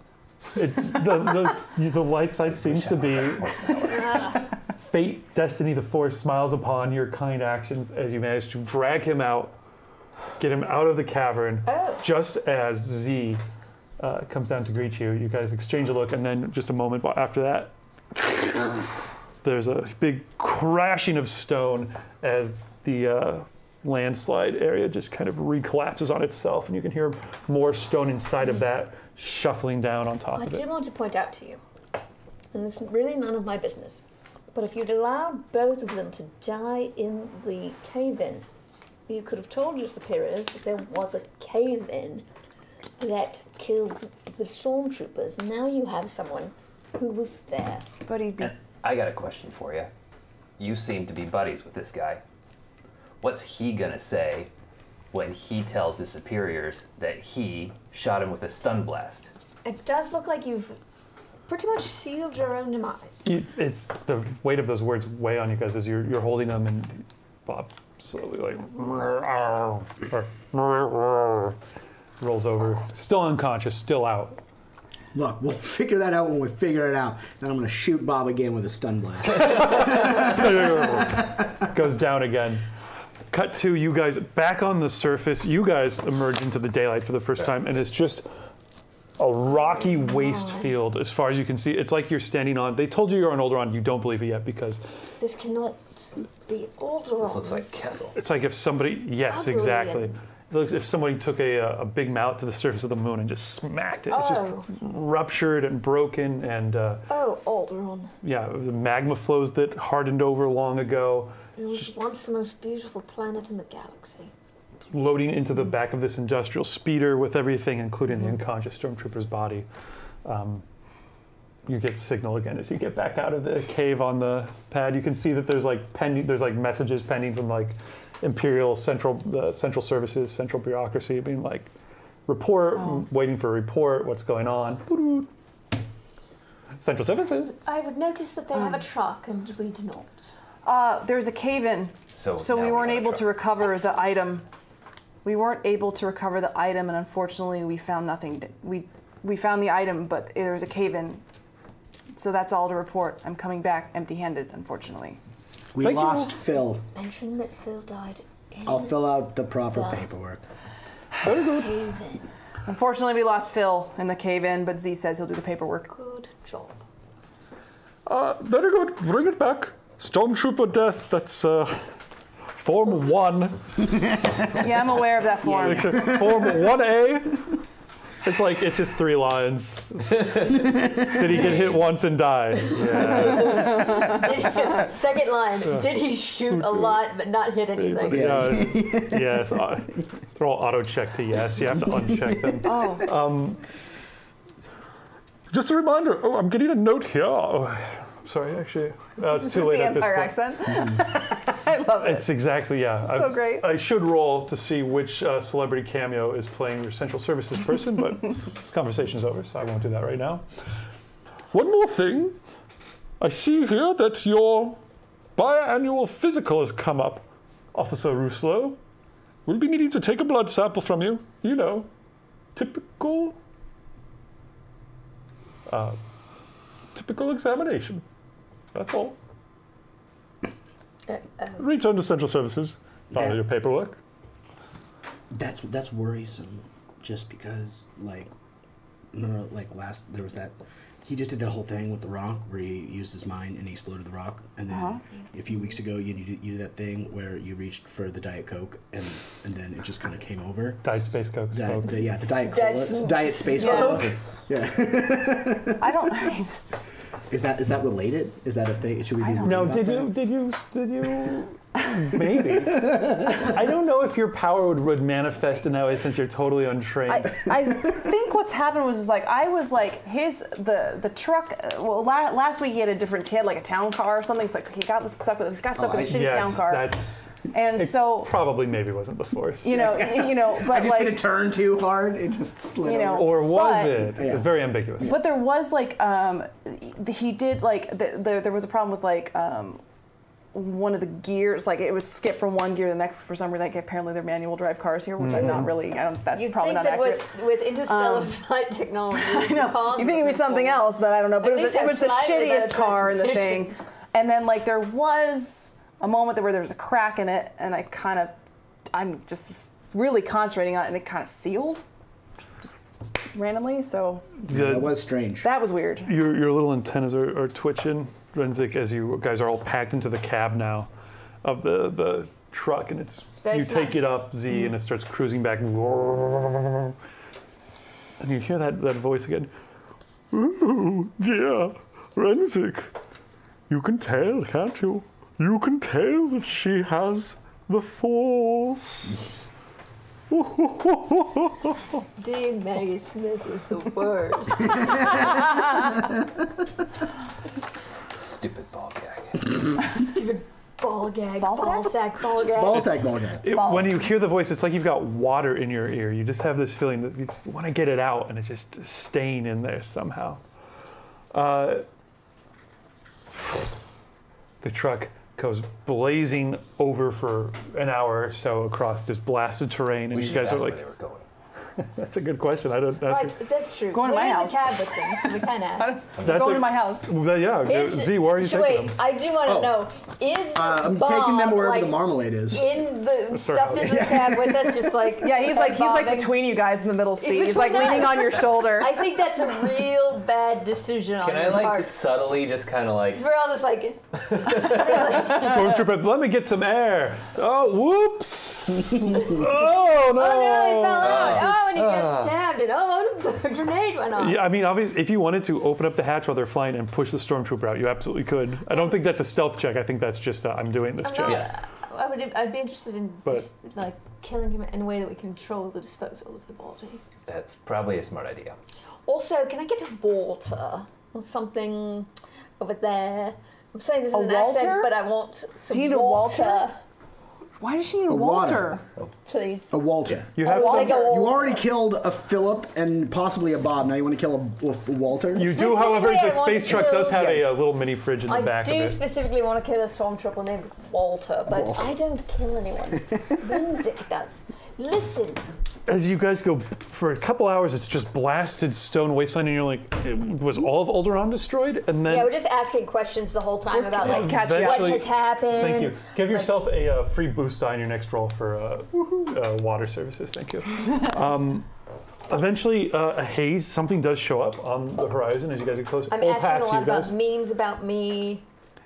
The light side seems to be fate, destiny, the force smiles upon your kind actions as you manage to drag him out, get him out of the cavern, just as Z comes down to greet you. You guys exchange a look, and then just a moment after that, there's a big crashing of stone as the landslide area just kind of recollapses on itself, and you can hear more stone inside of that shuffling down on top I of do it. want to point out to you, and it's really none of my business, but if you'd allowed both of them to die in the cave-in, you could have told your superiors that there was a cave-in that killed the stormtroopers. Now you have someone who was there. But he'd be. And I got a question for you. You seem to be buddies with this guy. What's he gonna say when he tells his superiors that he shot him with a stun blast? It does look like you've pretty much sealed your own demise. It's the weight of those words weigh on you guys as you're holding them, and Bob slowly like rolls over, still unconscious, still out. Look, we'll figure that out when we figure it out. Then I'm gonna shoot Bob again with a stun blast. Goes down again. Cut to you guys back on the surface. You guys emerge into the daylight for the first time, and it's just a rocky waste field as far as you can see. It's like you're standing on. They told you you're on Alderaan. You don't believe it yet because This cannot be Alderaan. This looks like Kessel. it's like if somebody. Yes, Ugly. exactly. It looks if somebody took a big mallet to the surface of the moon and just smacked it. It's just Oh. ruptured and broken, and Oh, Alderaan. yeah, the magma flows that hardened over long ago. It was once the most beautiful planet in the galaxy. Loading into the back of this industrial speeder with everything, including the unconscious stormtrooper's body. You get signal again as you get back out of the cave on the pad. You can see that there's like messages pending from like Imperial Central Services, Central Bureaucracy, being like, report, waiting for a report, what's going on. Central Services. I would notice that they have a truck and we do not. There's a cave-in, so now we weren't got a able to truck. recover the item. We weren't able to recover the item, and unfortunately, we found nothing. We found the item, but there was a cave-in. So that's all to report. I'm coming back empty-handed, unfortunately. We Thank you. lost Phil. Mention that Phil died in I'll fill out the proper Lost. paperwork. cave-in. Unfortunately, we lost Phil in the cave-in, but Z says he'll do the paperwork. Good job. Very good. Bring it back. Stormtrooper death. That's Form 1. Yeah, I'm aware of that form. Form 1A. It's just 3 lines. Did he get hit once and die? Yes. Second line. Did he shoot a lot but not hit anything? Yes. They're all auto-check to yes. You have to uncheck them. Oh. Just a reminder. Oh, I'm getting a note here. Oh, sorry, actually. It's too late at this point. Empire accent? I love it. It's exactly, So great. I should roll to see which celebrity cameo is playing your central services person, but this conversation's over, so I won't do that right now. One more thing. I see here that your biannual physical has come up, Officer Rousseau. We'll be needing to take a blood sample from you. You know, typical examination. That's all. Return to central services. Follow your paperwork. That's worrisome. Just because, remember, there was that. He just did that whole thing with the rock where he used his mind and he exploded the rock. And then a few weeks ago, you did that thing where you reached for the Diet Coke and then it just kind of came over. Diet Space Coke. The Diet Cola. Diet Space Coke. Yeah. I don't. Is that related? Is that a thing? Should we be No, did you maybe. I don't know if your power would manifest in that way since you're totally untrained. I think what's happened was I was the truck. Well, last week he had a town car or something. It's like he got stuck with a shitty town car. So probably maybe wasn't the Force. But I just did a turn too hard. It just slid over. Or was it? Yeah. It was very ambiguous. But there was he did there was a problem with one of the gears, it would skip from one gear to the next for some reason. Apparently they're manual drive cars here, which I'm not really. That's You'd probably think not that accurate. with interstellar flight technology, I know. You think it'd be something else, but I don't know. But it was the shittiest car in the thing. And then there was a moment where there was a crack in it, and I'm just really concentrating on it, and it kind of sealed, just randomly. So that was strange. That was weird. Your little antennas are twitching, Renzik, as you guys are all packed into the cab now of the truck, and you take it up, Z, and it starts cruising back, and you hear that voice again. Oh, dear, Renzik, you can tell, can't you? You can tell that she has the Force. Dear Maggie Smith is the worst. Stupid ball gag. Stupid ball gag. Ball sack ball gag. Ball sack ball gag. When you hear the voice, it's like you've got water in your ear. You just have this feeling that you just want to get it out, and it's just staying in there somehow. The truck goes blazing over for an hour or so across this blasted terrain, and you guys are like, where they were going. That's a good question. I don't. That's true. Going to my house. In the cab with them, so we kind of asked. Going to my house. Yeah. Z, where are you taking them? I do want to know, is I'm Bob, taking them wherever the marmalade is. in the stuffed in the cab with us, just he's like between you guys in the middle seat. He's leaning on your shoulder. I think that's a real bad decision on your part. Can I subtly just kind of Because we're all just Stormtrooper, let me get some air. Oh, whoops. Oh, no. Oh, no, he fell out. Oh, and he got stabbed. And a grenade went off. Yeah, I mean, obviously, if you wanted to open up the hatch while they're flying and push the Stormtrooper out, you absolutely could. I don't think that's a stealth check. I think that's just I'm doing this check. Yes. I'd be interested in just, killing him in a way that we control the disposal of the body. That's probably a smart idea. Also, can I get a water or something over there? I'm saying this in an Walter? accent, but I want some Do you need a Walter? Why does she need a Walter? Please. A Walter. Yes. You have Walter. You already killed a Philip and possibly a Bob. Now you want to kill a Walter? You do, however, Specifically, the I want space to truck kill- does have a little mini fridge in the back I do of it. specifically want to kill a stormtrooper named Walter, but I don't kill anyone. Renzik does. Listen. As you guys go for a couple hours, it's just blasted stone wasteland, and you're like, was all of Alderaan destroyed? And then Yeah, we're just asking questions the whole time about what Eventually- has happened. Thank you. Give yourself a free boost die on your next roll for water services. Thank you. Eventually, a haze, something does show up on the horizon as you guys get closer. I'm asking a lot about memes about me.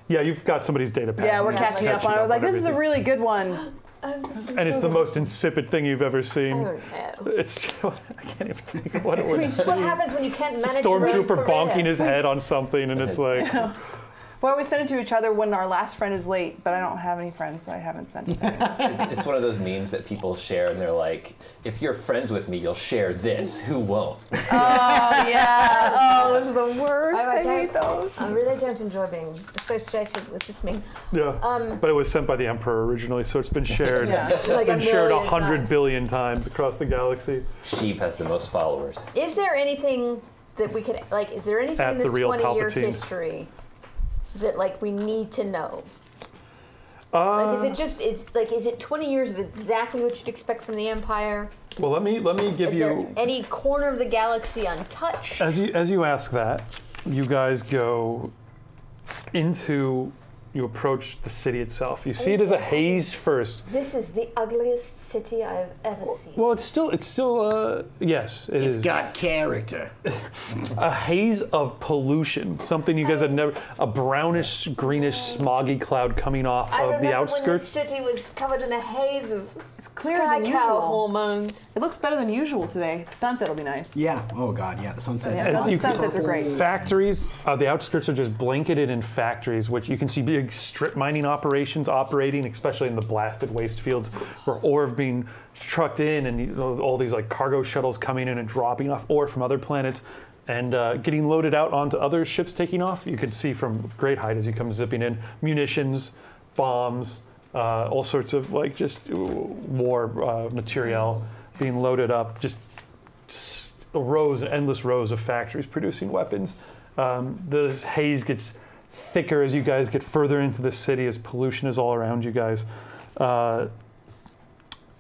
Yeah, you've got somebody's data pad. Yeah, we're catching up on it. I was like, this is a really good one. And it's the most insipid thing you've ever seen. I don't know. It's I can't even think of what it was. What happens when you can't manage Stormtrooper bonking his head on something, and it's like. Well, we send it to each other when our last friend is late, but I don't have any friends, so I haven't sent it to him. It's one of those memes that people share, and they're like, if you're friends with me, you'll share this. Who won't? Oh, yeah. Oh, those are the worst. I hate those. I really don't enjoy being associated with this meme. Yeah, but it was sent by the Emperor originally, so it's been shared. Like been shared 100 times. billion times across the galaxy. Sheev has the most followers. Is there anything that we could, like, is there anything At in this the real 20-year Palpatine. history that, like, we need to know? Like, is it just, is it 20 years of exactly what you'd expect from the Empire? Well, let me give Is you. there any corner of the galaxy untouched? As you ask that, you guys go into. You approach the city itself. You see it as a haze first. This is the ugliest city I've ever seen. Well, it's still yes, It's is. got character. A haze of pollution, something you guys had never, a brownish, greenish, smoggy cloud coming off I of remember the when the outskirts. city was covered in a haze of It's clearer sky than cow usual. hormones. It looks better than usual today. The sunset will be nice. Yeah. Oh God. Yeah. The sunset. Yeah, As you- sunsets are great. Factories, the outskirts are just blanketed in factories, which you can see big strip mining operations operating, especially in the blasted waste fields where ore being trucked in, and all these like cargo shuttles coming in and dropping off ore from other planets and getting loaded out onto other ships taking off. You can see from great height as you come zipping in, munitions, bombs, all sorts of like just war material being loaded up, just endless rows of factories producing weapons. The haze gets thicker as you guys get further into the city, as pollution is all around you guys.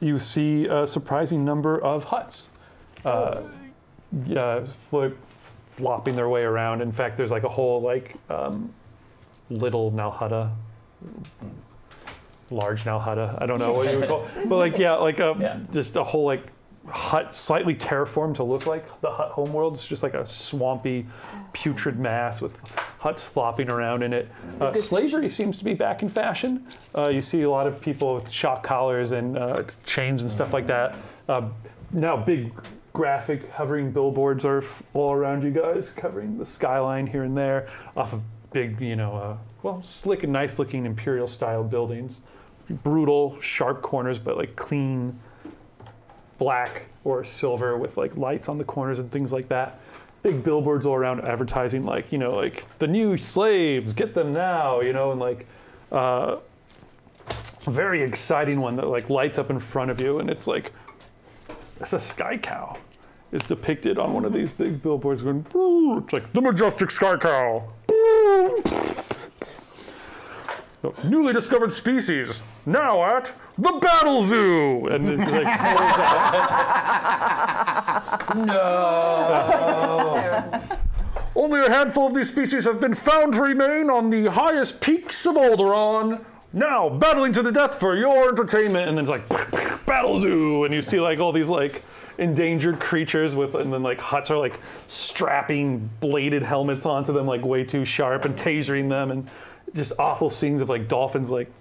You see a surprising number of huts flopping their way around. In fact, there's like a whole like little Nalhutta, large Nalhutta, I don't know what you would call it. But like, just a whole like hut, slightly terraformed to look like the hut homeworld. It's just like a swampy, putrid mass with huts flopping around in it. Slavery seems to be back in fashion. You see a lot of people with shock collars and chains and stuff like that. Now big graphic hovering billboards are all around you guys, covering the skyline here and there off of big, slick and nice looking imperial style buildings. Brutal, sharp corners, but like clean black or silver with like lights on the corners and things like that. Big billboards all around advertising like, like the new slaves, get them now, and like a very exciting one that like lights up in front of you, and it's like, it's a sky cow. It's depicted on one of these big billboards going, "Boo." It's like the majestic sky cow. Boo. Newly discovered species, now at the Battle Zoo! And it's like, No. Only a handful of these species have been found to remain on the highest peaks of Alderaan. Now, battling to the death for your entertainment. And then it's like, Battle Zoo! And you see like all these like endangered creatures and then like huts are like strapping bladed helmets onto them like way too sharp and tasering them, and just awful scenes of like dolphins like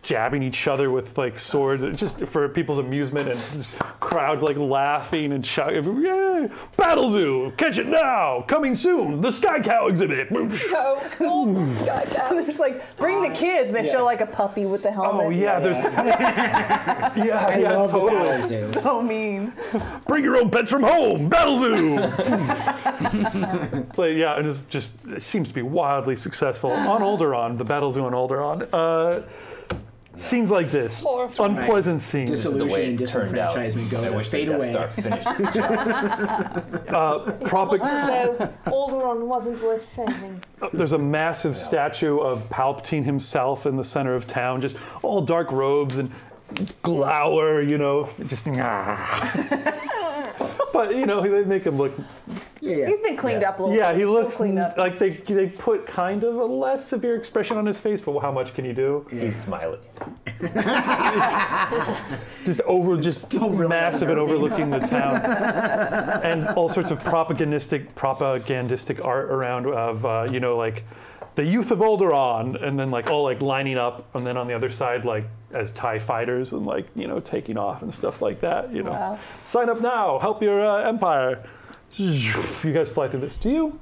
jabbing each other with like swords, just for people's amusement, and just crowds like laughing and shouting, "Yay! Battle Zoo! Catch it now! Coming soon! The Sky Cow exhibit!" No, the sky cow. They're just like, bring the kids. They show like a puppy with the helmet. Oh yeah, there's I love the Battle Zoo. So mean. bring your own pets from home, Battle Zoo. It's like, yeah, and it seems to be wildly successful on Alderaan, the Battle Zoo on Alderaan. Scenes like this, unpleasant scenes. This is the way Disillusion, it turned out. disenfranchisement go I to wish the fade Death away. Star finished its job. It's almost as though Alderaan wasn't worth saving. There's a massive statue of Palpatine himself in the center of town, just all dark robes and glower, just. But they make him look Yeah. He's been cleaned up a little. Yeah, bit. he He's looks still cleaned up. like they put kind of a less severe expression on his face, but how much can you do? He's smiling. Just massive and overlooking the town, and all sorts of propagandistic art around of like the youth of Alderaan, and then like all like lining up, and then on the other side like as TIE fighters and like taking off and stuff like that. Wow. Sign up now, help your empire. You guys fly through this. Do you?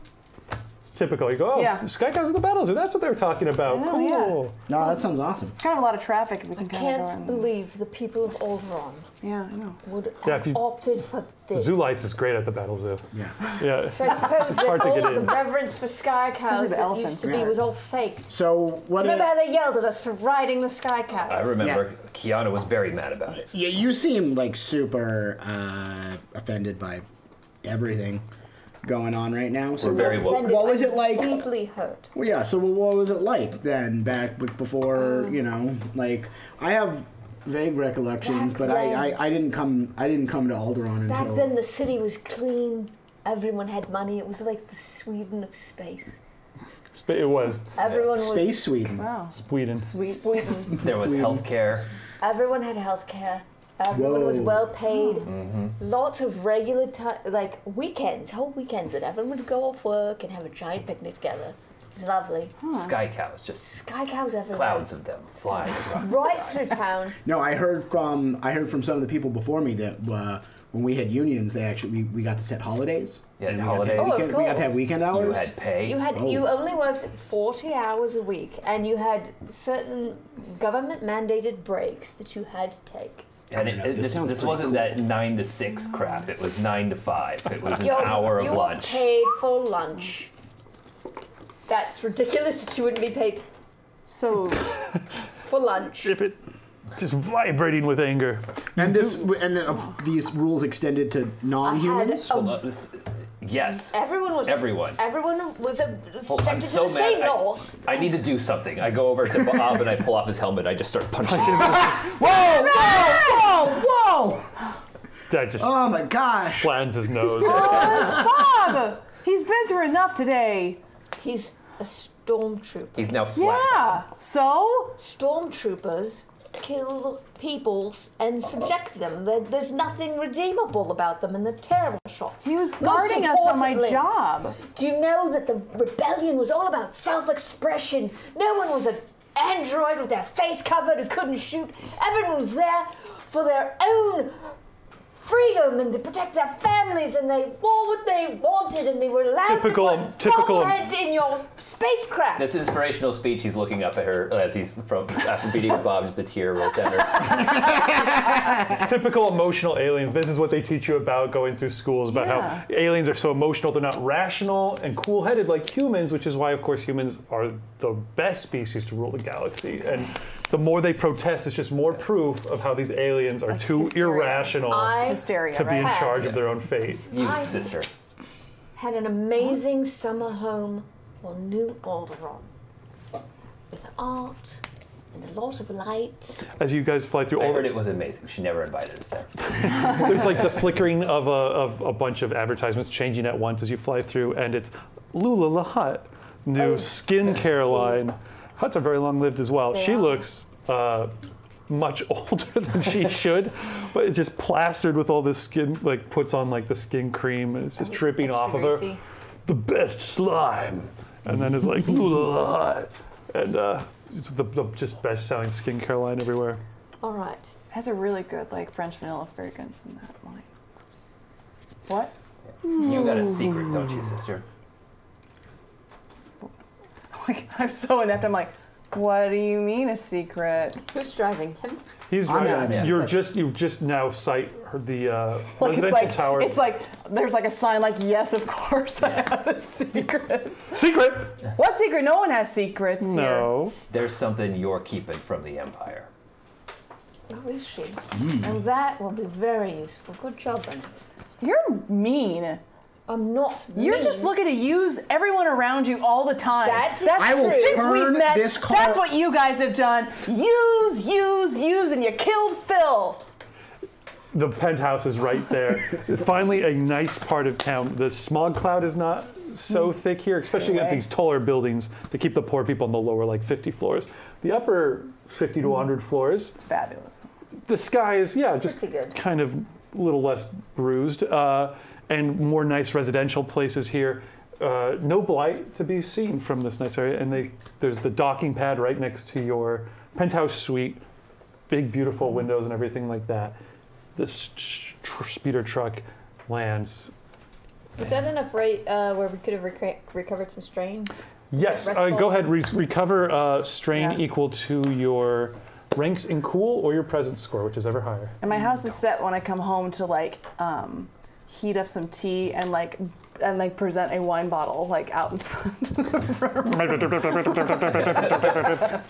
It's typical. You go, oh, Yeah. Sky Cows of the Battle Zoo. That's what they were talking about. I know, Cool. No, that sounds awesome. It's kind of a lot of traffic. If we I can kind of go can't in. believe the people of Alderaan Yeah, I know. would Yeah, have if you- opted for this. Zoolites is great at the Battle Zoo. Yeah. Yeah. So I suppose that hard to all get of the in. reverence for sky cows the that elephants. used to be Yeah. was all faked. So what? Remember how they yelled at us for riding the sky cows? I remember Kiana was very mad about it. Yeah, you seem like super offended by everything going on right now. So We're very woke. Offended, What was I'm it like? Deeply hurt. Well, yeah. So what was it like then, back before like I have vague recollections, Back but then- I didn't come to Alderaan Back until. then, the city was clean. Everyone had money. It was like the Sweden of space. It was Everyone was. Space Sweden. Wow. Sweden. Sweet. Sweden. There was healthcare. Everyone had healthcare. Everyone was Whoa. well paid. Lots of regular like weekends, whole weekends, and everyone would go off work and have a giant picnic together. It's lovely. Sky cows, just Sky cows everywhere. clouds of them flying across. Right through town. No, I heard from some of the people before me that when we had unions, we got to set holidays. Yeah, And holidays. We got to have Oh, weekend, of we got to have course. weekend You hours. had pay. You only worked 40 hours a week, and you had certain government mandated breaks that you had to take. And I don't know, this sounds this pretty wasn't cool. that 9 to 6 crap. It was 9 to 5. It was an You hour you of were lunch. paid for lunch. That's ridiculous that you wouldn't be paid So, for lunch. Ibet, just vibrating with anger. And these rules extended to non-humans. I had Hold on, yes. Everyone was. Everyone. Everyone was Hold on, I'm subjected to so the same mad. laws. I need to do something. I go over to Bob and I pull off his helmet. I just start punching him. Whoa! That just Oh my gosh! flattens his nose. Bob, he's been through enough today. He's a stormtrooper. He's now flat. Yeah. So, Stormtroopers kill people and subject them. There's nothing redeemable about them, and they're terrible shots. he was Most guarding us on my importantly, job. Do you know that the rebellion was all about self-expression? No one was an android with their face covered who couldn't shoot. Everyone was there for their own freedom and to protect their families, and they wore what they wanted, and they were allowed Typical- to put typical- heads in your spacecraft. This inspirational speech, he's looking up at her as he's after beating Bob, just a tear rolls down her. Typical emotional aliens. This is what they teach you about going through schools, about Yeah. how aliens are so emotional. They're not rational and cool-headed like humans, which is why, of course, humans are the best species to rule the galaxy. And the more they protest, it's just more proof of how these aliens are too hysteria. irrational Hysteria, to be in right? charge of their own fate. You, I- sister. Had an amazing summer home on New Alderaan with art and a lot of light. As you guys fly through I all heard it was amazing. She never invited us there. there's like the flickering of a bunch of advertisements changing at once as you fly through, and it's Lula La Hut, new skincare line. Huts are very long-lived as well. They She are. looks much older than she should, but it's just plastered with all this skin, like puts on like the skin cream, and it's just dripping It's off of her. greasy. The best slime, and then it's like Lula La Hut, and it's the just best-selling skincare line everywhere. All right. Has a really good like French vanilla fragrance in that line. What? You got a secret, don't you, sister? Like, I'm so inept. I'm like, what do you mean a secret? Who's driving him? He's I'm driving. not- You just now sight the Like residential tower. it's like there's like a sign like yes, of course I have a secret. Secret. What secret? No one has secrets here. No. There's something you're keeping from the Empire. Who is she? And that will be very useful. Good job, Renzik. You're mean. I'm not You're mean. just looking to use everyone around you all the time. That is I will true. Since we've turn met, this car. that's what you guys have done. Use, and you killed Phil. The penthouse is right there. Finally, a nice part of town. The smog cloud is not so thick here, especially at these taller buildings that keep the poor people on the lower, like 50 floors. The upper 50 to 100 floors, It's fabulous. the sky is, just Pretty good. kind of a little less bruised, and more nice residential places here. No blight to be seen from this nice area, and there's the docking pad right next to your penthouse suite. Big, beautiful windows and everything like that. The speeder truck lands. Is that enough rate where we could have recovered some strain? Yes, Restful? go ahead. Recover strain Yeah. equal to your ranks in cool or your presence score, which is ever higher. And my house is set when I come home to like heat up some tea and present a wine bottle like out into the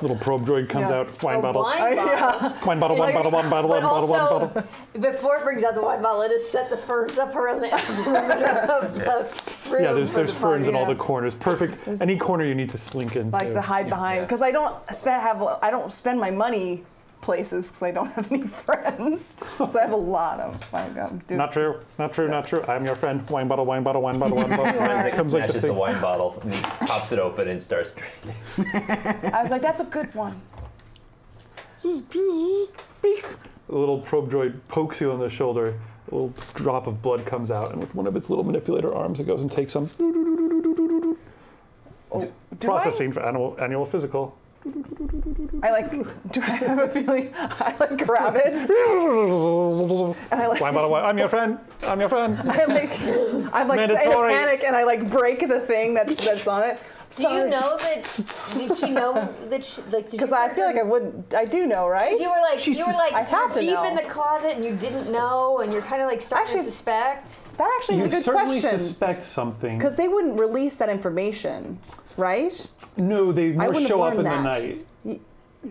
Little probe droid comes out. Wine bottle. Wine bottle. Wine bottle. Wine bottle. Wine bottle. Wine But bottle. Wine also, bottle. before it brings out the wine bottle, it has set the ferns up around the perimeter of the room. Yeah, there's for the ferns in all yeah. the corners. Perfect. Any corner you need to slink into. like to hide behind because I don't spend my money places because I don't have any friends. So I have a lot of. Not true. Not true. Not true. I'm your friend. Wine bottle. Wine bottle. Wine bottle. Wine bottle. Renzik Comes like the smashes the thing. wine bottle and he pops it open and starts drinking. I was like, that's a good one. A little probe droid pokes you on the shoulder. A little drop of blood comes out, and with one of its little manipulator arms, it goes and takes some. Processing for annual physical. I like. Do I have a feeling? I like grab it. And I like. Wine bottle. I'm your friend. I'm your friend. I'm like in a Mandatory. panic, and I like break the thing that's on it. Do you know that? Did she know that? Because I feel like I wouldn't. I do know, right? You were like, I have to deep know. in the closet and you didn't know, and you're kind of like starting Actually, to suspect. That actually is a You good certainly question. suspect something. Because they wouldn't release that information, right? No, they more wouldn't show have up in the learned night.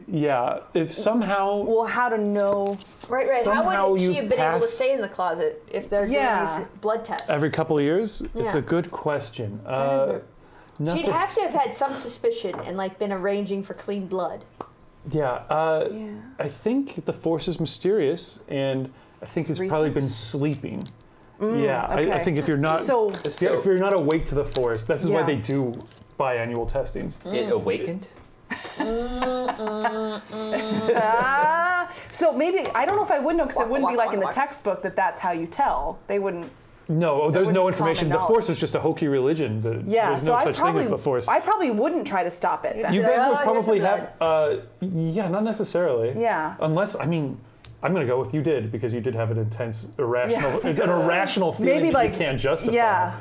Yeah, if somehow. Well, how to know? Right. How Somehow would she you have been able to pass- stay in the closet if they're doing these blood tests? Every couple of years? It's Yeah. a good question. She'd have to have had some suspicion and like been arranging for clean blood. Yeah, I think the Force is mysterious, and I think it's probably been sleeping. Yeah, okay. I think if you're not if you're not awake to the Force, this is why they do biannual testings. It awakened. So maybe I don't know if I would know because it wouldn't be like in the Walk. textbook that's how you tell. They wouldn't. No, there's no wouldn't be information. common The Force is just a hokey religion. Yeah, There's so no I such probably thing as the Force. I probably wouldn't try to stop it. Then. You Like, guys oh, would probably here's have, yeah, not necessarily. Yeah. Unless, I mean, I'm going to go with you did, because you did have an intense, irrational, it's it's like, an irrational feeling maybe that like you can't justify. Yeah.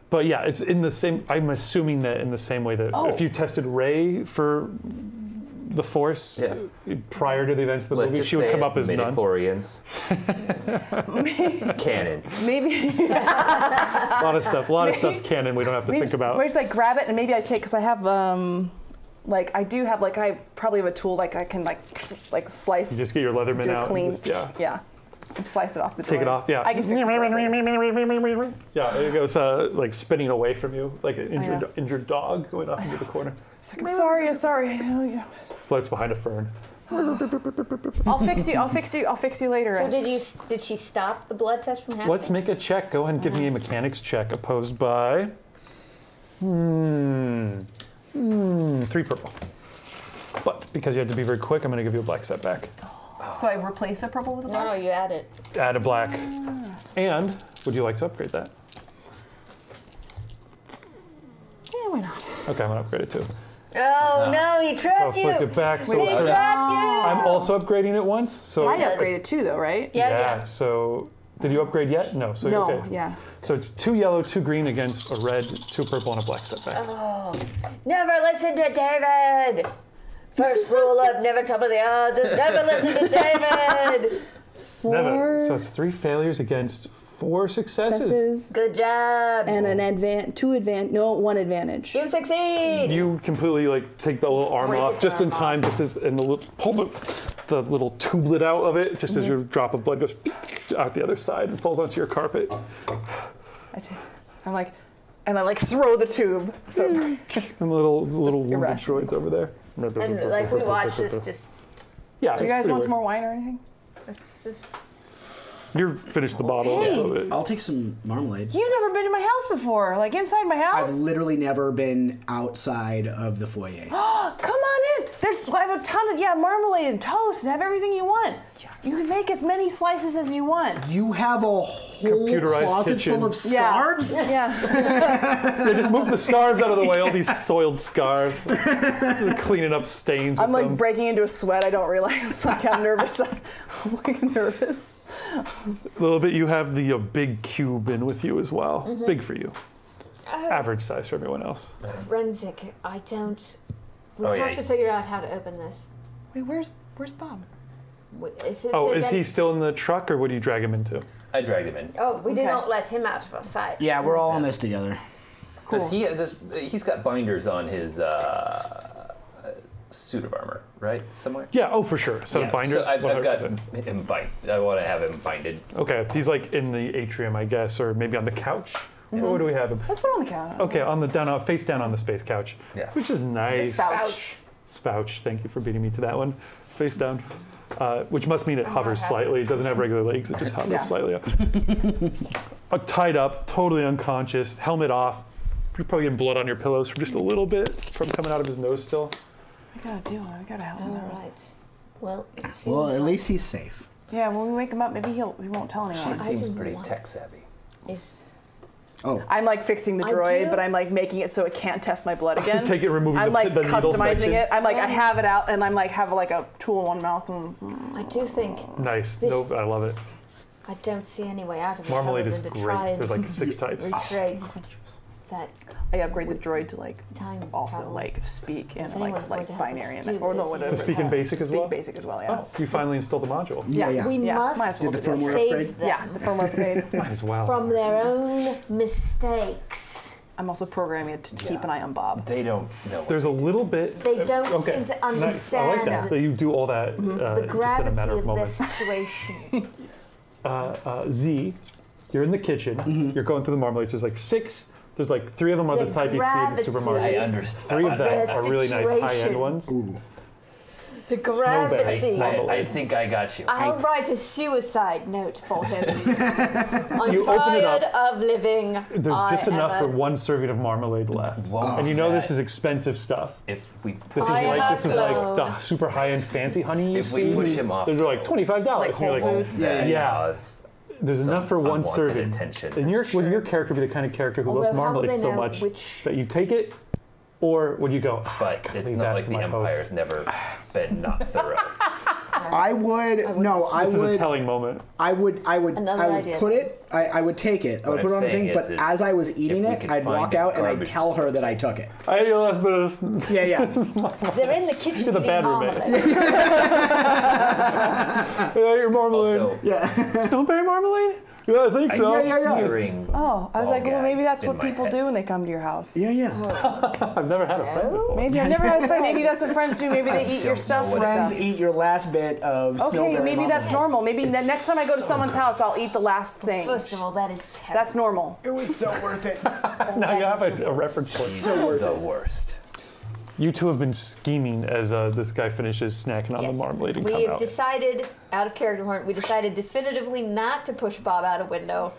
But yeah, it's in the same, I'm assuming that in the same way that if you tested Rey for the Force prior to the events of the Let's movie, just she would say come up as none. midichlorians. Canon. Maybe. A lot of stuff's canon we don't have to think about. Where it's like grab it and maybe I take because I have like I do have like I probably have a tool like I can like slice. You just get your Leatherman do a out. clean. And just, Yeah. And slice it off the. Take it joint. off, yeah. I can fix it. Yeah, it goes like spinning away from you, like an injured dog going off into the corner. It's like, I'm sorry. Floats behind a fern. I'll fix you later. So did she stop the blood test from happening? Let's make a check. Go ahead and give me a mechanics check opposed by 3 purple. But because you had to be very quick, I'm going to give you a black setback. So I replace a purple with a black? No, you add it. Add a black. And would you like to upgrade that? Yeah, why not? Okay, I'm going to upgrade it too. Oh no, he So I'll trapped flick you. it back. So He it's- trapped you. I'm also upgrading it once. So I upgraded too, though, right? Yeah. So did you upgrade yet? No. So No, okay. yeah. So it's 2 yellow, 2 green against a red, 2 purple, and a black setback. Never listen to David. First rule of never topple the odds is never listen to David. Never. So it's 3 failures against 4 successes. Good job. And an one advantage. You succeed. You completely like take the little arm Break off its just in arm time, just as and pull the little tublet out of it, just as your drop of blood goes out the other side and falls onto your carpet. I'm like, and I like throw the tube. So And the little wounded irrational. droids over there. And like we watch this just. Yeah. do you guys want some more wine or anything? This is You're finished the bottle. Hey. I'll take some marmalade. You've never been to my house before, like inside my I've house. literally never been outside of the foyer. Come on in. I have a ton of marmalade and toast and have everything you want. Yes. You can make as many slices as you want. You have a whole Computerized closet kitchen. full of scarves? Yeah. They just move the scarves out of the way. All these soiled scarves, cleaning up stains. I'm with like them. breaking into a sweat. I don't realize. Like I'm nervous. I'm like nervous. A little bit. You have the big cube in with you as well. Big for you. Average size for everyone else. Renzik, I don't. We Oh, have yeah. to figure out how to open this. Wait, where's Bob? If it Oh, says is he still in the truck, or what do you drag him into? I dragged him in. Oh, we did Okay. not let him out of our sight. Yeah, we're all in this together. Does he? He's got binders on his suit of armor, right? Somewhere. Yeah. Oh, for sure. So Yeah, binders. So I've got 100%. him bind. I want to have him binded. Okay, he's like in the atrium, I guess, or maybe on the couch. Where do we have him? Let's put it on the counter. Okay, on the face down on the space couch. Yeah. Which is nice. Spouch. Spouch. Thank you for beating me to that one. Face down. Which must mean it hovers happy. slightly. It doesn't have regular legs. It just hovers Yeah. slightly up. Tied up, totally unconscious, helmet off. You're probably getting blood on your pillows from just a little bit from coming out of his nose still. I gotta deal with it. I gotta help him. All right. Well, it seems Well, at like least he's safe. Yeah, when we wake him up, maybe he won't tell anyone. She I seems didn't pretty want- tech savvy. is Oh, I'm like fixing the I droid, do. but I'm like making it so it can't test my blood again. Take it, removing I'm like the needle customizing section. it. I'm like I have it out, and I'm like have like a tool in one mouth. And, I do think Nice. This- Nope, I love it. I don't see any way out of it. Marmalade other is than to try great. and There's like 6 types. recreate that I upgrade the droid to like time also travel. like speak in If anyone's like going to help us binary do and or no this, whatever. To speak in basic as Speak well? basic as well. Yeah. Oh, you finally installed the module. yeah. We Yeah, might must as well Did the do this. firmware save upgrade? them Yeah, the firmware upgrade. Might as well. from their own mistakes. I'm also programming it to keep an eye on Bob. They don't know. There's a little bit. They don't okay. seem to Nice. I like understand that. That you do all that the just in a gravity matter of of moments. this situation. Z, you're in the kitchen. You're going through the marmalades. There's like 6. There's like 3 of them are the The type you see in the gravity. supermarket. I understand. 3 of them the are really nice situation. high-end ones. Ooh. The gravity. Marmalade. I think I got you. I'll write a suicide note for him. I'm You open it up. tired of living. There's I just am enough a- for 1 serving of marmalade left. Won't And you know that- this is expensive stuff. If we This is I am like a this is like the clone. super high-end fancy honey you if see. we push him off, They're like $25. Like and you're Whole like, Foods? Yeah. cause There's some enough for 1 unwanted serving. attention. And would your character be the kind of character who Although loves how will marmalade they so know much which- that you take it, or would you go? But "Can't it's leave not that like for the my host." Empire's never been not thorough. I would no. I This is a would. telling moment. I would Another idea. put it. I would take it. I would What put it I'm on the saying thing. But is as I was eating we it, could I'd find walk out and I'd garbage tell her that I disposal. took it. I ate your last bit of Yeah, yeah. They're in the kitchen You're the eating bad roommate. marmalade. I ate your marmalade. Also, Snowberry marmalade? Yeah, I think so. yeah. hearing Oh, I was ball like, well, gag maybe that's in what my people head. do when they come to your house. Yeah, yeah. I've never had a friend before. Maybe I've never had a friend. Maybe that's what friends do. Maybe they eat your don't stuff know for what stuff. Friends eat your last bit of Okay, snowberry maybe that's marmalade. normal. Maybe next time I go to someone's house, I'll eat the last thing. First of all, that is terrible. That's normal. It was so worth it. Now you have a reference point. So worth the it. worst. You two have been scheming as this guy finishes snacking on the marmalade and come We've out. decided, out of character point, we decided definitively not to push Bob out a window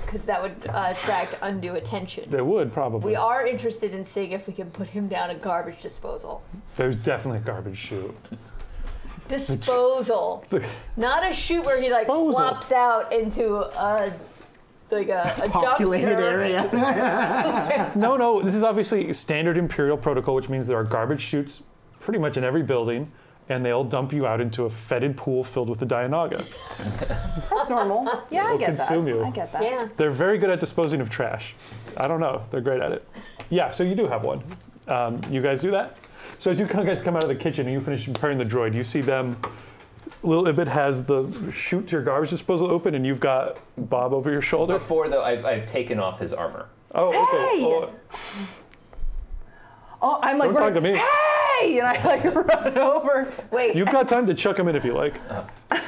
because that would attract undue attention. They would probably. We are interested in seeing if we can put him down a garbage disposal. There's definitely a garbage chute. Disposal. Not a chute where he like Disposal. flops out into a Populated dumpster. area. No, this is obviously standard Imperial protocol, which means there are garbage chutes pretty much in every building, and they'll dump you out into a fetid pool filled with the Dianoga. That's normal. Yeah, I It'll get that. consume you. I get that. Yeah. They're very good at disposing of trash. I don't know. They're great at it. Yeah, so you do have one. You guys do that? So as you guys come out of the kitchen and you finish preparing the droid, you see them. Little Ibet has the chute to your garbage disposal open, and you've got Bob over your shoulder. Before though, I've taken off his armor. Oh, okay. Hey! Oh, Oh, I'm like, Don't talk to me. hey! And I like run over. Wait, you've got time to chuck him in if you like.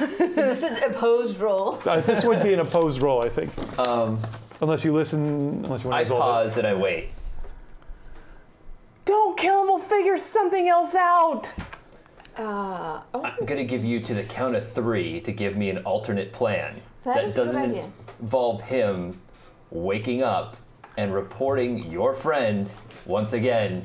is this an opposed roll? This would be an opposed roll, I think. Unless you listen, unless you want I to resolve pause and I wait. Don't kill him. We'll figure something else out. I'm gonna give you to the count of 3 to give me an alternate plan. that is a good doesn't idea. involve him waking up and reporting your friend once again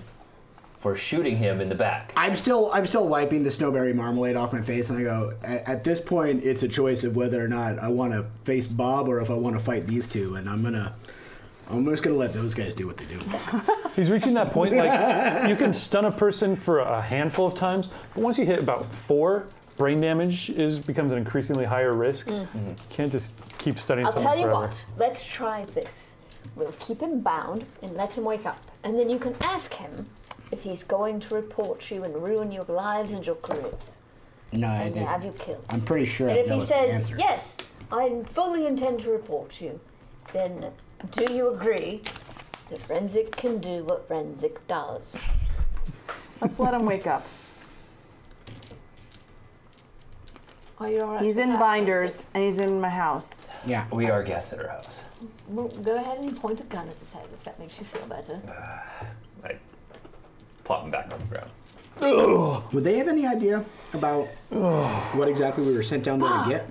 for shooting him in the back. I'm still wiping the snowberry marmalade off my face, and I go, at this point, it's a choice of whether or not I want to face Bob or if I want to fight these two, and I'm just gonna let those guys do what they do. He's reaching that point, like, you can stun a person for a handful of times, but once you hit about 4, brain damage becomes an increasingly higher risk. You can't just keep stunning I'll someone tell you forever. what. Let's try this. We'll keep him bound and let him wake up, and then you can ask him if he's going to report you and ruin your lives and your careers No, and have you killed. I'm pretty sure. And I if know he what the says, answer is. yes, I fully intend to report you, then do you agree that Renzik can do what Renzik does? Let's let him wake up. Are you all right He's with in that, binders Renzik? and he's in my house. Yeah. We are guests at our house. Well, go ahead and point a gun at his head if that makes you feel better. I plop him back on the ground. Would they have any idea about what exactly we were sent down there to get?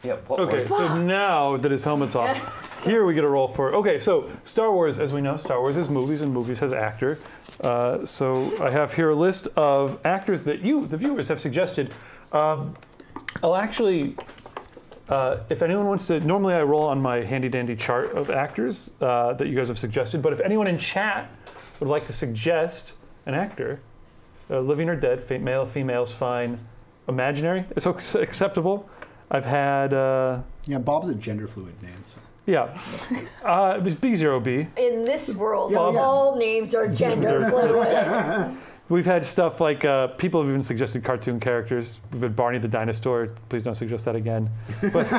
Yeah. What Okay, was- so now that his helmet's off, here we get a roll for it. Okay, so Star Wars, as we know, Star Wars is movies, and movies has actor. So I have here a list of actors that you, the viewers, have suggested. I'll actually, if anyone wants to, normally I roll on my handy-dandy chart of actors that you guys have suggested, but if anyone in chat would like to suggest an actor, living or dead, male, female's fine, imaginary, it's acceptable. I've had, Yeah, Bob's a gender fluid name. So. yeah, it was B0B. In this world, Yeah, yeah. all names are gender fluid. We've had stuff like people have even suggested cartoon characters. We've had Barney the Dinosaur. Please don't suggest that again. But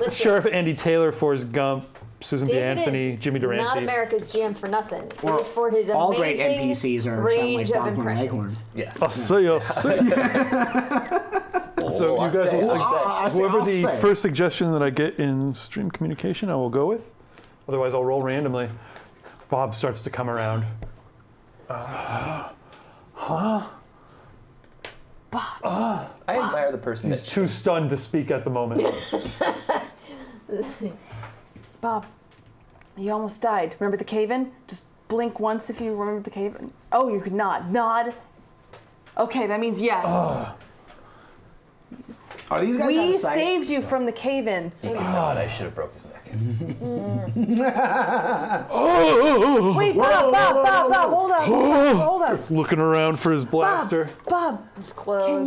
Listen, Sheriff Andy Taylor, Forrest Gump, Susan B. David Anthony, is Jimmy Durante. not America's GM for nothing. It Or is for his all great amazing NPCs are sound like range of Foghorn Leghorn. impressions. Yes. I'll say, I'll say. So you guys will whoever the first suggestion that I get in stream communication, I will go with. Otherwise, I'll roll randomly. Bob starts to come around. I admire the person He's that too stunned to speak at the moment. Bob, you almost died. Remember the cave-in? Just blink once if you remember the cave-in. Oh, you could nod. Nod. Okay, that means yes. Are these guys out We of sight? saved you from the cave-in. you could nod. I should have broke his neck. Wait, Bob, hold up. Starts looking around for his blaster. Bob, It's closed. can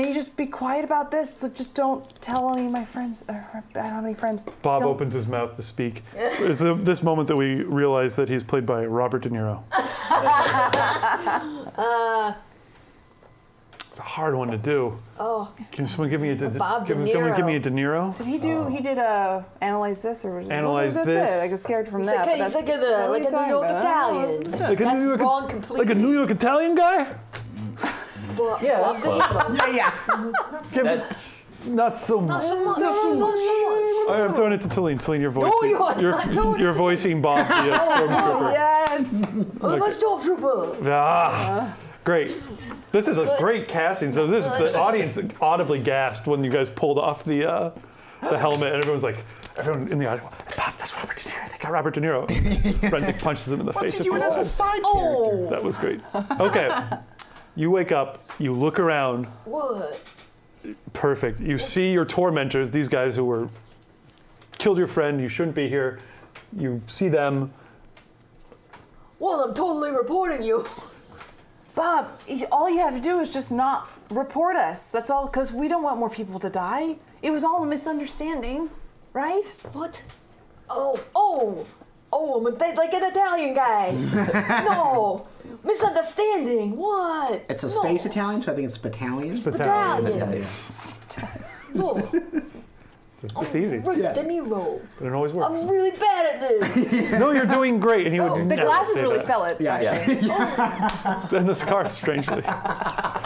you just be quiet about this? So just don't tell any of my friends. I don't have any friends. Bob Don't- opens his mouth to speak. It's this moment that we realize that he's played by Robert De Niro. It's a hard one to do. Oh, Can someone give me a Bob De Can someone give me a Niro. De Niro? Did he do? He did analyze this or Analyze what was this. It? I got scared from he's that. like, but he's that's- like a, is that what like you're a New talking York about? Italian. Like a That's New York, wrong completely. like a New York Italian guy? Well, Yeah, that's Bob close. Yeah. That's, Not so much. Not so much. Not so much. All right, I'm throwing it to Talene. Talene, you're voicing. you are not throwing you're it to voicing Bob, the stormtrooper. Yes. Oh, my stormtrooper. Ah, great. This is a great casting. So the audience audibly gasped when you guys pulled off the helmet, and everyone in the audience, Bob, that's Robert De Niro. They got Robert De Niro. Renzik punches him in the face. What's he doing as a side Oh. character? That was great. Okay, you wake up. You look around. What? Perfect. You see your tormentors. These guys who killed your friend. You shouldn't be here. You see them. Well, I'm totally reporting you. Bob, all you have to do is just not report us. That's all, because we don't want more people to die. It was all a misunderstanding, right? What? Oh, I'm like an Italian guy. No, misunderstanding. What? It's a No. space Italian, so I think it's Spitalian. Italian. No, It's easy, Rick Yeah. De Niro. but it always works. I'm really bad at this. No, you're doing great. And he would The never glasses say really that. sell it. Yeah. yeah. And the scarf, strangely.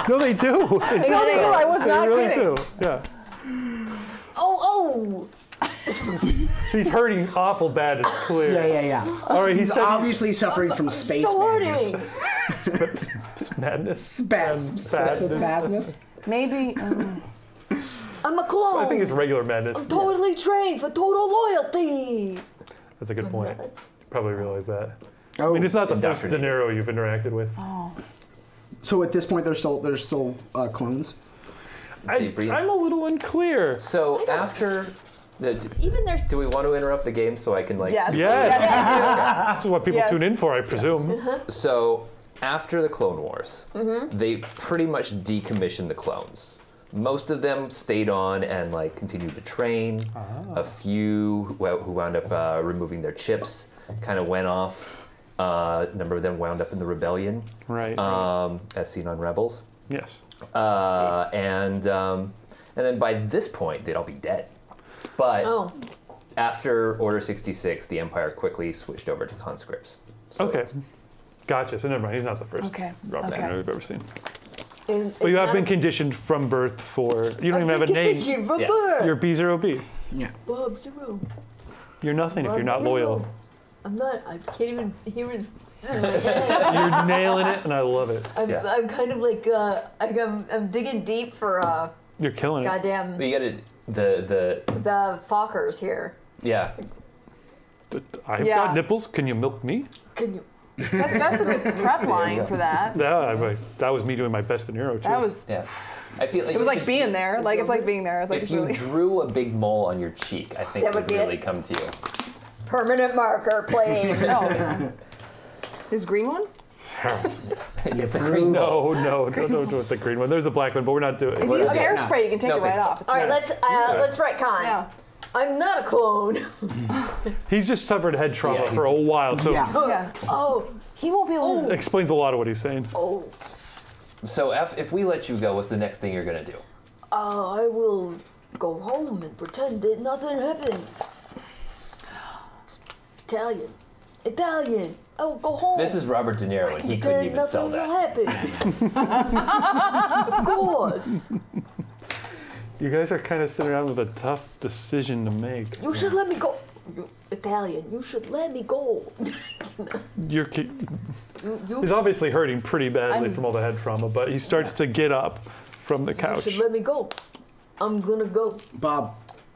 No, they do. They do. No, they do. I was They not really kidding. do. Yeah. Oh. He's hurting awful bad. It's clear. Yeah. All right, He's obviously suffering from space So madness. hurting. madness. Sadness. Sadness. Sadness. Maybe. I'm a clone. I think it's regular madness. I'm totally trained for total loyalty. That's a good point. Probably realize that. Oh, I mean, it's not the first De indoctrinated. Niro you've interacted with. Oh. so at this point, they're still clones. I'm a little unclear. So after Even there's do we want to interrupt the game so I can like? Yes. Yes. This is what people Yes. tune in for, I presume. So after the Clone Wars, they pretty much decommissioned the clones. Most of them stayed on and like continued to train. A few who wound up removing their chips kind of went off. A number of them wound up in the rebellion, Right. as seen on Rebels. Yes. And then by this point, they'd all be dead. But after Order 66, the Empire quickly switched over to conscripts. So Okay. Gotcha. So never mind. He's not the first Okay. Robert Okay. De Niro we've ever seen. It's But you have not been conditioned from birth for. You don't even have a name. Yeah. You're B0B. Yeah. Bob Zero. You're nothing if you're not loyal. I'm not. I can't even hear his. You're nailing it, and I love it. I'm kind of like I'm digging deep for You're killing it. goddamn But you got to the Fockers here. yeah. I've Yeah. got nipples. Can you milk me? Can you? That's a good prep line for that. Yeah, that was me doing my best De Niro too. That was. Yeah. I feel like It was like being there. Like it's like being there. Like if it's you really. drew a big mole on your cheek, I think That it would would be really it. come to you. Permanent marker, please. No. This green one? It's a green mole. No, don't do it with the green one. There's a black one, but we're not doing If it. you use Okay. hairspray, you can take No it right face off. It's All right, fine. let's retcon. Yeah. I'm not a clone. He's just suffered head trauma Yeah, for a while, so Yeah. Yeah. Oh, He won't be able to. it explains a lot of what he's saying. oh, So if we let you go, what's the next thing you're gonna do? I will go home and pretend that nothing happened. Italian. I will go home. This is Robert De Niro, and he couldn't even sell nothing that. will happen. Of course. You guys are kind of sitting around with a tough decision to make. You should let me go. Italian. You should let me go. You're, he's obviously hurting pretty badly from all the head trauma, but he starts to get up from the You couch. should let me go. I'm gonna go. Bob,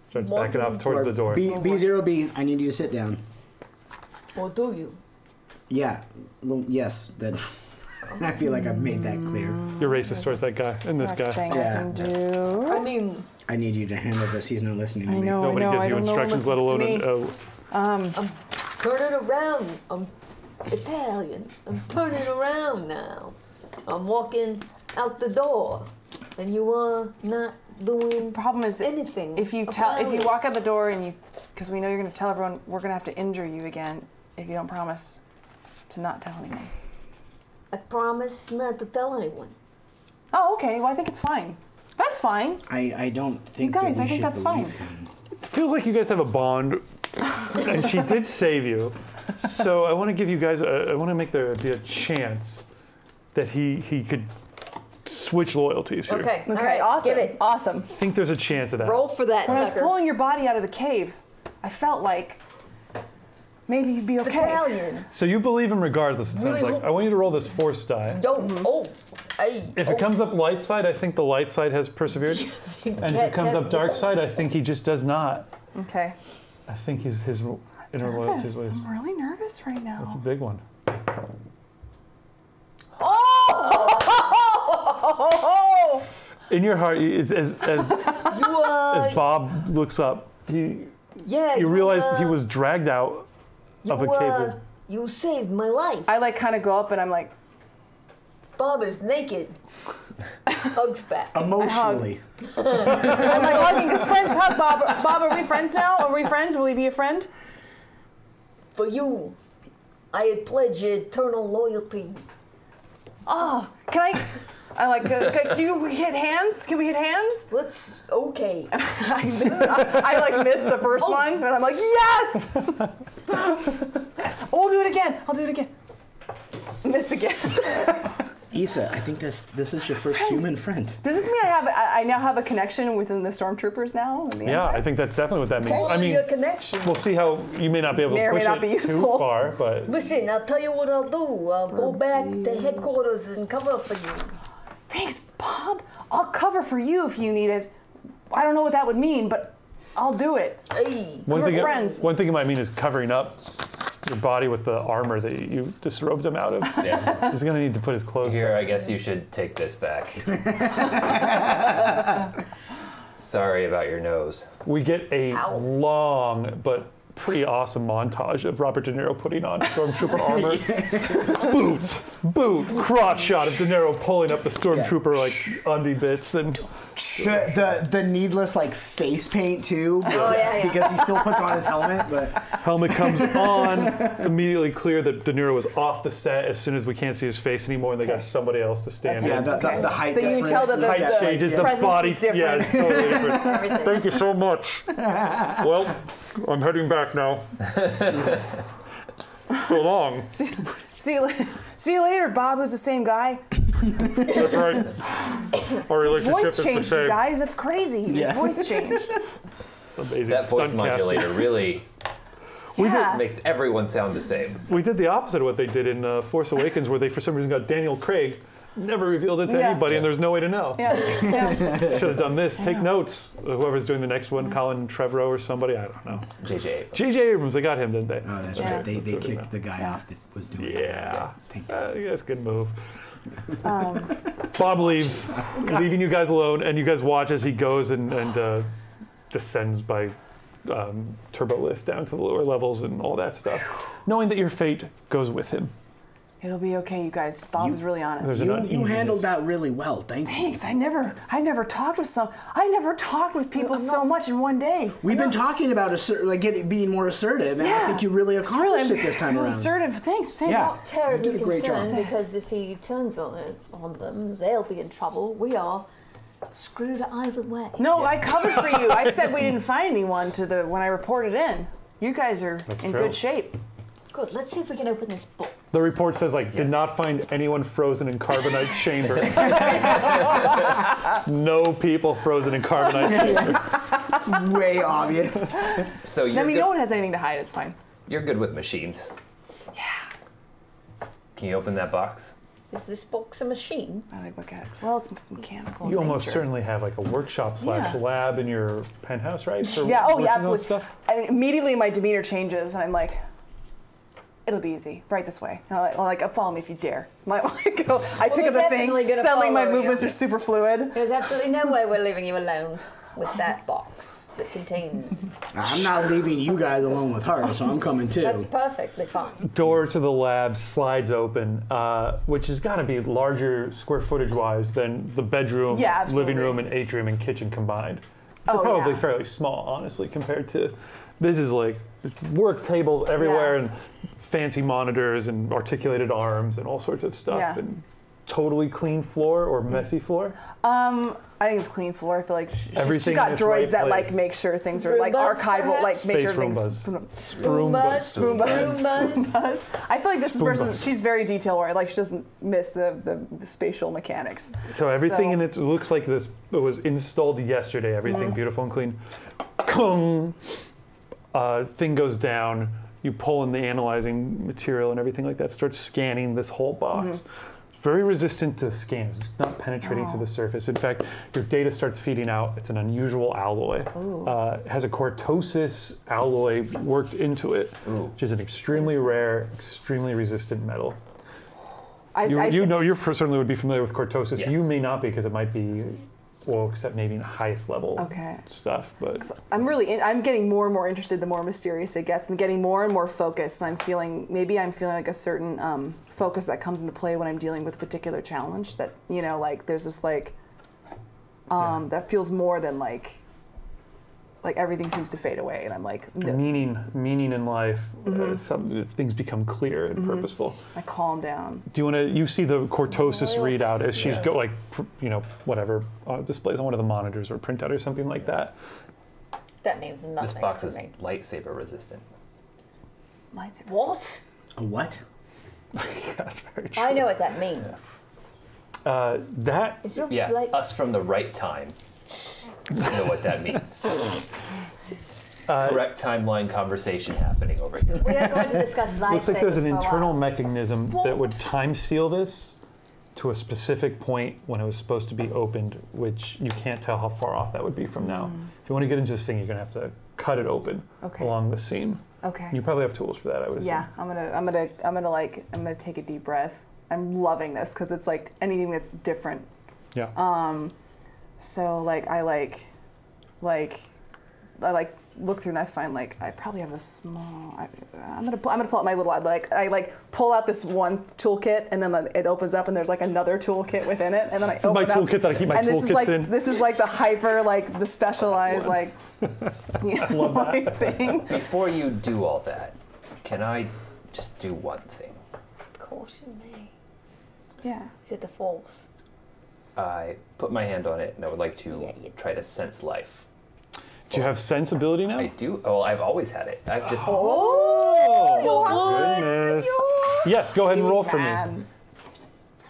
Starts backing off towards the door. B0B, I need you to sit down. Or do you? Yeah. Well, yes. Then I feel like I've made that clear. You're racist towards that guy and this Next guy. thing I Yeah. can do. I mean, I need you to handle this. He's not listening to I me. know. Nobody gives I you don't know. instructions, let alone turn it around. I'm Italian. I'm turning around now. I'm walking out the door, and you are not doing Problem is, anything. if you walk out the door and you, because we know you're going to tell everyone, we're going to have to injure you again if you don't promise to not tell anyone. I promise not to tell anyone. Oh, okay. Well, I think it's fine. That's fine. I don't think You guys, that we I think should that's believe fine. him. It feels like you guys have a bond, and she did save you. So I want to give you guys, I want to make there be a chance that he could switch loyalties here. Okay. Okay, all right, awesome. Give it. Awesome. I think there's a chance of that. Roll for that, When I was sucker. pulling your body out of the cave, I felt like maybe you'd be okay. Italian. So you believe him regardless, it sounds Really? like. I want you to roll this force die. Oh. Hey. If it comes up light side, I think the light side has persevered. And if it comes up dark side, I think he just does not. Okay. I think his inner loyalties was I'm really nervous right a now. big one. Oh! In your heart, as Bob looks up, you realize that he was dragged out of a cave. You saved my life. I like kind of go up and I'm like, Bob is naked. Hugs back. Emotionally. I'm like hugging because friends hug Bob. Bob, are we friends now? Are we friends? Will he be a friend? For you, I pledge eternal loyalty. Oh, can I like, can you hit hands? Can we hit hands? Okay. I like missed the first one, and I'm like, yes! I'll do it again. Miss again. Issa, I think this is your first human friend. Does this mean I now have a connection within the stormtroopers now? In the Yeah, Empire? I think that's definitely what that means. I mean, a connection. we'll see how you may not be able May to or may push not it be too useful. far, but Listen, I'll tell you what I'll do. I'll go back to headquarters and cover for you. Thanks, Bob. I'll cover for you if you need it. I don't know what that would mean, but I'll do it. Hey. We're friends. One thing it might mean is covering up your body with the armor that you disrobed him out of. Yeah. He's going to need to put his clothes Here, back. I guess you should take this back. Sorry about your nose. We get a Ow. long but pretty awesome montage of Robert De Niro putting on Stormtrooper armor. boot, crotch shot of De Niro pulling up the Stormtrooper like undie bits and The needless like face paint too, yeah. because he still puts on his helmet. But helmet comes on. It's immediately clear that De Niro is off the set as soon as we can't see his face anymore, and they got somebody else to stand yeah, in. the height. Then you can tell that the Height changes, the presence body. is different. Yeah, it's totally different. Everything. Thank you so much. Well, I'm heading back now. So long. See you later, Bob, who's the same guy. That's right. Our His relationship voice is the changed, you same. guys. That's crazy. His voice changed. Amazing That voice stunt modulator casting. really Yeah. makes everyone sound the same. We did the opposite of what they did in Force Awakens, where they for some reason got Daniel Craig, never revealed it to Yeah. anybody, and there's no way to know. Yeah. Should have done this. Take notes. Whoever's doing the next one, Colin Trevorrow or somebody, I don't know. J.J. Abrams. J.J. Abrams, they got him, didn't they? oh, that's Yeah. right. They That's what we know. kicked the guy off that was doing it. Yeah. Thank you. Yeah, that's a good move. Bob leaves, leaving you guys alone, and you guys watch as he goes and descends by turbo lift down to the lower levels and all that stuff, knowing that your fate goes with him. It'll be okay, you guys. Bob was really honest. There's an You handled uneasiness. that really well. Thank you. Thanks. I never talked with people so much in one day. We've been talking about being more assertive, and I think you really accomplished it this time really around. assertive. Thanks. Yeah. Not terribly You did a great job. concerned because if he turns on them, they'll be in trouble. We are screwed either way. No, I covered for you. I said we didn't find anyone when I reported in. You guys are in true. good shape. Good. Let's see if we can open this book. The report says, did not find anyone frozen in carbonite chamber. No people frozen in carbonite chamber. It's way obvious. So you're No one has anything to hide. It's fine. You're good with machines. Yeah. Can you open that box? Is this box a machine? I look at it. Well, it's mechanical. You in almost nature. certainly have like a workshop / Yeah. lab in your penthouse, right? For Yeah. Oh, working yeah. on Absolutely. Stuff? I mean, immediately my demeanor changes, and I'm like, "It'll be easy. Right this way." And I'm like, "Follow me if you dare." I pick up we're the thing. definitely gonna Suddenly, my follow you. movements are super fluid. There's absolutely no way we're leaving you alone with that box that contains. I'm not leaving you guys alone with her, so I'm coming too. That's perfectly fine. Door to the lab slides open, which has got to be larger square footage wise than the bedroom, Yeah, absolutely. living room, and atrium and kitchen combined. Oh, They're probably yeah. fairly small, honestly, compared to this is like work tables everywhere Yeah. and fancy monitors and articulated arms and all sorts of stuff. Yeah. And totally clean floor or messy floor. I think it's clean floor. I feel like she's Everything got in its droids right that like place. make sure things are like Roombas, archival, like perhaps? make sure Space everything's. Roombas. Roombas. I feel like this person, Roombas. she's very detail oriented. Like she doesn't miss the spatial mechanics. So everything So- in it looks like this. It was installed yesterday. Everything beautiful and clean. Kung! Thing goes down. You pull in the analyzing material and everything like that. Starts scanning this whole box. It's very resistant to scans. It's not penetrating through the surface. In fact, your data starts feeding out. It's an unusual alloy. It has a cortosis alloy worked into it, which is an extremely rare, extremely resistant metal. You certainly would be familiar with cortosis. Yes. You may not be because it might be, well, except maybe highest level stuff. But I'm getting more and more interested the more mysterious it gets, and getting more and more focused. And I'm feeling like a certain focus that comes into play when I'm dealing with a particular challenge. That like there's this that feels more than like everything seems to fade away, and I'm like meaning in life, things become clear and purposeful. I calm down. Do you want to? You see the cortosis Yes. readout as she's whatever displays on one of the monitors or printout or something like that. That means nothing. This box to is me. lightsaber resistant. Lightsaber. What? A what? That's very true. I know what that means. That Is there Yeah, like us from the right time know what that means. Correct timeline conversation happening over here. we are going to discuss lightsabers looks like there's an for a while. internal mechanism that would time seal this to a specific point when it was supposed to be opened, which you can't tell how far off that would be from now. If you want to get into this thing, you're gonna have to cut it open along the seam. Okay. You probably have tools for that, I would assume. Yeah, I'm gonna take a deep breath. I'm loving this because it's like anything that's different. Yeah. So like I look through and I find like I probably have a small. I'm gonna pull out my little I pull out this one toolkit and then it opens up and there's like another toolkit within it and then I This is my toolkit that I keep my toolkits in. This is like the hyper the specialized thing. Before you do all that, can I just do one thing? Of course you may. Yeah. Is it the force? I put my hand on it and I would like to try to sense life. Do you have sensibility now? I do. Oh, I've always had it. I've just. Oh, goodness. Yes, go ahead and roll for me.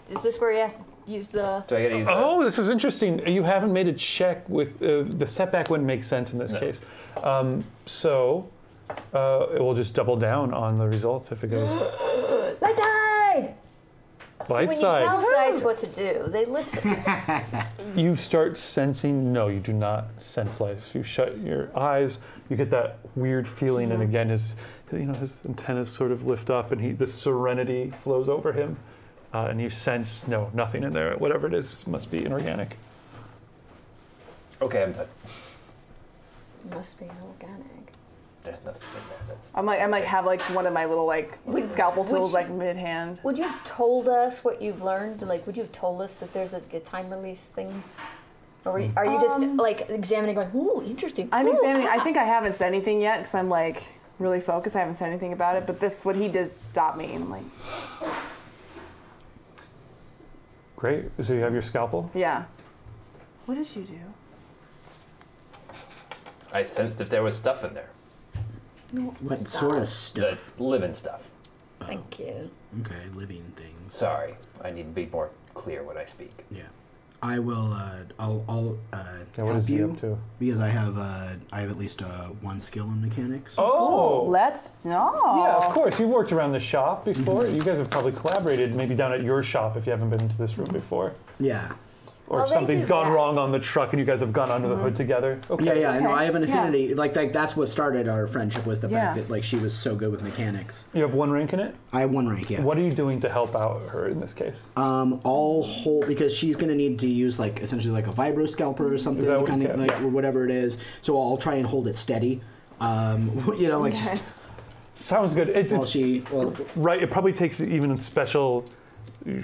Is this where he has to use the... Do I get to use Oh, this is interesting. You haven't made a check with... the setback wouldn't make sense in this case. So it will just double down on the results if it goes... Light side! Light when side. you tell dice what to do, they listen. You start sensing... No, you do not sense life. You shut your eyes. You get that weird feeling, and again, his antennas sort of lift up, and the serenity flows over him, and you sense nothing in there. Whatever it is must be inorganic. Okay, I'm done. Must be organic. There's nothing in there. That's. I might have like one of my little scalpel tools mid hand. Would you have told us what you've learned? Would you have told us that there's a time release thing? Or are you just examining, going, ooh, interesting? I'm examining. I think I haven't said anything yet because I'm really focused. I haven't said anything about it. But what he did stopped me, and I'm like, Great. So you have your scalpel? yeah. What did you do? I sensed if there was stuff in there. What sort of stuff? The living stuff. Thank you. Okay, living things. Sorry, I need to be more clear when I speak. Yeah. I will. I'll What help is he you up to? because I have at least one skill in mechanics. Oh! Let's no. Yeah, of course. You've worked around the shop before. You guys have probably collaborated maybe down at your shop if you haven't been into this room before. Yeah. Or Well, if they something's do gone that. wrong on the truck and you guys have gone under the hood together. Okay. Yeah. No, Okay. I have an Yeah. affinity. Like that's what started our friendship was the fact that she was so good with mechanics. You have one rank in it? I have one rank. Yeah. What are you doing to help out her in this case? I'll hold because she's gonna need to use essentially a vibro scalper or something, Is that what- kind of yeah. or whatever it is. So I'll try and hold it steady. Just Sounds good. It's right. It probably takes even a special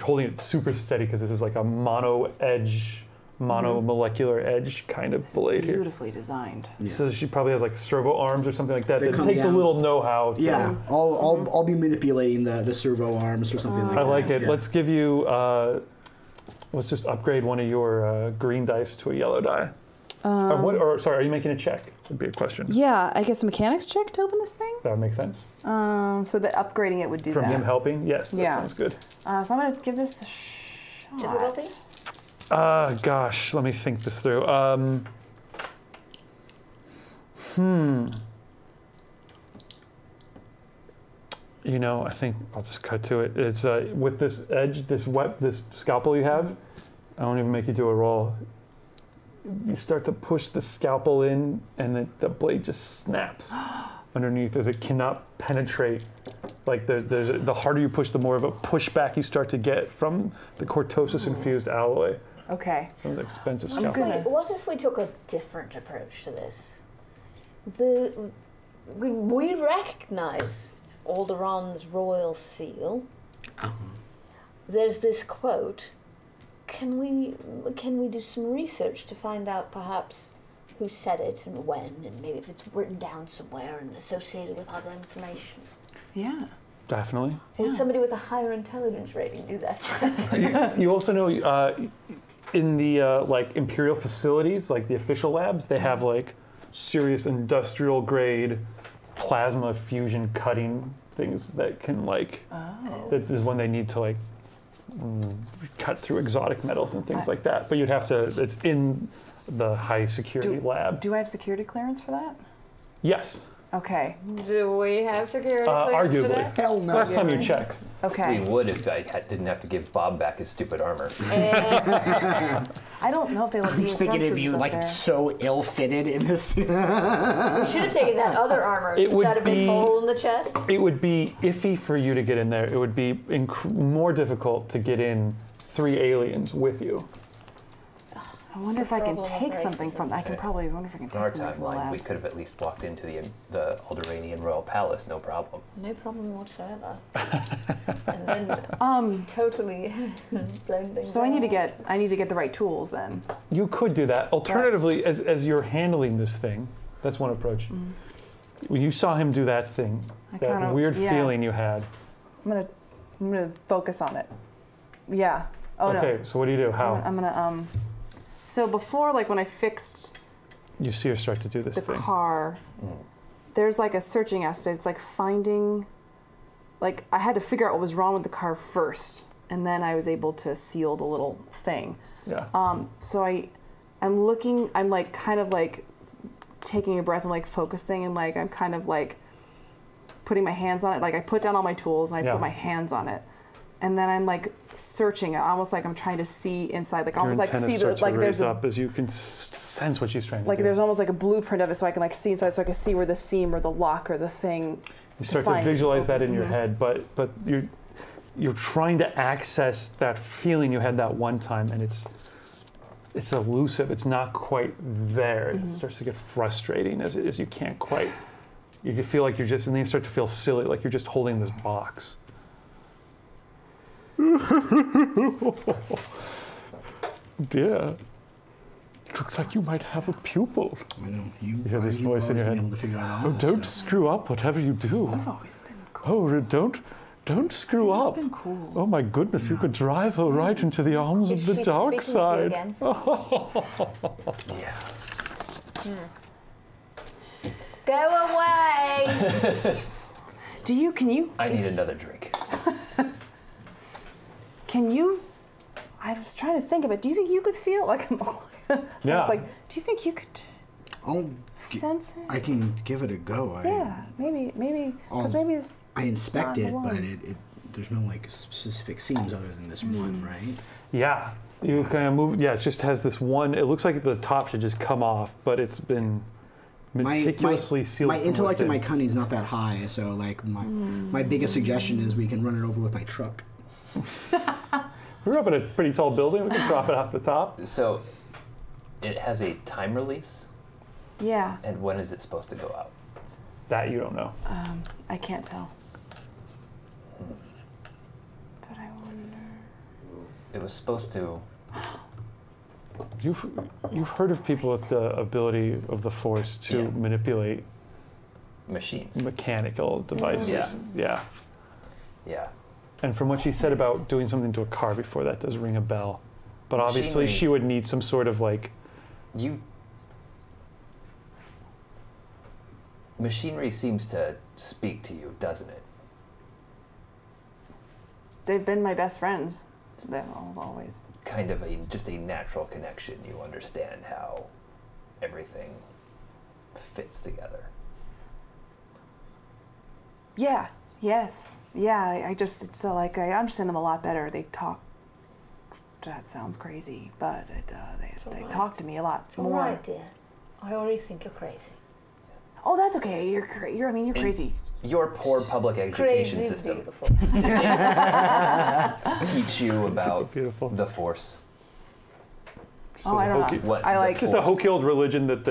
holding it super steady because this is like a monomolecular edge kind of blade here. Beautifully designed. Yeah. So she probably has servo arms or something like that. It come takes down. a little know-how. Yeah, I'll be manipulating the servo arms or something like that. I like it. Yeah. Let's give you. Let's just upgrade one of your green dice to a yellow die. Sorry, are you making a check? Would be a question. Yeah, I guess a mechanics check to open this thing. That would make sense. So that upgrading it would do From that. him helping, yes, that Yeah. sounds good. So I'm gonna give this a shot. Difficulty? Gosh, let me think this through. I think I'll just cut to it. It's with this edge, this scalpel you have. I won't even make you do a roll. You start to push the scalpel in, and the blade just snaps underneath as it cannot penetrate. The harder you push, the more of a pushback you start to get from the cortosis-infused alloy. Okay. From the expensive scalpel. What if we took a different approach to this? We recognize Alderaan's royal seal. There's this quote. Can we do some research to find out perhaps who said it and when, and maybe if it's written down somewhere and associated with other information? Yeah. Definitely. Would somebody with a higher intelligence rating do that? You also know in the imperial facilities, the official labs, they have serious industrial grade plasma fusion cutting things that can that is when they need to cut through exotic metals and things like that. But you'd have to. It's in the high security lab. Do I have security clearance for that? Yes. Okay. Do we have security clearance for arguably. that? Hell no. Last time you checked. Okay. We would if I didn't have to give Bob back his stupid armor. I don't know if they let I'm me just thinking of you like so ill-fitted in this. We should have taken that other armor. It Is would that a big be- hole in the chest? It would be iffy for you to get in there. It would be more difficult to get in 3 aliens with you. I wonder if I can problem with take something racism. from. I can probably wonder if I can In take our something from the timeline, lab. we could have at least walked into the Alderaanian royal palace, no problem. No problem whatsoever. And then totally blown things So I need to out. get the right tools then. You could do that. Alternatively, as you're handling this thing, that's one approach. When you saw him do that thing, that kinda- weird yeah. feeling you had. I'm gonna focus on it. Yeah. Oh Okay, no. so what do you do? How? I'm gonna So before, like when I fixed You see her start to do this the thing. car, there's like a searching aspect. It's like finding, like I had to figure out what was wrong with the car first, and then I was able to seal the little thing. Yeah. So I'm looking. I'm like kind of like taking a breath and like focusing, and like I'm kind of like putting my hands on it. Like I put down all my tools and I Yeah. put my hands on it, and then I'm like searching it, almost like I'm trying to see inside, like Your almost like antennas see start the like to there's raise a, up as you can sense what she's trying to like do. there's almost like a blueprint of it, so I can like see inside, so I can see where the seam or the lock or the thing. You start to find it. visualize that in your head, but you're trying to access that feeling you had that one time, and it's elusive. It's not quite there. It starts to get frustrating as you can't quite. You can feel like you're just, and then you start to feel silly, like you're just holding this box. Yeah. Looks like you might have a pupil. I know. You hear this you've voice in your always head. been able to figure out all Oh, this don't stuff. screw up, whatever you do. I've always been cool. Oh, don't screw up. It's been cool. Oh my goodness, you could drive her right into the arms Is of the she dark speaking to you side. again? Yeah. Go away! Can you? I need another drink. Can you? I was trying to think of it. Do you think you could feel like? Yeah. It's like, do you think you could I'll sense it? I can give it a go. Yeah, maybe, because maybe it's. I inspect it, Not but alone. it there's no like specific seams other than this one, right? Yeah, you kind of move. Yeah, it just has this one. It looks like the top should just come off, but it's been meticulously sealed. My from intellect and my within. cunning's not that high, so like my biggest suggestion is we can run it over with my truck. We're up in a pretty tall building. We can drop it off the top. So, it has a time release, Yeah, and when is it supposed to go out? That you don't know. I can't tell. But I wonder. It was supposed to. You've heard of people with the ability of the Force to Yeah. manipulate Machines. mechanical devices. Yeah. Yeah. And from what she said about doing something to a car before, that does ring a bell. But obviously, Machinery. she would need some sort of like. Machinery seems to speak to you, doesn't it? They've been my best friends. So they've always. Kind of just a natural connection. You understand how everything fits together. Yeah. Yes. Yeah. I just it's like I understand them a lot better. They talk. That sounds crazy, but they talk to me a lot All more. right, dear. I already think you're crazy. Oh, that's okay. You're crazy. Your poor public education Crazy system beautiful. teach you about beautiful. the Force. Oh, I don't know. What I the like. Just a Force. hokey old religion that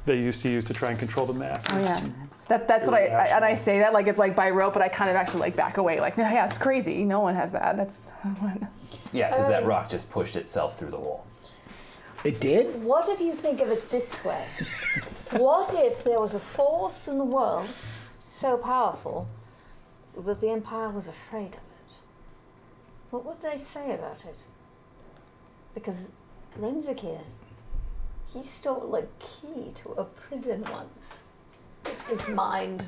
they used to use to try and control the masses. Oh yeah. That's what I say that like it's like by rote, but I kind of actually like back away. Like yeah, it's crazy. No one has that. That's. Yeah, because that rock just pushed itself through the wall. It did? What if you think of it this way? What if there was a force in the world so powerful that the Empire was afraid of it? What would they say about it? Because Renzik here, he stole a key to a prison once. His mind.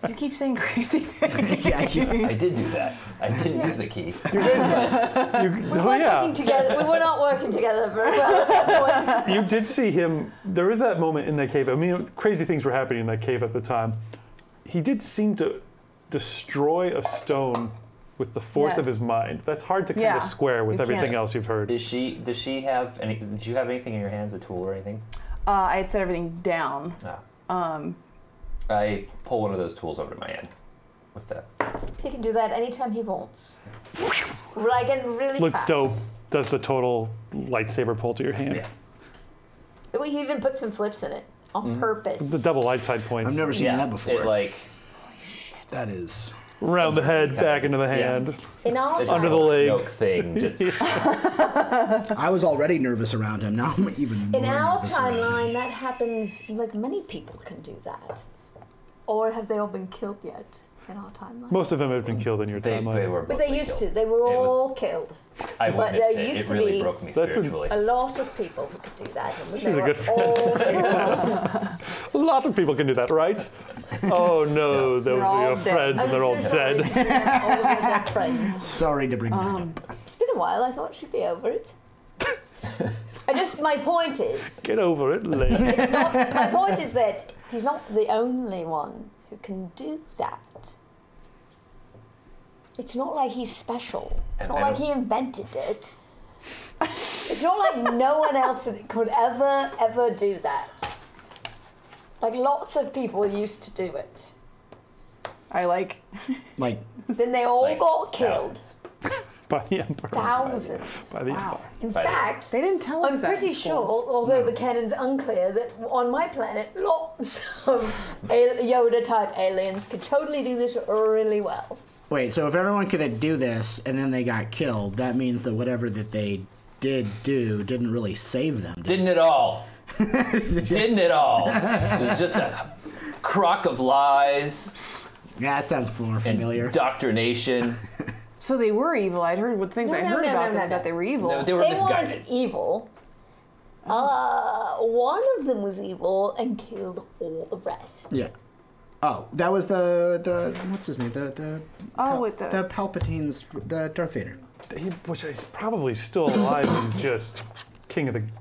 You keep saying crazy things. Yeah, I did do that. I didn't use the key. We weren't working together. We were not working together very well at that point. You did see him. There was that moment in that cave. I mean, crazy things were happening in that cave at the time. He did seem to destroy a stone with the force of his mind. That's hard to kind of square with everything else you've heard. Does she have any? Did you have anything in your hands, a tool or anything? I had set everything down. I pull one of those tools over to my hand with that. He can do that anytime he wants. Like, and really Looks fast. dope. Does the total lightsaber pull to your hand? Yeah. He even put some flips in it on purpose. The double light side points. I've never seen that before. It like That is. Round the head, back into the hand. In our Under the leg. Snoke thing. Just I was already nervous around him. Now I'm even more In our nervous around him. timeline, that happens, like, many people can do that. Or have they all been killed yet in our timeline? Most of them have been killed in your they timeline. were. But they mostly used killed. to. They were It was- all killed. I but witnessed there it. used It to really be broke me That's a- spiritually. A lot of people who could do that. And She's a good friend. A lot of people can do that, right? Oh no, those They're are all your dead. friends and they're all dead. All of your dead friends. Sorry to bring that up. It's been a while. I thought she'd be over it. My point is, Get over it, Lane. it's not, my point is that he's not the only one who can do that. It's not like he's special. It's And not I like don't- he invented it. It's not like no one else could ever do that. Like, lots of people used to do it. I like. Like, Then they all Like got killed. thousands. By the Emperor. Thousands. By the Empire. In By the- fact, They didn't tell us I'm that pretty in sure, school. although the canon's unclear, that on my planet, lots of Yoda-type aliens could totally do this really well. wait, so if everyone could do this and then they got killed, that means that whatever that they did do didn't really save them. Didn't it all? Didn't it all? It was just a crock of lies Yeah, that sounds more and familiar. indoctrination. So they were evil. I'd heard what things No, I no, heard no, about no, them no, is no. that they were evil. No, they were They misguided. weren't evil. One of them was evil and killed all the rest. Yeah. Oh, that was the what's his name? The with the Palpatine's the Darth Vader. Which is probably still alive and just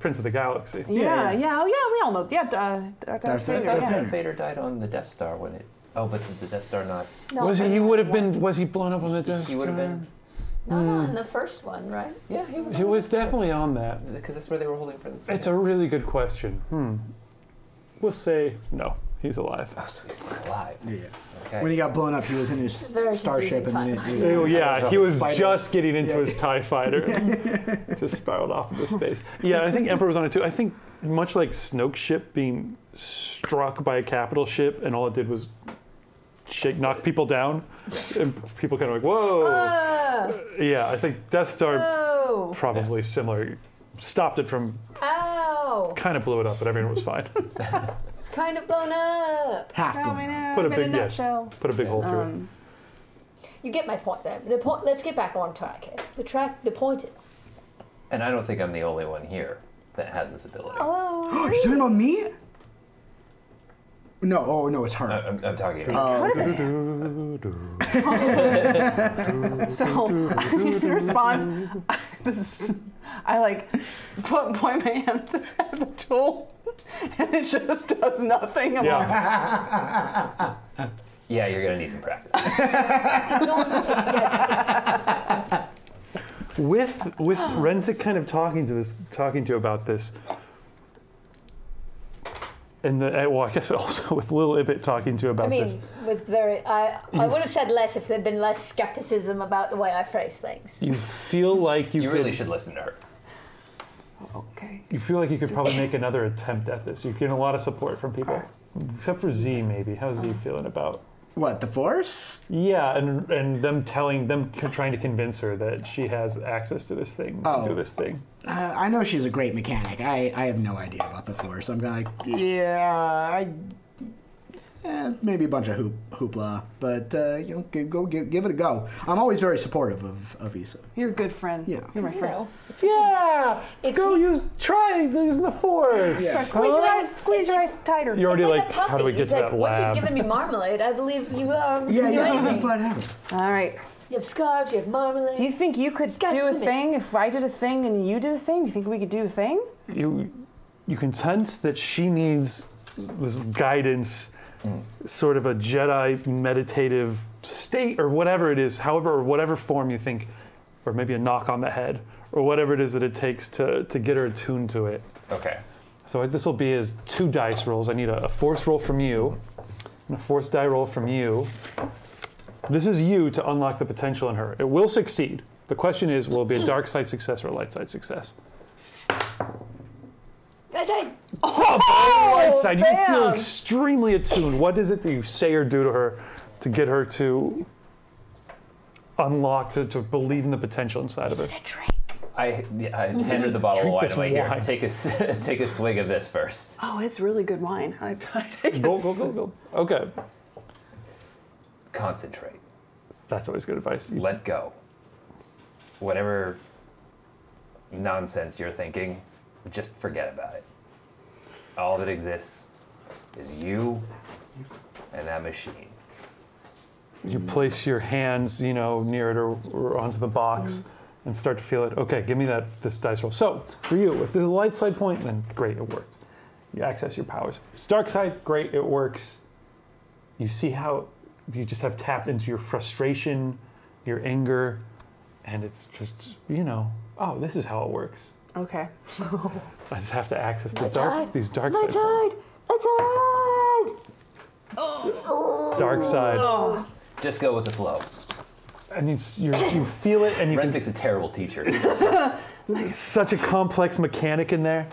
Prince of the Galaxy. oh yeah, we all know. Yeah, Vader, Darth Vader. Darth Yeah. Vader. Vader died on the Death Star when it. Oh, but did the Death Star not? No, Was he? He would have been. Was he blown up on the Death He would have Star? been. No, not in the first one, right? Yeah, he was. He was definitely on that. Because that's where they were holding for the. It's a really good question. We'll say no. He's alive. Oh, so he's still alive. Yeah. Okay. When he got blown up, he was in his very starship, and confusing then time. Oh, yeah, he was Fighter. just getting into his TIE fighter. Just spiraled off into space. Yeah, I think Emperor was on it too. I think much like Snoke's ship being struck by a capital ship, and all it did was knock people down, and people kind of like, whoa. Yeah, I think Death Star Oh! probably similar. Stopped it from, Ow! kind of blew it up, but everyone was fine. It's kind of blown up. half Oh, blown I up. know. Put a in big a nutshell. put a big hole through it. You get my point there. Let's get back on track here. The point is. And I don't think I'm the only one here that has this ability. Oh, You're talking about me? No, oh no, it's her. I'm talking about So in response, this is I like point my hand at the tool, and it just does nothing. I'm like, Yeah. Yeah, you're gonna need some practice. it's not. Yes, With Renzik kind of talking to you about this, and well, I guess also with Lil Ibet talking to you about I mean, this. with I would have said less if there'd been less skepticism about the way I phrase things. You feel like you You could, really should listen to her. okay. You feel like you could probably make another attempt at this. You're getting a lot of support from people, except for Z. Maybe how's Z feeling about? What, the Force? Yeah, and them trying to convince her that she has access to this thing, to do this thing. I know she's a great mechanic. I have no idea about the Force. I'm kind of like, yeah, maybe a bunch of hoopla, but go give it a go. I'm always very supportive of Issa. You're a good friend. Yeah. You're my friend. Yeah! Try using the force! Yeah. Squeeze your eyes tighter. You're already It's like, a how do we puppy. get It's to like, that once lab? you've given me marmalade, I believe you can do Yeah, anything. whatever. All right. You have scarves, you have marmalade. Do you think you could guy's do a funny. thing if I did a thing and you did a thing? Do you think we could do a thing? You can sense that she needs this guidance, sort of a Jedi meditative state or whatever it is, whatever form you think, or maybe a knock on the head, or whatever it is that it takes to get her attuned to it. Okay. So this will be as 2 dice rolls. I need a force roll from you, and a force die roll from you. This is you to unlock the potential in her. It will succeed. The question is, will it be a dark side success or a light side success? That's it. Light side. You bam. feel extremely attuned. What is it that you say or do to her to get her to unlock, to believe in the potential inside of her? A drink. I hand her the bottle of Drink wine. this I'm like, here, wine. take a swig of this first. Oh, it's really good wine. I take Go. Okay. Concentrate. That's always good advice. Let go. Whatever nonsense you're thinking, just forget about it. All that exists is you and that machine. You place your hands, near it or onto the box and start to feel it. Okay, give me this dice roll. So, for you, if this is a light side point, then great, it worked. You access your powers. If it's dark side, great, it works. You see how you just have tapped into your frustration, your anger, and it's just, oh, this is how it works. Okay. I just have to access these dark Light side points. side. Light side. Dark side. Just go with the flow. And you feel it, and you can Renzik's a terrible teacher. such a complex mechanic in there.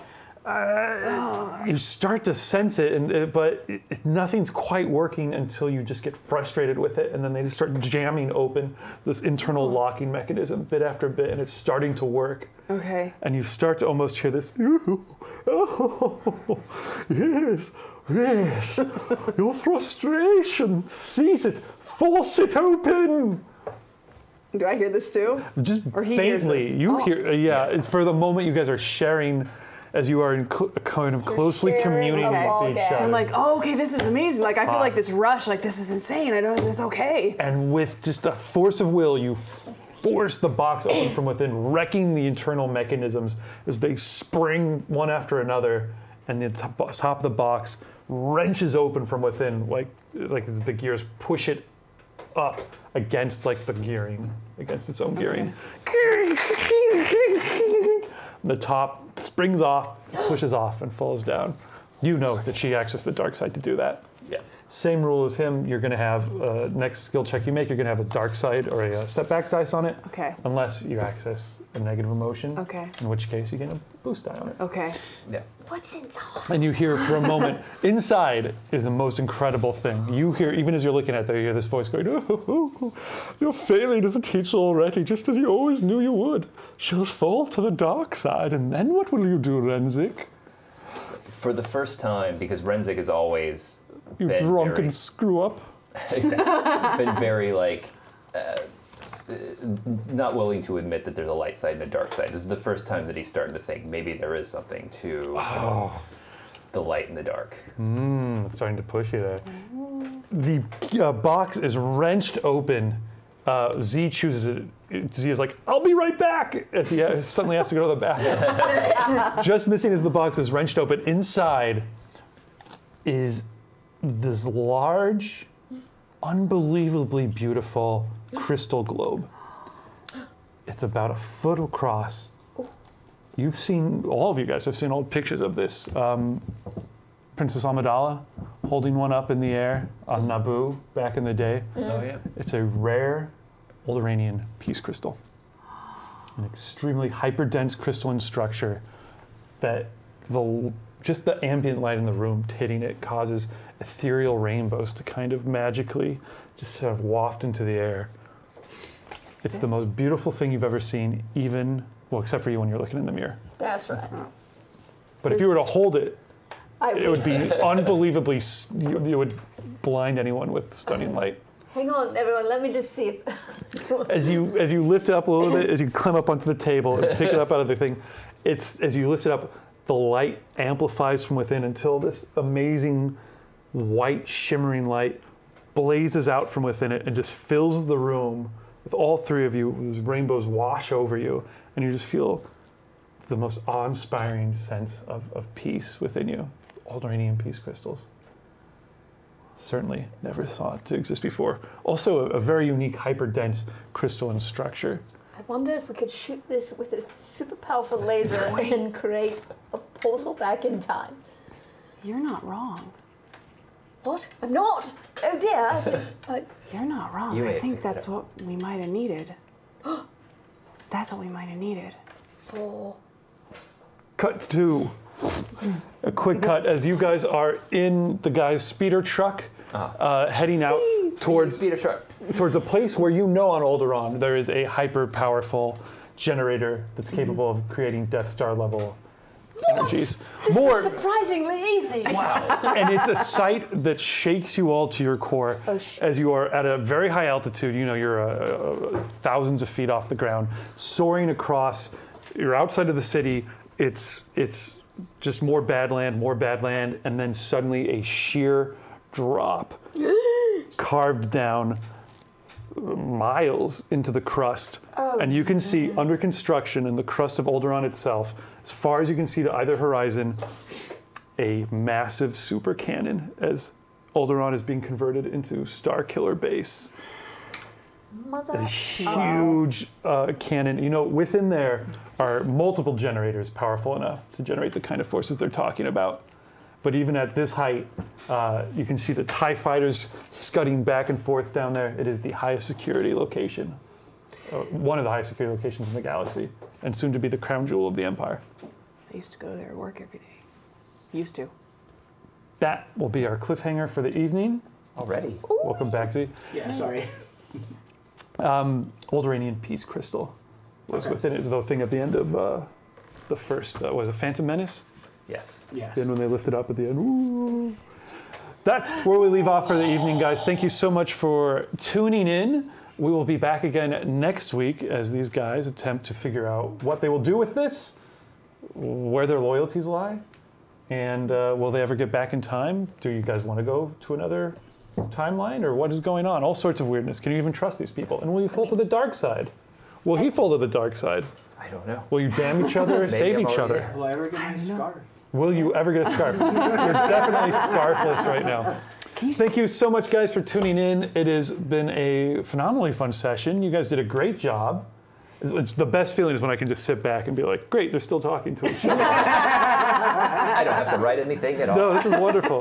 You start to sense it, but nothing's quite working until you just get frustrated with it, and then they just start jamming open this internal locking mechanism bit after bit, and it's starting to work. Okay. And you start to almost hear this, yes, your frustration, seize it, force it open. Do I hear this too? Just Or he hears faintly, this. you Oh. hear. Yeah, it's for the moment you guys are sharing, as you are kind of closely sharing communing a ball with each gag. other. So I'm like, oh, okay, this is amazing. Like, I feel like this rush, like, this is insane. I don't know, this is okay. And with just a force of will, you force the box open from within, wrecking the internal mechanisms as they spring one after another, and the top of the box wrenches open from within, like the gears push it up against the gearing, against its own gearing. The top springs off, pushes off, and falls down. You know that she accessed the dark side to do that. Yeah. Same rule as him. You're going to have next skill check you make. You're going to have a dark side or a setback dice on it. Okay. Unless you access a negative emotion. Okay. In which case you get a boost die on it. Okay. Yeah. What's inside? And you hear for a moment, inside is the most incredible thing. You hear, even as you're looking at it, you hear this voice going, oh, you're failing as a teacher already, just as you always knew you would. She'll fall to the dark side, and then what will you do, Renzik? For the first time, because Renzik has always You been drunken very, screw up. exactly, been very not willing to admit that there's a light side and a dark side. This is the first time that he's starting to think maybe there is something to the light and the dark. It's starting to push you there. The box is wrenched open. Z chooses it. Z is like, I'll be right back. As he suddenly has to go to the bathroom. Just missing as the box is wrenched open. Inside is this large, unbelievably beautiful crystal globe. It's about a foot across. You've seen, all of you guys have seen old pictures of this. Princess Amidala holding one up in the air on Naboo back in the day. Oh yeah. It's a rare Alderaan peace crystal. An extremely hyperdense crystalline structure that just the ambient light in the room hitting it causes ethereal rainbows to kind of magically just sort of waft into the air. It's the most beautiful thing you've ever seen, except for you when you're looking in the mirror. That's right. But if you were to hold it, I it would be unbelievably, it would blind anyone with stunning light. Hang on, everyone. Let me just see. As you lift it up a little bit, as you climb up onto the table and pick it up out of the thing, as you lift it up, the light amplifies from within until this amazing white shimmering light blazes out from within it and just fills the room with all three of you. These rainbows wash over you, and you just feel the most awe-inspiring sense of peace within you. Alderaanian peace crystals. Certainly never thought to exist before. Also a very unique hyper-dense crystalline structure. I wonder if we could shoot this with a super powerful laser and create a portal back in time. You're not wrong. What? I'm not! Oh dear! You're not wrong. I think that's what we might have needed. That's what we might have needed. Cut to a quick cut as you guys are in the guy's speeder truck, heading out towards a place where you know on Alderaan there is a hyper powerful generator that's capable of creating Death Star level energies. This is surprisingly easy. Wow. And it's a sight that shakes you all to your core as you are at a very high altitude. You know, you're thousands of feet off the ground, soaring across. You're outside of the city. It's just more badland, and then suddenly a sheer drop carved down miles into the crust. And you can see under construction in the crust of Alderaan itself, as far as you can see to either horizon, a massive super cannon as Alderaan is being converted into Star Killer Base. A huge cannon. You know, within there are multiple generators powerful enough to generate the kind of forces they're talking about. But even at this height, you can see the TIE fighters scudding back and forth down there. It is the highest security location, one of the highest security locations in the galaxy, and soon to be the crown jewel of the Empire. I used to go there to work every day. Used to. That will be our cliffhanger for the evening. Already. Welcome back, Z. Yeah, sorry. Alderaanian Peace Crystal was within it, the thing at the end of the first, was it Phantom Menace? Yes. Yes. Then when they lift it up at the end, ooh. That's where we leave off for the evening, guys. Thank you so much for tuning in. We will be back again next week as these guys attempt to figure out what they will do with this, where their loyalties lie, and will they ever get back in time? Do you guys want to go to another timeline, or what is going on? All sorts of weirdness. Can you even trust these people? And will you fall to the dark side? Will he fall to the dark side? I don't know. Will you damn each other or save each other? Will I ever get my scarf? Will you ever get a scarf? You're definitely scarfless right now. Thank you so much, guys, for tuning in. It has been a phenomenally fun session. You guys did a great job. It's the best feeling is when I can just sit back and be like, great, they're still talking to each other. I don't have to write anything at all. No, this is wonderful.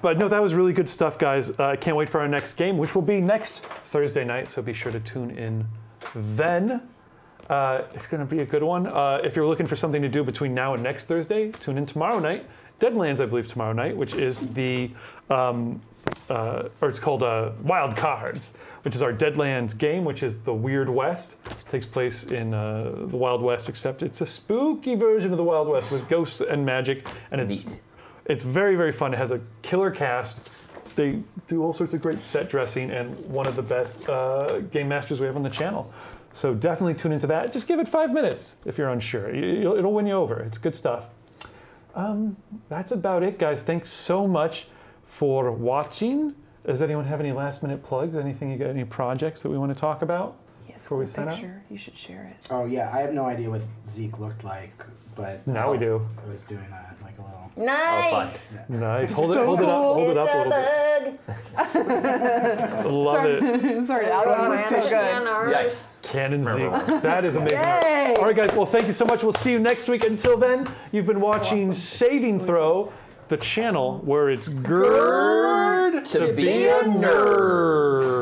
But no, that was really good stuff, guys. I can't wait for our next game, which will be next Thursday night, so be sure to tune in then. It's going to be a good one. If you're looking for something to do between now and next Thursday, tune in tomorrow night. Deadlands, I believe, tomorrow night, which is the, or it's called Wild Cards, which is our Deadlands game, which is the Weird West. It takes place in the Wild West, except it's a spooky version of the Wild West with ghosts and magic, and it's very, very fun. It has a killer cast. They do all sorts of great set dressing, and one of the best game masters we have on the channel. So definitely tune into that. Just give it 5 minutes if you're unsure. It'll win you over. It's good stuff. That's about it, guys. Thanks so much for watching. Does anyone have any last minute plugs? Anything you got? Any projects that we want to talk about? Yes, before we sign out? You should share it. Oh yeah, I have no idea what Zeke looked like, but now we do. I was doing that like a little. Nice. Oh, fun. Nice. Hold it up a little bit. Love it. Sorry, Alderaan was so good. Yes. Canon Zeke. That is amazing. Yay. All right, guys. Well, thank you so much. We'll see you next week. Until then, you've been watching Saving Throw, the channel where it's good to be a nerd.